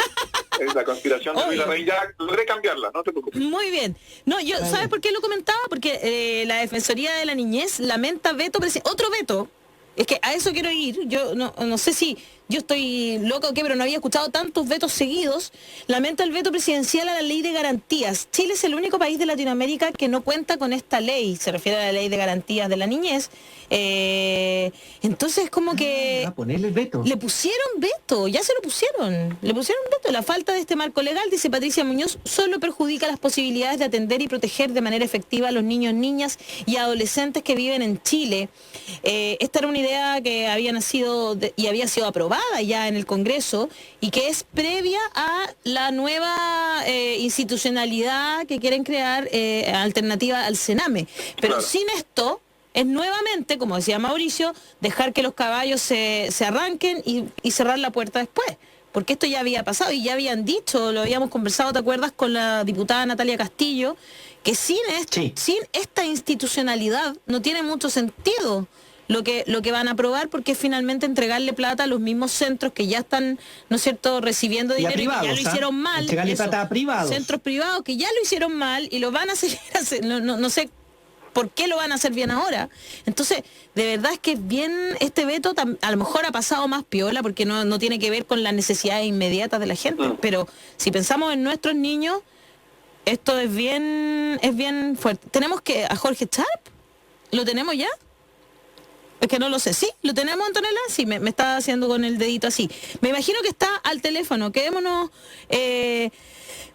conspiración de Villarreal, ya logré cambiarla, no te preocupes. Muy bien. No, yo, ¿sabes por qué lo comentaba? Porque la Defensoría de la Niñez lamenta otro veto. Es que a eso quiero ir. Yo no sé si yo estoy loca o qué, pero no había escuchado tantos vetos seguidos. Lamenta el veto presidencial a la ley de garantías. Chile es el único país de Latinoamérica que no cuenta con esta ley. Se refiere a la ley de garantías de la niñez. Entonces como que... a ponerle el veto. Le pusieron veto, ya se lo pusieron. Le pusieron veto. La falta de este marco legal, dice Patricia Muñoz, solo perjudica las posibilidades de atender y proteger de manera efectiva a los niños, niñas y adolescentes que viven en Chile. Esta era una idea que había nacido y había sido aprobada aprobada ya en el Congreso y que es previa a la nueva institucionalidad que quieren crear alternativa al Sename. Pero Claro. sin esto es nuevamente, como decía Mauricio, dejar que los caballos se arranquen y cerrar la puerta después. Porque esto ya había pasado y ya habían dicho, lo habíamos conversado, ¿te acuerdas?, con la diputada Natalia Castillo, que sin esta institucionalidad no tiene mucho sentido lo que van a aprobar, porque es finalmente entregarle plata a los mismos centros que ya están, ¿no es cierto?, recibiendo Y a dinero y que ya privados, lo hicieron mal. entregarle plata a privados. Centros privados que ya lo hicieron mal y lo van a seguir haciendo, no sé por qué lo van a hacer bien ahora. Entonces, de verdad es que bien este veto a lo mejor ha pasado más piola porque no tiene que ver con las necesidades inmediatas de la gente, pero si pensamos en nuestros niños, esto es bien fuerte. ¿Tenemos a Jorge Sharp? ¿Lo tenemos ya? Es que no lo sé. ¿Sí? ¿Lo tenemos, Antonella? Sí, me está haciendo con el dedito así. Me imagino que está al teléfono. Quedémonos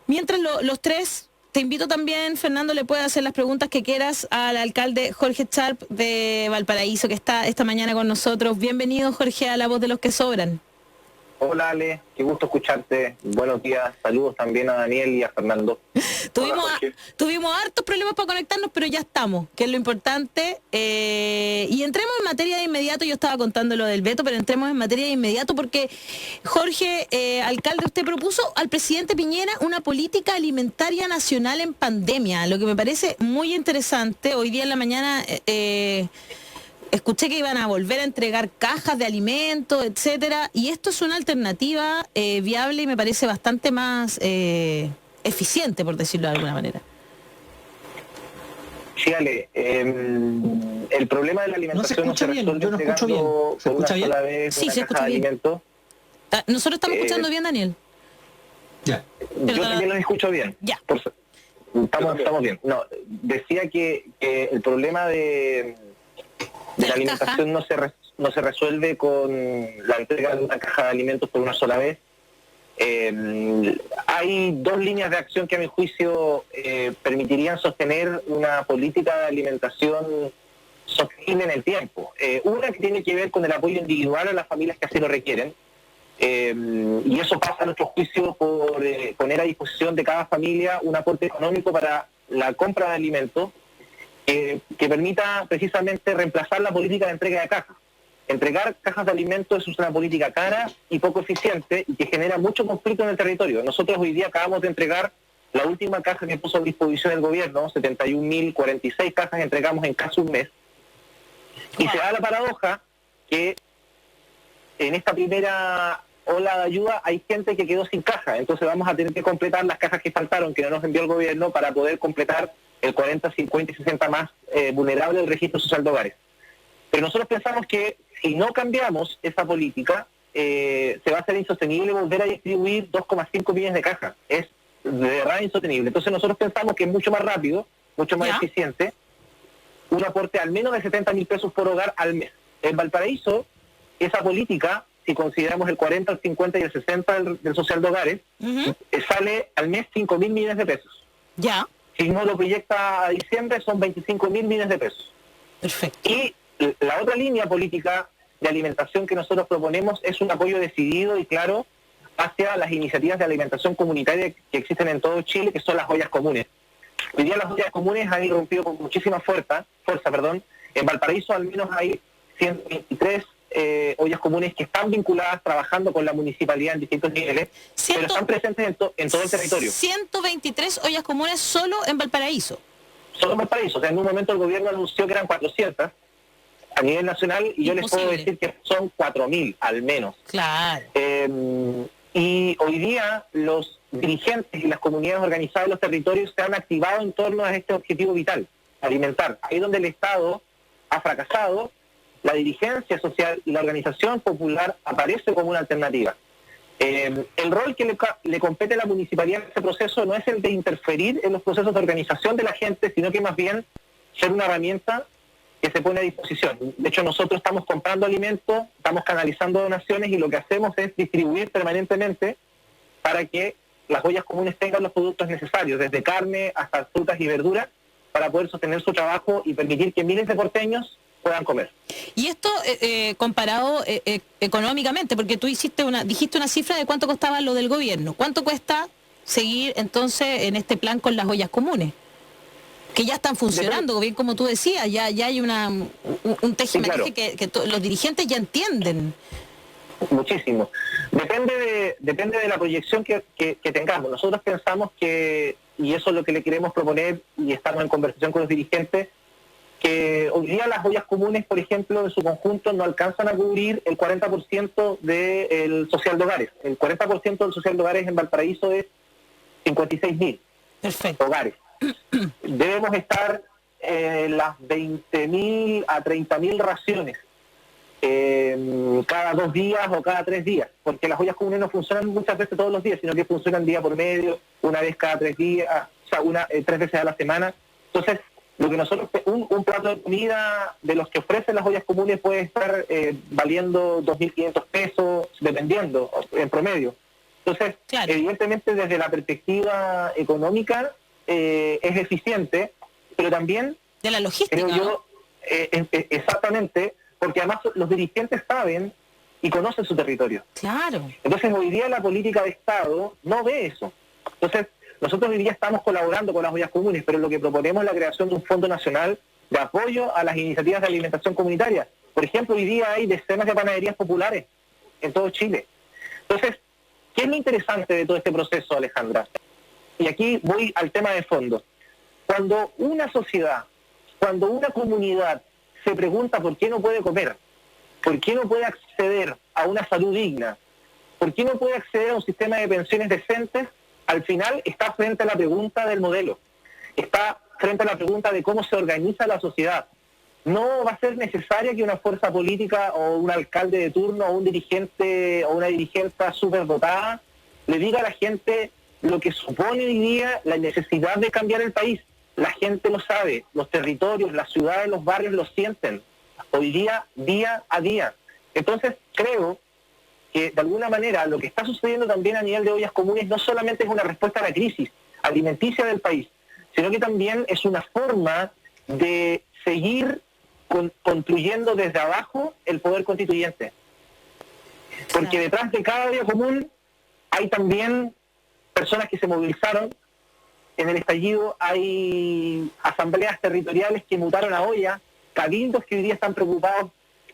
mientras los tres. Te invito también, Fernando, le puedes hacer las preguntas que quieras al alcalde Jorge Sharp de Valparaíso, que está esta mañana con nosotros. Bienvenido, Jorge, a La Voz de los que Sobran. Hola, Ale, qué gusto escucharte. Buenos días, saludos también a Daniel y a Fernando. Tuvimos hartos problemas para conectarnos, pero ya estamos, que es lo importante. Y entremos en materia de inmediato. Yo estaba contando lo del veto, pero entremos en materia de inmediato porque, Jorge, alcalde, usted propuso al presidente Piñera una política alimentaria nacional en pandemia, lo que me parece muy interesante. Hoy día en la mañana escuché que iban a volver a entregar cajas de alimentos, etcétera, y esto es una alternativa viable y me parece bastante más eficiente, por decirlo de alguna manera. Sí, Ale, el problema de la alimentación no se escucha bien, yo no escucho bien. ¿Se escucha bien? Sí, se escucha bien. Nosotros estamos escuchando bien, Daniel. Ya. Yo también los escucho bien. Ya. Estamos bien. No, decía que el problema de la alimentación no se resuelve con la entrega de una caja de alimentos por una sola vez. Hay dos líneas de acción que a mi juicio permitirían sostener una política de alimentación sostenible en el tiempo. Una que tiene que ver con el apoyo individual a las familias que así lo requieren, y eso pasa a nuestro juicio por poner a disposición de cada familia un aporte económico para la compra de alimentos que permita precisamente reemplazar la política de entrega de cajas. Entregar cajas de alimentos es una política cara y poco eficiente y que genera mucho conflicto en el territorio. Nosotros hoy día acabamos de entregar la última caja que puso a disposición el gobierno, 71.046 cajas entregamos en casi un mes. Y se da la paradoja que en esta primera ola de ayuda hay gente que quedó sin caja, entonces vamos a tener que completar las cajas que faltaron, que no nos envió el gobierno, para poder completar el 40, 50 y 60 más vulnerable del registro social de hogares. Pero nosotros pensamos que si no cambiamos esa política, se va a hacer insostenible volver a distribuir 2,5 millones de cajas. Es de verdad insostenible. Entonces nosotros pensamos que es mucho más rápido, mucho más eficiente, un aporte al menos de 70.000 pesos por hogar al mes. En Valparaíso, esa política, si consideramos el 40, el 50 y el 60 del social de hogares, sale al mes 5.000 millones de pesos. Ya. Si uno lo proyecta a diciembre, son 25.000 millones de pesos. Perfecto. Y la otra línea política de alimentación que nosotros proponemos es un apoyo decidido y claro hacia las iniciativas de alimentación comunitaria que existen en todo Chile, que son las ollas comunes. Hoy día las ollas comunes han irrumpido con muchísima fuerza. En Valparaíso al menos hay 123 ollas comunes que están vinculadas, trabajando con la municipalidad en distintos niveles, pero están presentes en todo el territorio. 123 ollas comunes solo en Valparaíso. Solo en Valparaíso. O sea, en un momento el gobierno anunció que eran 400 a nivel nacional y yo les puedo decir que son 4.000 al menos. Claro. Y hoy día los dirigentes y las comunidades organizadas de los territorios se han activado en torno a este objetivo vital, alimentar. Ahí donde el Estado ha fracasado, la dirigencia social y la organización popular aparece como una alternativa. El rol que le compete a la municipalidad en este proceso no es el de interferir en los procesos de organización de la gente, sino que más bien ser una herramienta que se pone a disposición. De hecho, nosotros estamos comprando alimentos, estamos canalizando donaciones y lo que hacemos es distribuir permanentemente para que las ollas comunes tengan los productos necesarios, desde carne hasta frutas y verduras, para poder sostener su trabajo y permitir que miles de porteños puedan comer. Y esto comparado económicamente, porque tú dijiste una cifra de cuánto costaba lo del gobierno. ¿Cuánto cuesta seguir entonces en este plan con las ollas comunes? Que ya están funcionando, bien como tú decías, ya hay un tejimaneje que los dirigentes ya entienden. Muchísimo. Depende de la proyección que tengamos. Nosotros pensamos que, y eso es lo que le queremos proponer, y estamos en conversación con los dirigentes, que hoy día las ollas comunes, por ejemplo, en su conjunto no alcanzan a cubrir el 40% del social de hogares. El 40% del social de hogares en Valparaíso es 56.000 hogares. Debemos estar en las 20.000 a 30.000 raciones cada 2 días o cada 3 días, porque las ollas comunes no funcionan muchas veces todos los días, sino que funcionan día por medio, una vez cada 3 días, o sea, 3 veces a la semana. Entonces, lo que nosotros, un plato de comida de los que ofrecen las ollas comunes puede estar valiendo 2.500 pesos, dependiendo, en promedio. Entonces, evidentemente desde la perspectiva económica es eficiente, pero también de la logística, creo yo, exactamente, porque además los dirigentes saben y conocen su territorio. Claro. Entonces hoy día la política de Estado no ve eso. Entonces nosotros hoy día estamos colaborando con las ollas comunes, pero lo que proponemos es la creación de un fondo nacional de apoyo a las iniciativas de alimentación comunitaria. Por ejemplo, hoy día hay decenas de panaderías populares en todo Chile. Entonces, ¿qué es lo interesante de todo este proceso, Alejandra? Y aquí voy al tema de fondo. Cuando una sociedad, cuando una comunidad se pregunta por qué no puede comer, por qué no puede acceder a una salud digna, por qué no puede acceder a un sistema de pensiones decentes, al final está frente a la pregunta del modelo, está frente a la pregunta de cómo se organiza la sociedad. No va a ser necesaria que una fuerza política o un alcalde de turno o un dirigente o una dirigente superdotada le diga a la gente lo que supone hoy día la necesidad de cambiar el país. La gente lo sabe, los territorios, las ciudades, los barrios lo sienten, hoy día a día. Entonces creo que de alguna manera lo que está sucediendo también a nivel de ollas comunes no solamente es una respuesta a la crisis alimenticia del país, sino que también es una forma de seguir construyendo desde abajo el poder constituyente. Porque detrás de cada olla común hay también personas que se movilizaron. En el estallido hay asambleas territoriales que mutaron a olla, cabildos que hoy día están preocupados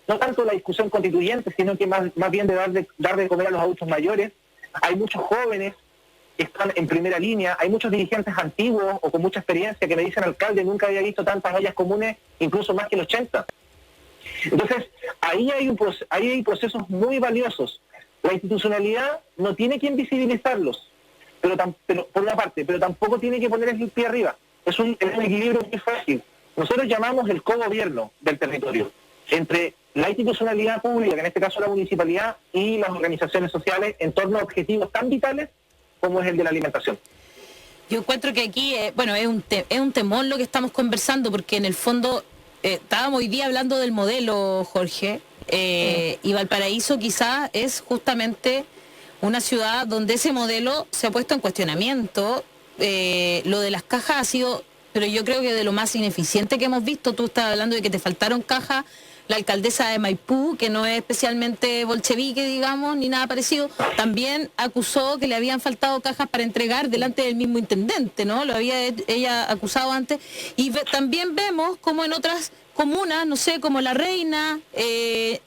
no tanto de la discusión constituyente, sino que más bien de dar de comer a los adultos mayores. Hay muchos jóvenes que están en primera línea, hay muchos dirigentes antiguos o con mucha experiencia que me dicen, alcalde, nunca había visto tantas ollas comunes, incluso más que el 80. Entonces, ahí hay procesos muy valiosos. La institucionalidad no tiene que invisibilizarlos, pero por una parte, pero tampoco tiene que poner el pie arriba. Es un equilibrio muy fácil. Nosotros llamamos el cogobierno del territorio, entre la institucionalidad pública, que en este caso la municipalidad, y las organizaciones sociales en torno a objetivos tan vitales como es el de la alimentación. Yo encuentro que aquí, es un temor lo que estamos conversando, porque en el fondo estábamos hoy día hablando del modelo, Jorge, y Valparaíso quizás es justamente una ciudad donde ese modelo se ha puesto en cuestionamiento. Lo de las cajas ha sido, pero yo creo que de lo más ineficiente que hemos visto. Tú estabas hablando de que te faltaron cajas. La alcaldesa de Maipú, que no es especialmente bolchevique, digamos, ni nada parecido, también acusó que le habían faltado cajas para entregar delante del mismo intendente, ¿no? Lo había ella acusado antes. Y también vemos como en otras comunas, no sé, como La Reina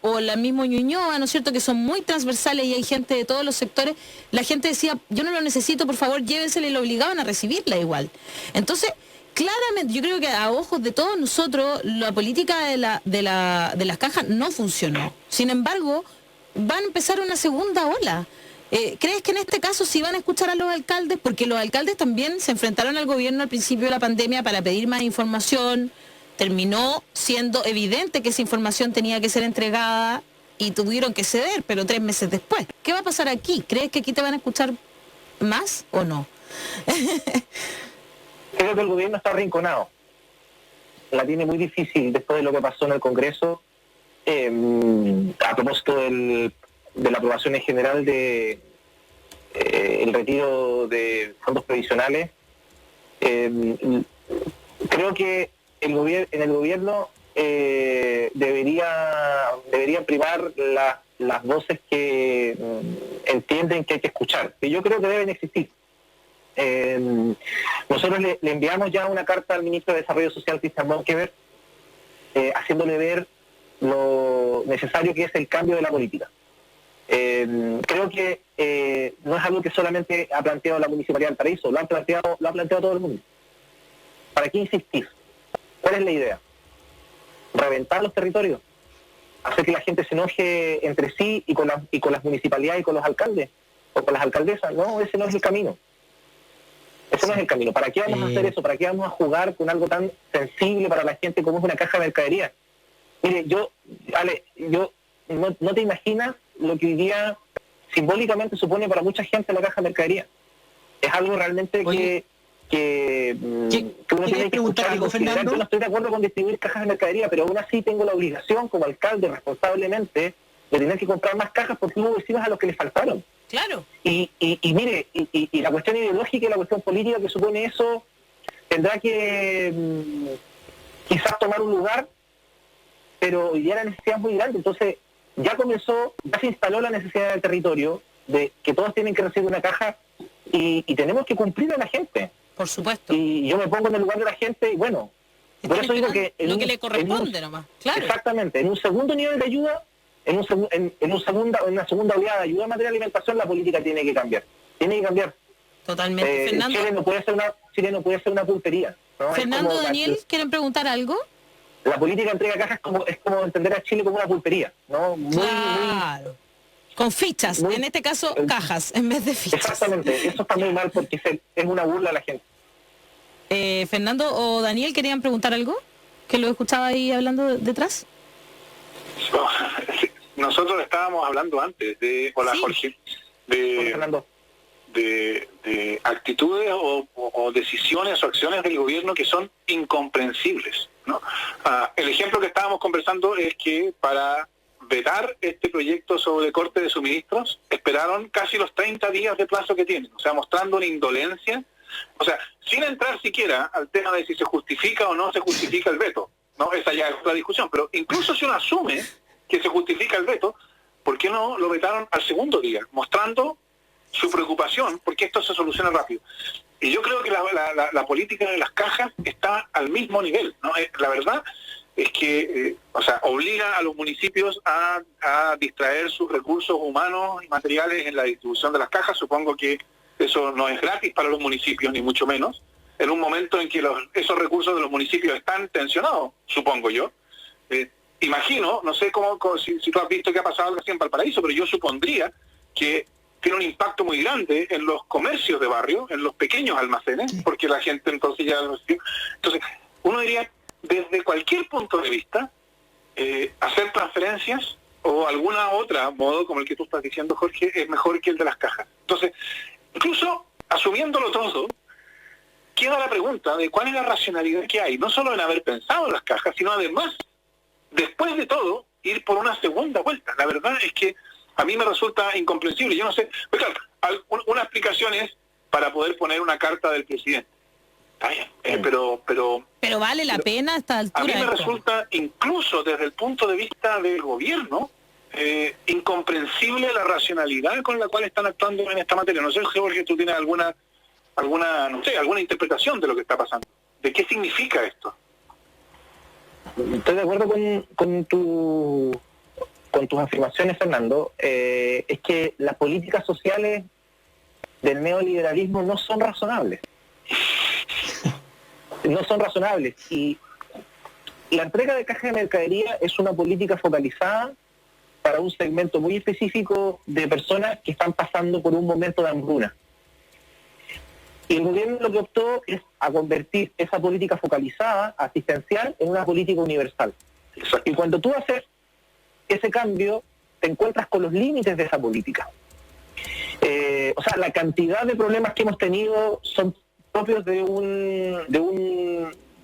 o la misma Ñuñoa, ¿no es cierto?, que son muy transversales y hay gente de todos los sectores. La gente decía, yo no lo necesito, por favor, llévensela, y lo obligaban a recibirla igual. Entonces, claramente, yo creo que a ojos de todos nosotros, la política de las cajas no funcionó. Sin embargo, van a empezar una segunda ola. ¿Crees que en este caso sí van a escuchar a los alcaldes? Porque los alcaldes también se enfrentaron al gobierno al principio de la pandemia para pedir más información. Terminó siendo evidente que esa información tenía que ser entregada y tuvieron que ceder, pero 3 meses después. ¿Qué va a pasar aquí? ¿Crees que aquí te van a escuchar más o no? Creo que el gobierno está arrinconado. La tiene muy difícil después de lo que pasó en el Congreso, a propósito de la aprobación en general de el retiro de fondos previsionales. Creo que en el gobierno deberían primar las voces que entienden que hay que escuchar, que yo creo que deben existir. Nosotros le enviamos ya una carta al ministro de Desarrollo Social, Christian Bonkever, haciéndole ver lo necesario que es el cambio de la política. Creo que no es algo que solamente ha planteado la Municipalidad de Valparaíso, lo ha planteado todo el mundo. ¿Para qué insistir? ¿Cuál es la idea? ¿Reventar los territorios? ¿Hacer que la gente se enoje entre sí y con las municipalidades y con los alcaldes? ¿O con las alcaldesas? No, ese no es el camino. Ese no es el camino. ¿Para qué vamos a hacer eso? ¿Para qué vamos a jugar con algo tan sensible para la gente como es una caja de mercadería? Mire, Ale, no te imaginas lo que hoy día simbólicamente supone para mucha gente la caja de mercadería. Es algo realmente que uno tiene que escuchar. Yo no estoy de acuerdo con distribuir cajas de mercadería, pero aún así tengo la obligación como alcalde responsablemente de tener que comprar más cajas porque hubo vecinos a los que les faltaron. Claro. Y mire, la cuestión ideológica y la cuestión política que supone eso tendrá que quizás tomar un lugar, pero hoy día la necesidad es muy grande. Entonces ya se instaló la necesidad del territorio de que todos tienen que recibir una caja y tenemos que cumplir a la gente. Por supuesto. Y yo me pongo en el lugar de la gente y bueno, por eso digo que lo que le corresponde nomás. Claro. Exactamente. En un segundo nivel de ayuda, en una segunda oleada de ayuda en materia de alimentación, la política tiene que cambiar. Tiene que cambiar. Totalmente. Fernando. Chile no puede ser una pulpería, ¿no? Fernando, Daniel, ¿quieren preguntar algo? La política de entrega de cajas es como entender a Chile como una pulpería, ¿no? Claro. Con fichas, en este caso cajas en vez de fichas. Exactamente, eso está muy mal porque es una burla a la gente. Fernando o Daniel, ¿querían preguntar algo? ¿Que lo escuchaba ahí hablando detrás? Nosotros estábamos hablando antes hola, sí. Jorge, de actitudes o decisiones o acciones del gobierno que son incomprensibles, ¿no? El ejemplo que estábamos conversando es que para vetar este proyecto sobre corte de suministros esperaron casi los 30 días de plazo que tienen, o sea, mostrando una indolencia, o sea, sin entrar siquiera al tema de si se justifica o no se justifica el veto, ¿no? Esa ya es otra discusión, pero incluso si uno asume que se justifica el veto, ¿por qué no lo vetaron al segundo día? Mostrando su preocupación porque esto se soluciona rápido. Y yo creo que la política de las cajas está al mismo nivel, ¿no? La verdad es que obliga a los municipios a distraer sus recursos humanos y materiales en la distribución de las cajas. Supongo que eso no es gratis para los municipios, ni mucho menos, en un momento en que esos recursos de los municipios están tensionados, supongo yo. Imagino, no sé si tú has visto qué ha pasado recién en Valparaíso, pero yo supondría que tiene un impacto muy grande en los comercios de barrio, en los pequeños almacenes, porque la gente entonces ya... Entonces, uno diría, desde cualquier punto de vista, hacer transferencias o alguna otra modo, como el que tú estás diciendo, Jorge, es mejor que el de las cajas. Entonces, incluso asumiéndolo todo, queda la pregunta de cuál es la racionalidad que hay, no solo en haber pensado en las cajas, sino además, después de todo, ir por una segunda vuelta. La verdad es que a mí me resulta incomprensible. Yo no sé, pues claro, una explicación es para poder poner una carta del presidente. Pero vale la pena a esta altura. A mí me resulta, incluso desde el punto de vista del gobierno, incomprensible la racionalidad con la cual están actuando en esta materia. No sé, Jorge, tú tienes alguna interpretación de lo que está pasando. ¿De qué significa esto? Estoy de acuerdo con tus afirmaciones, Fernando. Es que las políticas sociales del neoliberalismo no son razonables. No son razonables. Y la entrega de cajas de mercadería es una política focalizada para un segmento muy específico de personas que están pasando por un momento de hambruna. Y el gobierno lo que optó es a convertir esa política focalizada, asistencial, en una política universal. Exacto. Y cuando tú haces ese cambio, te encuentras con los límites de esa política. La cantidad de problemas que hemos tenido son propios de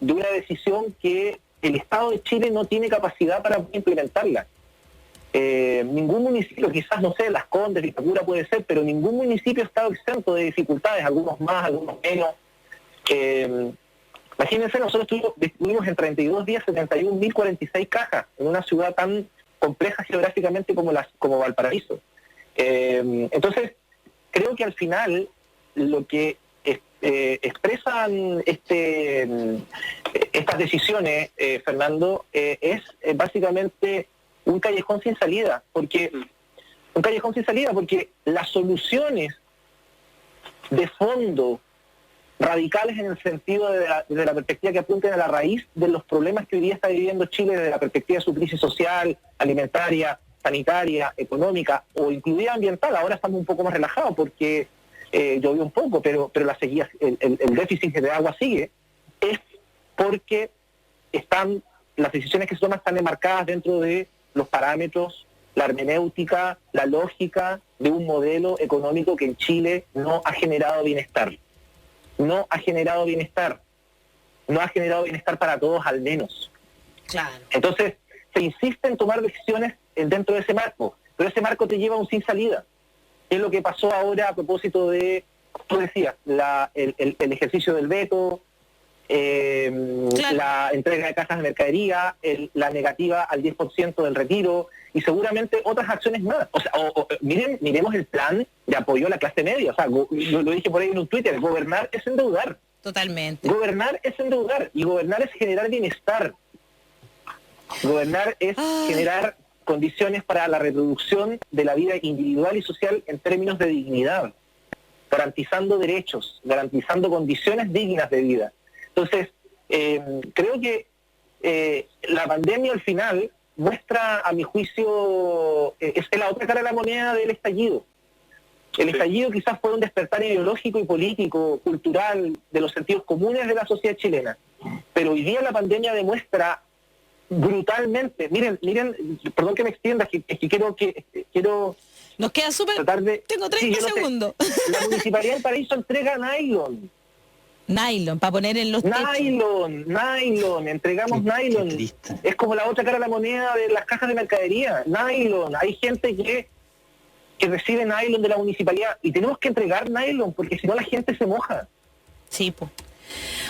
una decisión que el Estado de Chile no tiene capacidad para implementarla. Ningún municipio, quizás, no sé, Las Condes, Vitacura puede ser, pero ningún municipio ha estado exento de dificultades, algunos más, algunos menos. Imagínense, nosotros distribuimos en 32 días 71.046 cajas en una ciudad tan compleja geográficamente como Valparaíso. Entonces, creo que al final lo que expresan estas decisiones, Fernando, es básicamente un callejón sin salida, porque las soluciones de fondo radicales en el sentido de la perspectiva que apunten a la raíz de los problemas que hoy día está viviendo Chile desde la perspectiva de su crisis social, alimentaria, sanitaria, económica o incluida ambiental. Ahora estamos un poco más relajados porque llovió un poco, pero la sequía, el déficit de agua sigue, es porque las decisiones que se toman están enmarcadas dentro de los parámetros, la hermenéutica, la lógica de un modelo económico que en Chile no ha generado bienestar. No ha generado bienestar para todos al menos. Claro. Entonces, se insiste en tomar decisiones dentro de ese marco, pero ese marco te lleva a un sin salida. Es lo que pasó ahora a propósito de, tú decías, el ejercicio del veto, claro, la entrega de cajas de mercadería, la negativa al 10% del retiro y seguramente otras acciones más. O sea, miremos el plan de apoyo a la clase media. O sea, lo dije por ahí en un Twitter, gobernar es endeudar. Totalmente. Gobernar es endeudar y gobernar es generar bienestar. Gobernar es generar condiciones para la reproducción de la vida individual y social en términos de dignidad, garantizando derechos, garantizando condiciones dignas de vida. Entonces, creo que la pandemia al final muestra, a mi juicio, es la otra cara de la moneda del estallido. El estallido quizás fue un despertar ideológico y político, cultural, de los sentidos comunes de la sociedad chilena. Pero hoy día la pandemia demuestra brutalmente, miren, perdón que me extienda, es que quiero nos queda súper, tengo 30 segundos. La Municipalidad del Paraíso entrega nylon para poner en los techos. Nylon, entregamos nylon. Es como la otra cara de la moneda de las cajas de mercadería, nylon. Hay gente que recibe nylon de la municipalidad y tenemos que entregar nylon porque si no la gente se moja. Sí, pues.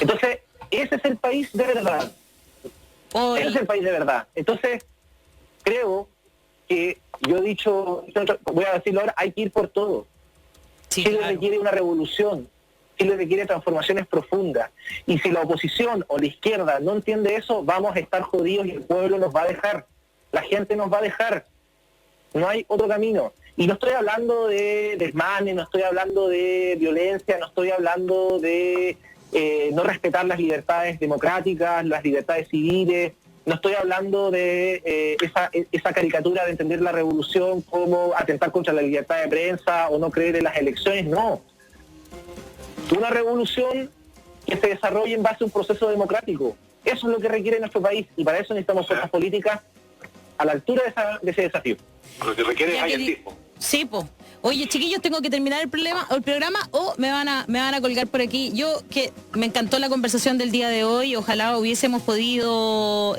Entonces, ese es el país de verdad. Ese es el país de verdad. Entonces, creo que yo he dicho, voy a decirlo ahora, hay que ir por todo. Sí, Chile claro. requiere una revolución. Chile requiere transformaciones profundas. Y si la oposición o la izquierda no entiende eso, vamos a estar jodidos y el pueblo nos va a dejar. La gente nos va a dejar. No hay otro camino. Y no estoy hablando de desmanes, no estoy hablando de violencia, no estoy hablando de no respetar las libertades democráticas, las libertades civiles. No estoy hablando de esa caricatura de entender la revolución como atentar contra la libertad de prensa o no creer en las elecciones. No. Una revolución que se desarrolle en base a un proceso democrático. Eso es lo que requiere nuestro país y para eso necesitamos fuerzas políticas a la altura de ese desafío. Lo que requiere es agentismo. Sí, pues. Oye, chiquillos, tengo que terminar el programa o me van a colgar por aquí. Yo, que me encantó la conversación del día de hoy, ojalá hubiésemos podido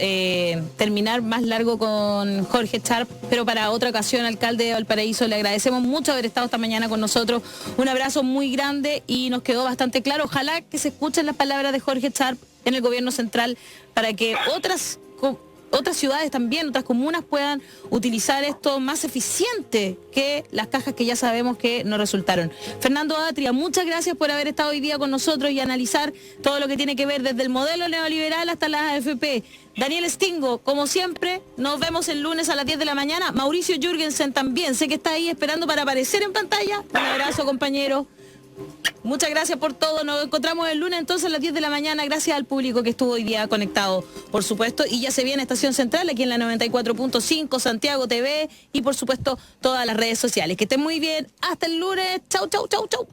terminar más largo con Jorge Sharp, pero para otra ocasión, alcalde de Valparaíso, le agradecemos mucho haber estado esta mañana con nosotros. Un abrazo muy grande y nos quedó bastante claro. Ojalá que se escuchen las palabras de Jorge Sharp en el gobierno central para que otras ciudades también, otras comunas puedan utilizar esto más eficiente que las cajas que ya sabemos que no resultaron. Fernando Atria, muchas gracias por haber estado hoy día con nosotros y analizar todo lo que tiene que ver desde el modelo neoliberal hasta las AFP. Daniel Stingo, como siempre, nos vemos el lunes a las 10 de la mañana. Mauricio Jürgensen también, sé que está ahí esperando para aparecer en pantalla. Un abrazo, compañero. Muchas gracias por todo. Nos encontramos el lunes entonces a las 10 de la mañana. Gracias al público que estuvo hoy día conectado, por supuesto. Y ya se viene Estación Central aquí en la 94.5, Santiago TV y por supuesto todas las redes sociales. Que estén muy bien. Hasta el lunes. Chau, chau, chau, chau.